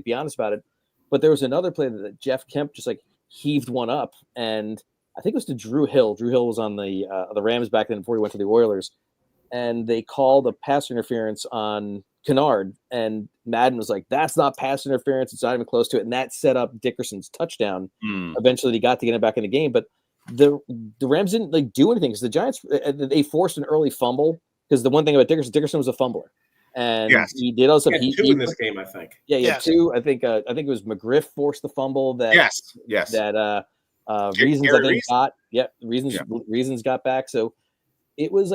be honest about it. But there was another play that Jeff Kemp just like heaved one up, and I think it was to Drew Hill. Drew Hill was on the Rams back then before he went to the Oilers, and they called a pass interference on Kennard, and Madden was like, "That's not pass interference. It's not even close to it." And that set up Dickerson's touchdown. Eventually, he got to get him back in the game, but the Rams didn't do anything because the Giants they forced an early fumble because the one thing about Dickerson was a fumbler. And he did also he two in this game, I think. Yeah, he had two. I think it was McGriff forced the fumble that that reasons I think got reasons got back. So it was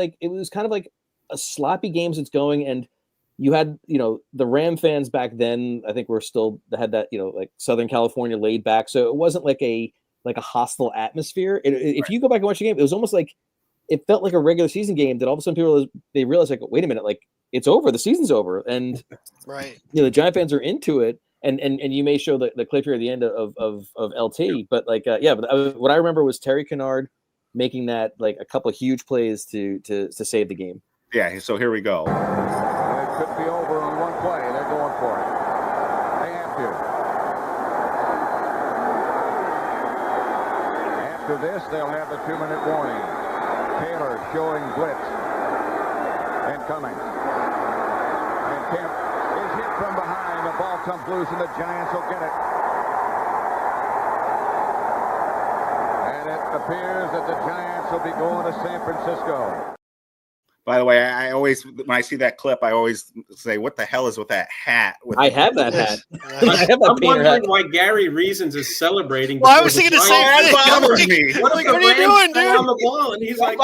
kind of like a sloppy game that's going, and you had the Ram fans back then I think had that like Southern California laid back, so it wasn't like a hostile atmosphere. If you go back and watch the game, it was almost like it felt like a regular season game that all of a sudden people they realized like, wait a minute, like it's over, the season's over, and the Giant fans are into it. And you may show the clip here at the end of LT, but what I remember was Terry Kennard making that like a couple of huge plays to save the game. Yeah, so here we go. It could be over on one play. They're going for it. They have to. After this, they'll have the 2-minute warning. Taylor showing blitz and coming. And Kemp is hit from behind. The ball comes loose, and the Giants will get it. And it appears that the Giants will be going to San Francisco. By the way, I always, when I see that clip, I always say, what the hell is with that hat? I have that hat. I'm wondering why Gary Reasons is celebrating. Well, I was thinking the same thing. That bothers me. What are you doing, dude? On the ball, and he's like,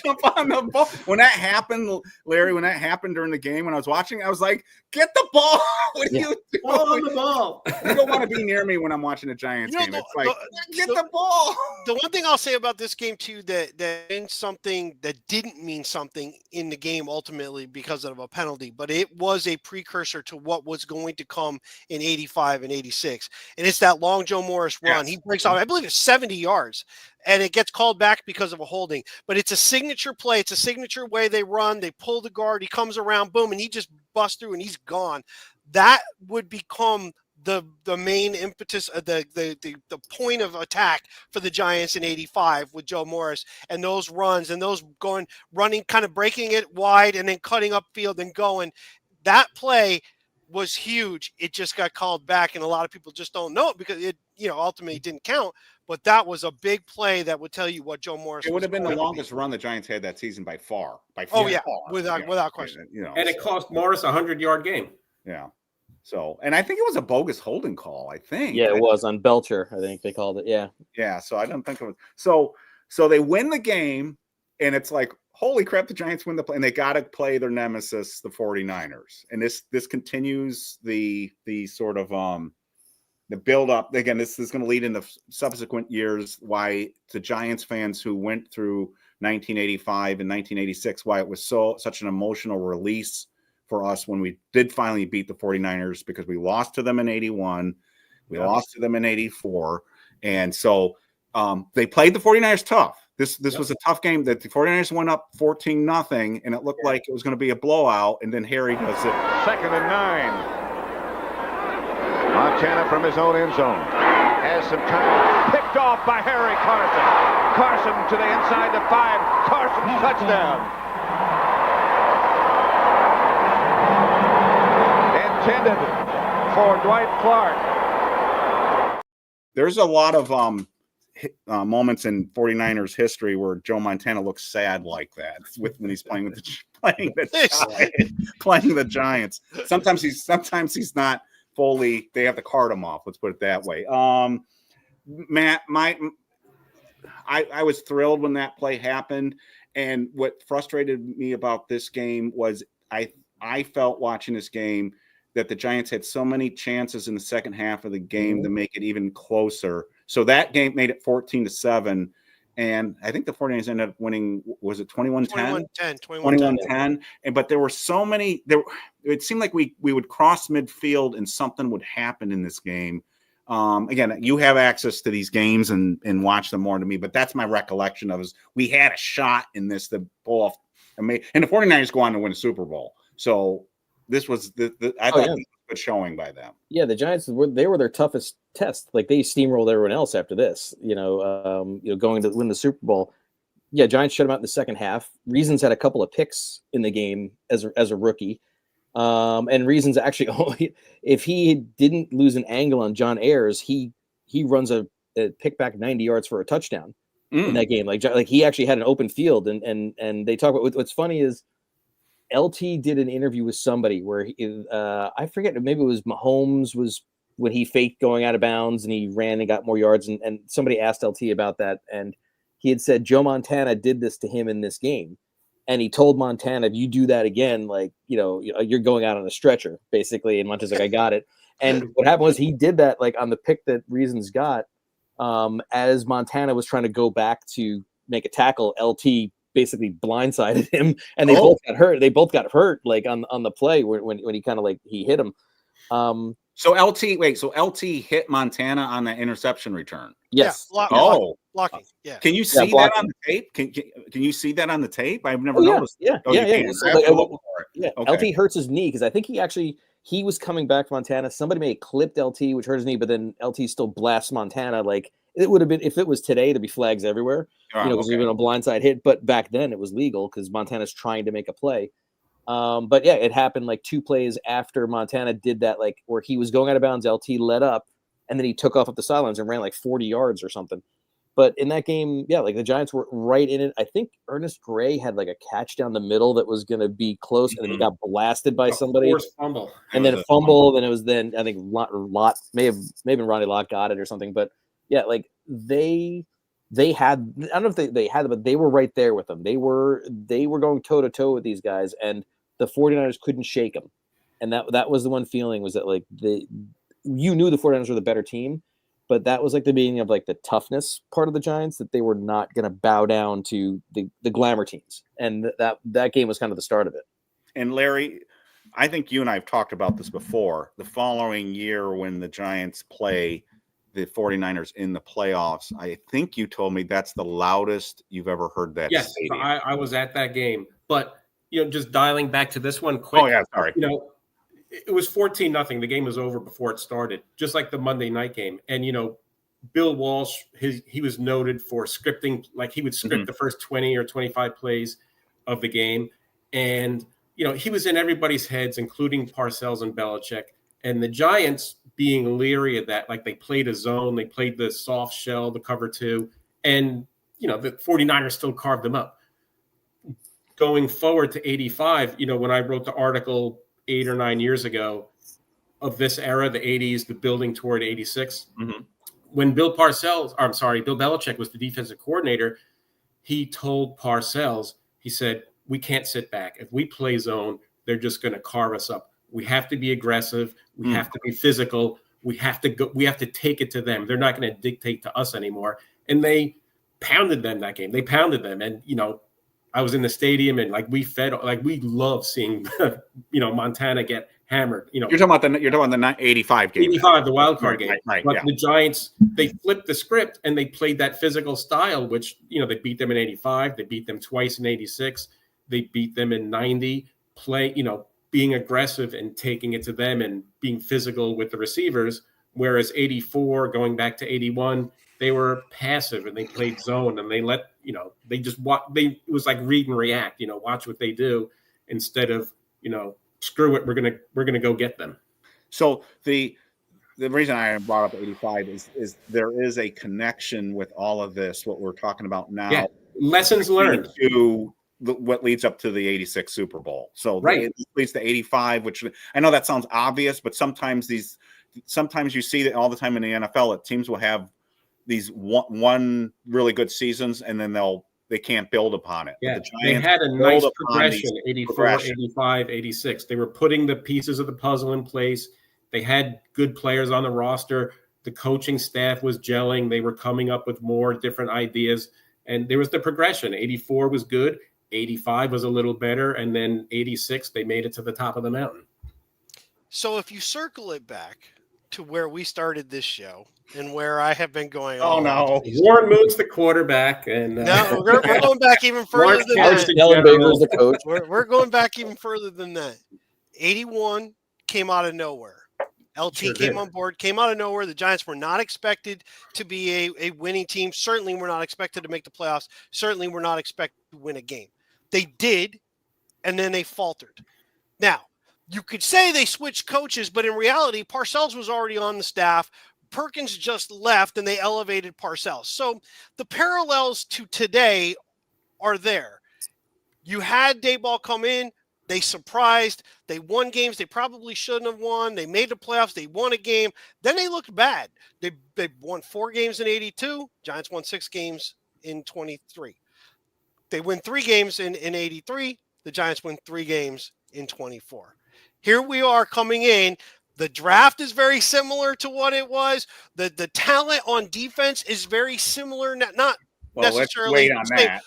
jump on the ball. When that happened, Larry, during the game, when I was watching, I was like, get the ball. What are you doing? Ball on the ball. You don't want to be near me when I'm watching a Giants game. It's like, get the ball. The one thing I'll say about this game, too, that means something that didn't mean something in the game ultimately because of a penalty, but it was a precursor to what was going to come in 85 and 86. And it's that long Joe Morris run. He breaks off, I believe it's 70 yards, and it gets called back because of a holding. But it's a signature play. It's a signature way they run. They pull the guard. He comes around, boom, and he just busts through and he's gone. That would become the main impetus, the point of attack for the Giants in 85 with Joe Morris and those runs and those running, kind of breaking it wide and then cutting upfield and going. That play was huge. It just got called back, and a lot of people just don't know it because it, ultimately didn't count. But that was a big play that would tell you what Joe Morris. It would have been the longest run the Giants had that season by far. Without question. And it cost Morris a 100-yard game. Yeah. So, and I think it was a bogus holding call. I think. Yeah, it was on Belcher. I think they called it. Yeah. Yeah. So I don't think it was. So they win the game, and it's like, holy crap! The Giants win the play, and they got to play their nemesis, the 49ers. And this continues the sort of the build up. Again, this is going to lead into subsequent years. Why the Giants fans who went through 1985 and 1986, why it was such an emotional release for us when we did finally beat the 49ers, because we lost to them in 81. We lost to them in 84. And so they played the 49ers tough. This was a tough game that the 49ers went up 14-0, and it looked like it was going to be a blowout. And then Harry does it. 2nd and 9. Montana from his own end zone. Has some time. Picked off by Harry Carson. Carson to the inside to 5. Carson touchdown. Intended for Dwight Clark. There's a lot of moments in 49ers history where Joe Montana looks sad like that when he's playing the Giants. Sometimes he's not fully. They have to cart him off. Let's put it that way. Matt, I was thrilled when that play happened, and what frustrated me about this game was I felt watching this game that the Giants had so many chances in the second half of the game to make it even closer. So that game made it 14-7. And I think the 49ers ended up winning, was it 21-10? 21-10. But there were so many, it seemed like we would cross midfield and something would happen in this game. Again, you have access to these games and watch them more than me, but that's my recollection of is we had a shot in this to pull off. And the 49ers go on to win a Super Bowl. So this was I thought this was a good showing by them. Yeah, the Giants they were their toughest test. Like they steamrolled everyone else after this. Going to win the Super Bowl. Yeah, Giants shut them out in the second half. Reasons had a couple of picks in the game as a rookie, and Reasons actually, if he didn't lose an angle on John Ayers, he runs a pick back 90 yards for a touchdown in that game. Like he actually had an open field, and they talk about what's funny is. LT did an interview with somebody where I forget, maybe it was Mahomes was when he faked going out of bounds and he ran and got more yards. And somebody asked LT about that. And he had said, Joe Montana did this to him in this game. And he told Montana, if you do that again, you're going out on a stretcher, basically. And Montana's like, I got it. And what happened was he did that on the pick that Reasons got as Montana was trying to go back to make a tackle. LT basically blindsided him, and they both got hurt. They both got hurt on the play when he kind of he hit him. So LT hit Montana on that interception return. Yes. Yeah, blocking. Yeah. Can you see that on the tape? Can you see that on the tape? I've never noticed. Yeah. Okay. LT hurts his knee because I think he was coming back to Montana. Somebody may have clipped LT, which hurt his knee, but then LT still blasts Montana. It would have been, if it was today, there'd be flags everywhere, because we've been a blindside hit. But back then it was legal because Montana's trying to make a play. But yeah, it happened 2 plays after Montana did that, where he was going out of bounds, LT let up, and then he took off up the sidelines and ran 40 yards or something. But in that game, yeah, the Giants were right in it. I think Ernest Gray had a catch down the middle that was going to be close, and then he got blasted by somebody. Fumble. And then a fumble. Then it was I think Lott may have been Ronnie Lott got it or something. But yeah, they had, I don't know if they had it, but they were right there with them. They were going toe to toe with these guys, and the 49ers couldn't shake them. And that was the one feeling was that you knew the 49ers were the better team, but that was the beginning of the toughness part of the Giants, that they were not going to bow down to the glamour teams. And that game was kind of the start of it. And Larry, I think you and I have talked about this before. The following year when the Giants play the 49ers in the playoffs, I think you told me that's the loudest you've ever heard that. Yes, I was at that game. But, just dialing back to this one quick. Oh, yeah, sorry. It was 14-0. The game was over before it started, just like the Monday night game. And, Bill Walsh, he was noted for scripting, he would script the first 20 or 25 plays of the game. And, he was in everybody's heads, including Parcells and Belichick. And the Giants being leery of that, they played a zone, they played the soft shell, the cover 2, and, the 49ers still carved them up. Going forward to 85, when I wrote the article 8 or 9 years ago of this era, the 80s, the building toward 86, when Bill Belichick was the defensive coordinator, he told Parcells, he said, we can't sit back. If we play zone, they're just going to carve us up. We have to be aggressive. We have to be physical. We have to go. We have to take it to them. They're not going to dictate to us anymore. And they pounded them that game. They pounded them. And, I was in the stadium and we love seeing, Montana get hammered. You're talking about the 85 game. 85, the wild card game. Right, but the Giants, they flipped the script and they played that physical style, which, they beat them in 85. They beat them twice in 86. They beat them in 90. Being aggressive and taking it to them and being physical with the receivers, whereas 84, going back to 81, they were passive and they played zone and they let, they just it was like read and react, watch what they do instead of, screw it, we're gonna go get them. So the reason I brought up 85 is there is a connection with all of this, what we're talking about now. Yeah. Lessons learned. To what leads up to the 86 Super Bowl. So it leads to 85, which I know that sounds obvious, but sometimes you see that all the time in the NFL, that teams will have these one really good seasons, and then they can't build upon it. Yeah, they had a nice progression, 84, 85, 86. They were putting the pieces of the puzzle in place. They had good players on the roster. The coaching staff was gelling. They were coming up with more different ideas. And there was the progression. 84 was good. 85 was a little better. And then 86, they made it to the top of the mountain. So if you circle it back to where we started this show and where I have been going. Oh, no. Warren Moon's the quarterback. And no, we're going back even further than that. The coach. We're going back even further than that. 81 came out of nowhere. LT came on board, came out of nowhere. The Giants were not expected to be a winning team. Certainly were not expected to make the playoffs. Certainly were not expected to win a game. They did, and then they faltered. Now, you could say they switched coaches, but in reality, Parcells was already on the staff. Perkins just left, and they elevated Parcells. So the parallels to today are there. You had Daboll come in. They surprised. They won games they probably shouldn't have won. They made the playoffs. They won a game. Then they looked bad. They won 4 games in 82. Giants won 6 games in 23. They win 3 games in 83. The Giants win 3 games in 24. Here we are coming in. The draft is very similar to what it was. The talent on defense is very similar. Not necessarily let's wait on that.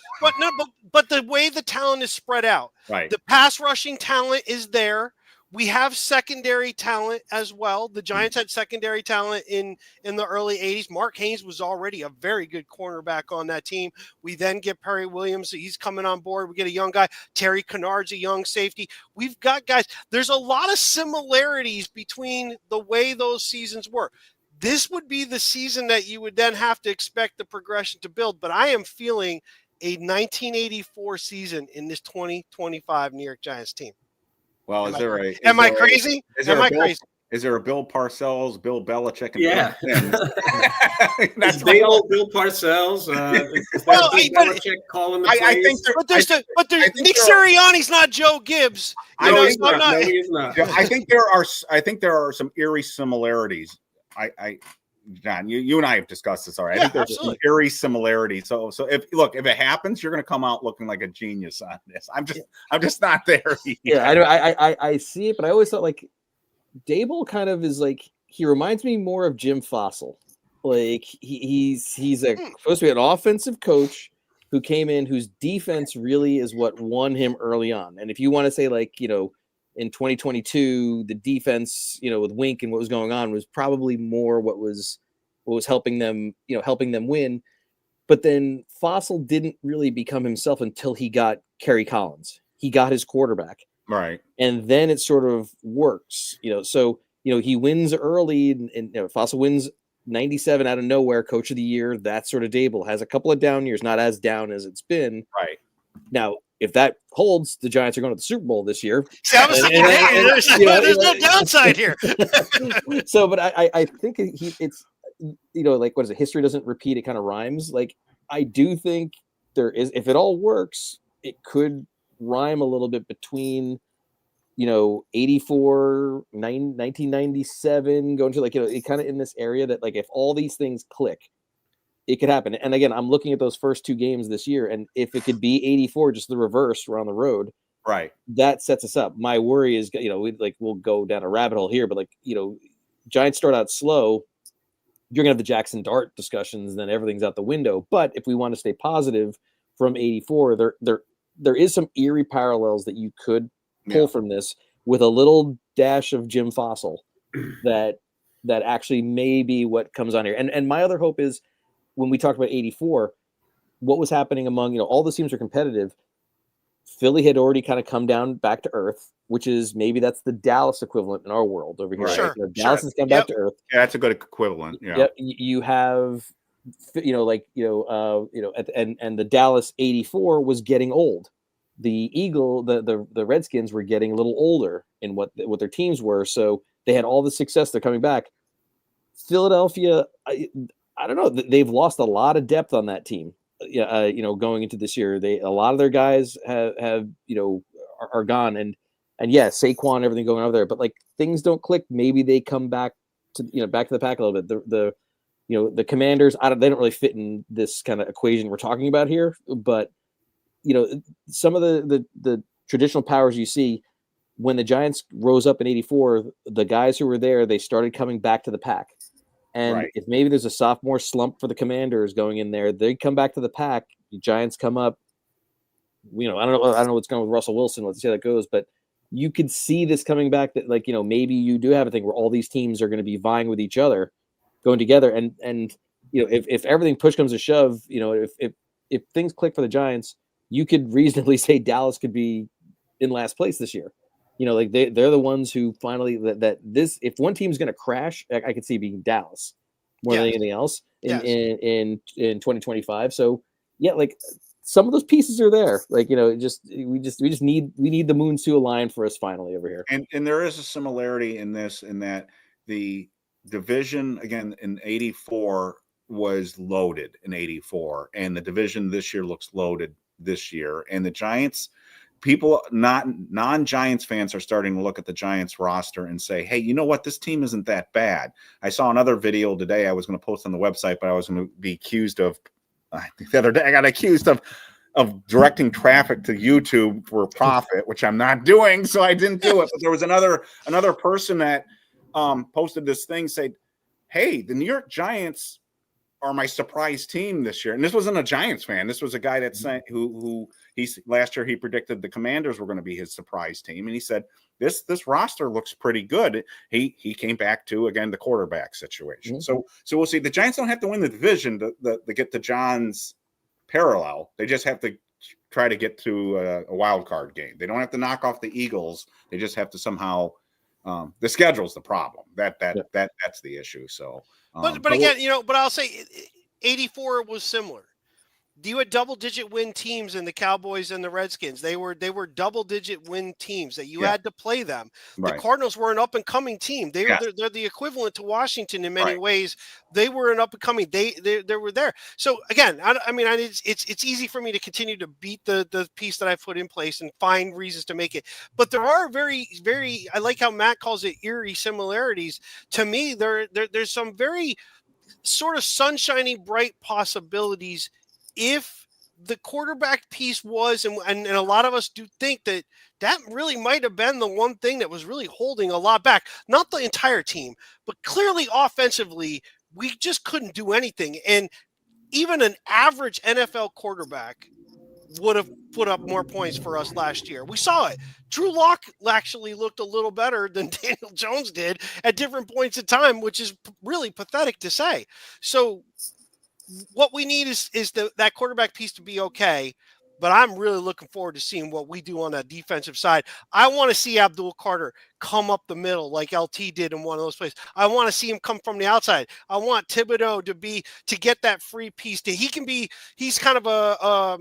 But the way the talent is spread out, right? The pass rushing talent is there. We have secondary talent as well. The Giants had secondary talent in the early 80s. Mark Haynes was already a very good cornerback on that team. We then get Perry Williams. He's coming on board. We get a young guy. Terry Kennard's a young safety. We've got guys. There's a lot of similarities between the way those seasons were. This would be the season that you would then have to expect the progression to build. But I am feeling a 1984 season in this 2025 New York Giants team. Well, am I crazy? Is there a Bill Parcells, Bill Belichick? And that's big old Bill Parcells. Belichick calling the plays? I think but there's Nick Sirianni's not Joe Gibbs. No, he's not. I think there are some eerie similarities. John, you and I have discussed this already. I think there's an eerie similarity. So if it happens, you're going to come out looking like a genius on this. I'm just not there yet. Yeah, I see it, but I always thought like Daboll kind of is like, he reminds me more of Jim Fossil. Like he's supposed to be an offensive coach who came in, whose defense really is what won him early on. And if you want to say like, in 2022, the defense, with Wink and what was going on was probably more what was helping them win. But then Fossil didn't really become himself until he got Kerry Collins. He got his quarterback. Right. And then it sort of works, so, he wins early and Fossil wins 97 out of nowhere, coach of the year. That sort of Daboll has a couple of down years, not as down as it's been. Right. Now, if that holds, the Giants are going to the Super Bowl this year. See, I was thinking, there's no downside here. So, but I think it's, like, what is it? History doesn't repeat. It kind of rhymes. Like, I do think there is, if it all works, it could rhyme a little bit between, 84, 1997, going to it kind of in this area that like, if all these things click, it could happen. And again, I'm looking at those first 2 games this year, and if it could be 84, just the reverse, we're on the road. Right. That sets us up. My worry is, we'll go down a rabbit hole here, but Giants start out slow. You're gonna have the Jackson Dart discussions, and then everything's out the window. But if we want to stay positive from 84, there is some eerie parallels that you could pull from this with a little dash of Jim Fossil that actually may be what comes on here. And my other hope is, when we talked about 84, what was happening among, all the teams are competitive. Philly had already kind of come down back to earth, which is maybe that's the Dallas equivalent in our world over here. Right. Sure, Dallas has come back to earth. Yeah, that's a good equivalent. Yeah. Yep. You have, and the Dallas 84 was getting old. The the Redskins were getting a little older in what their teams were. So they had all the success. They're coming back. Philadelphia, I don't know. They've lost a lot of depth on that team. Going into this year, a lot of their guys have are gone, and yeah, Saquon, everything going over there, but like things don't click. Maybe they come back to the pack a little bit. The Commanders, they don't really fit in this kind of equation we're talking about here, but some of the traditional powers you see when the Giants rose up in '84, the guys who were there, they started coming back to the pack. And if maybe there's a sophomore slump for the Commanders going in there, they come back to the pack. The Giants come up. I don't know what's going on with Russell Wilson. Let's see how that goes. But you could see this coming back. That maybe you do have a thing where all these teams are going to be vying with each other, going together. And if everything push comes to shove, if things click for the Giants, you could reasonably say Dallas could be in last place this year. They're the ones who finally if one team's going to crash, I could see being Dallas more than anything else in 2025. So yeah, like some of those pieces are there. Like we need the moons to align for us finally over here. And there is a similarity in this, in that the division again in '84 was loaded in '84, and the division this year looks loaded this year, and the Giants. People, not non-Giants fans, are starting to look at the Giants roster and say, hey, you know what? This team isn't that bad. I saw another video today I was going to post on the website, but I was going to be accused of, the other day I got accused of directing traffic to YouTube for profit, which I'm not doing, so I didn't do it. But there was another person that posted this thing, said, hey, the New York Giants are my surprise team this year. And this wasn't a Giants fan. This was a guy that said last year he predicted the Commanders were going to be his surprise team. And he said, this roster looks pretty good. He came back to, again, the quarterback situation. Mm-hmm. So we'll see. The Giants don't have to win the division to get to John's parallel. They just have to try to get to a wild card game. They don't have to knock off the Eagles. They just have to somehow, the schedule's the problem. That's the issue. So, but again, but I'll say 84 was similar. You had double-digit win teams in the Cowboys and the Redskins. They were double-digit win teams that you had to play them. Right. The Cardinals were an up-and-coming team. They're the equivalent to Washington in many ways. They were an up-and-coming. They were there. So again, it's easy for me to continue to beat the piece that I've put in place and find reasons to make it. But there are very, very. I like how Matt calls it eerie similarities. To me, there's some very sort of sunshiny, bright possibilities. If the quarterback piece was, and a lot of us do think that really might have been the one thing that was really holding a lot back, not the entire team, but clearly offensively, we just couldn't do anything. And even an average NFL quarterback would have put up more points for us last year. We saw it. Drew Lock actually looked a little better than Daniel Jones did at different points in time, which is really pathetic to say. So what we need is that quarterback piece to be okay, but I'm really looking forward to seeing what we do on that defensive side. I want to see Abdul Carter come up the middle like LT did in one of those plays. I want to see him come from the outside. I want Thibodeau to get that free piece. He's kind of a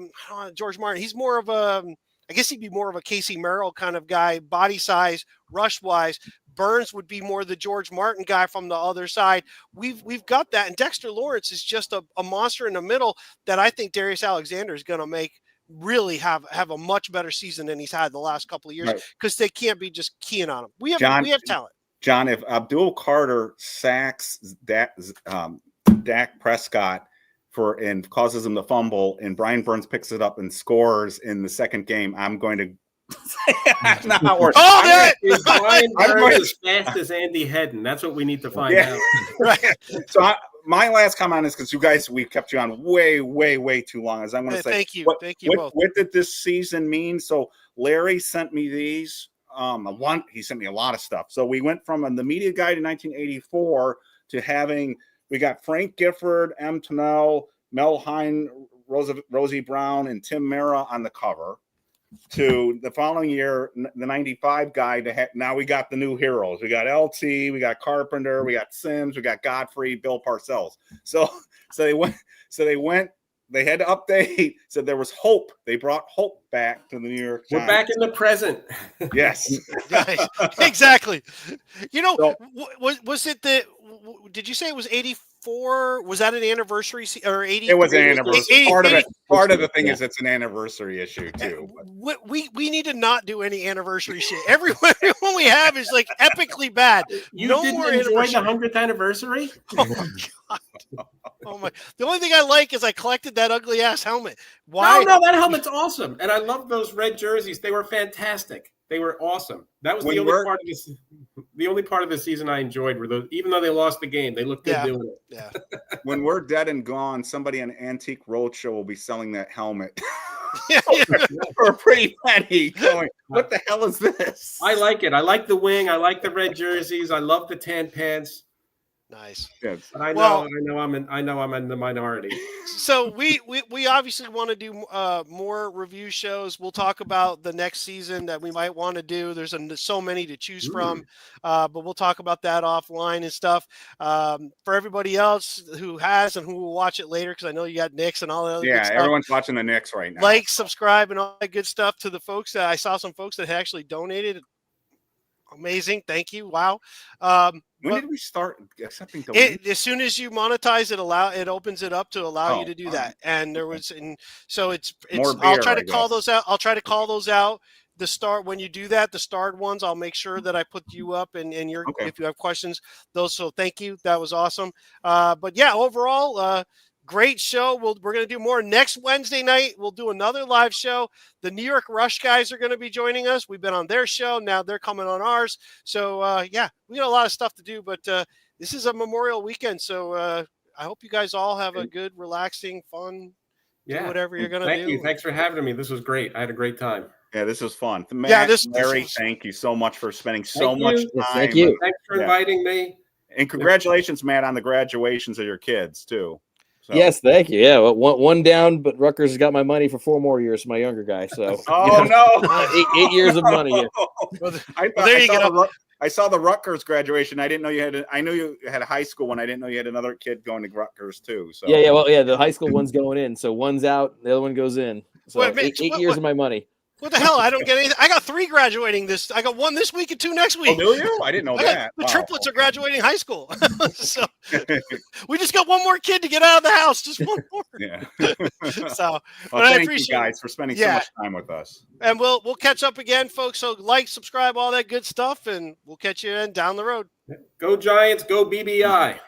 George Martin. He's more of a, I guess he'd be more of a Casey Merrill kind of guy, body size, rush wise. Burns would be more the George Martin guy from the other side. We've got that. And Dexter Lawrence is just a monster in the middle that I think Darius Alexander is going to make really have a much better season than he's had the last couple of years, because they can't be just keying on him. We have talent. John, if Abdul Carter sacks Dak Prescott and causes him to fumble, and Brian Burns picks it up and scores in the second game, I'm going to That's not how it works. Oh, is Brian Burns as fast as Andy Hedden? That's what we need to find out. Right. So my last comment is, because you guys, we've kept you on way, way, way too long. As I want to say, thank you. What did this season mean? So Larry sent me these. He sent me a lot of stuff. So we went from the media guide in 1984 to we got Frank Gifford, M. Tonnell, Mel Hine, Rosie Brown, and Tim Mara on the cover, to the following year, the 95 guide. Now we got the new heroes. We got LT, we got Carpenter, we got Sims, we got Godfrey, Bill Parcells. So they went they had to update. Said there was hope. They brought hope back to the New York Giants. We're back in the present. Yes. Nice. Exactly. You know, So- was it did you say it was 84? Was that an anniversary or 80? It was an anniversary. Part of it. Part of the thing Yeah. is it's an anniversary issue too. But We need to not do any anniversary shit. Everyone we have is like epically bad. You No didn't more enjoy the anniversary. 100th anniversary? Oh my god. Oh my. The only thing I like is I collected that ugly ass helmet. Why? No, that helmet's awesome. And I love those red jerseys. They were fantastic. They were awesome. That was the only part of the season I enjoyed were those, even though they lost the game, they looked good doing it. Yeah. when we're dead and gone, somebody on Antique Roadshow will be selling that helmet for a pretty penny. Going, what the hell is this? I like it. I like the wing. I like the red jerseys. I love the tan pants. Nice. Yes. But I Well- know I'm in the minority. So we obviously want to do more review shows. We'll talk about the next season that we might want to do. There's so many to choose from, but we'll talk about that offline and stuff. For everybody else who has and who will watch it later, because I know you got Knicks and all the other good stuff. Everyone's watching the Knicks right now. Like, subscribe, and all that good stuff. To the folks that I saw, some folks that had actually donated. Amazing, thank you. Wow. When but did we start accepting donations? as soon as you monetize it, it opens it up to allow you to do all that. right. And there was, so it's. More I'll beer, try to I call guess. those out. I'll try to call those out. When you do that, the starred ones, I'll make sure that I put you up and your Okay. if you have questions, those. So thank you. That was awesome. But yeah, overall, great show. We're going to do more next Wednesday night. We'll do another live show. The New York Rush guys are going to be joining us. We've been on their show. Now they're coming on ours. So yeah, we got a lot of stuff to do, but this is a Memorial weekend. So I hope you guys all have a good, relaxing, fun, do whatever you're going to do. Thank you. Thanks for having me. This was great. I had a great time. Yeah, this was fun. Matt, this Larry, was- thank you so much for spending so Thank much you. time. Thank you. Thanks for inviting me. And congratulations, Matt, on the graduations of your kids too. So. Yes, thank you. Yeah, well, one down, but Rutgers has got my money for 4 more years. My younger guy, so Oh no! 8 years of money here. I saw the Rutgers graduation. I didn't know you had. I knew you had a high school one. I didn't know you had another kid going to Rutgers too. So Yeah. Well, the high school one's going in, so one's out, the other one goes in. So Wait, eight years of my money. What the hell? I don't get anything. I got 3 graduating this. I got 1 this week and 2 next Oh, week. do you? I didn't know that. The Wow. triplets are graduating high school. So we just got 1 more kid to get out of the house. Just 1 more. Yeah. So, Well, but I thank appreciate you guys for spending so Yeah. much time with us. And we'll catch up again, folks. So like, subscribe, all that good stuff, and we'll catch you in down the road. Go Giants. Go BBI.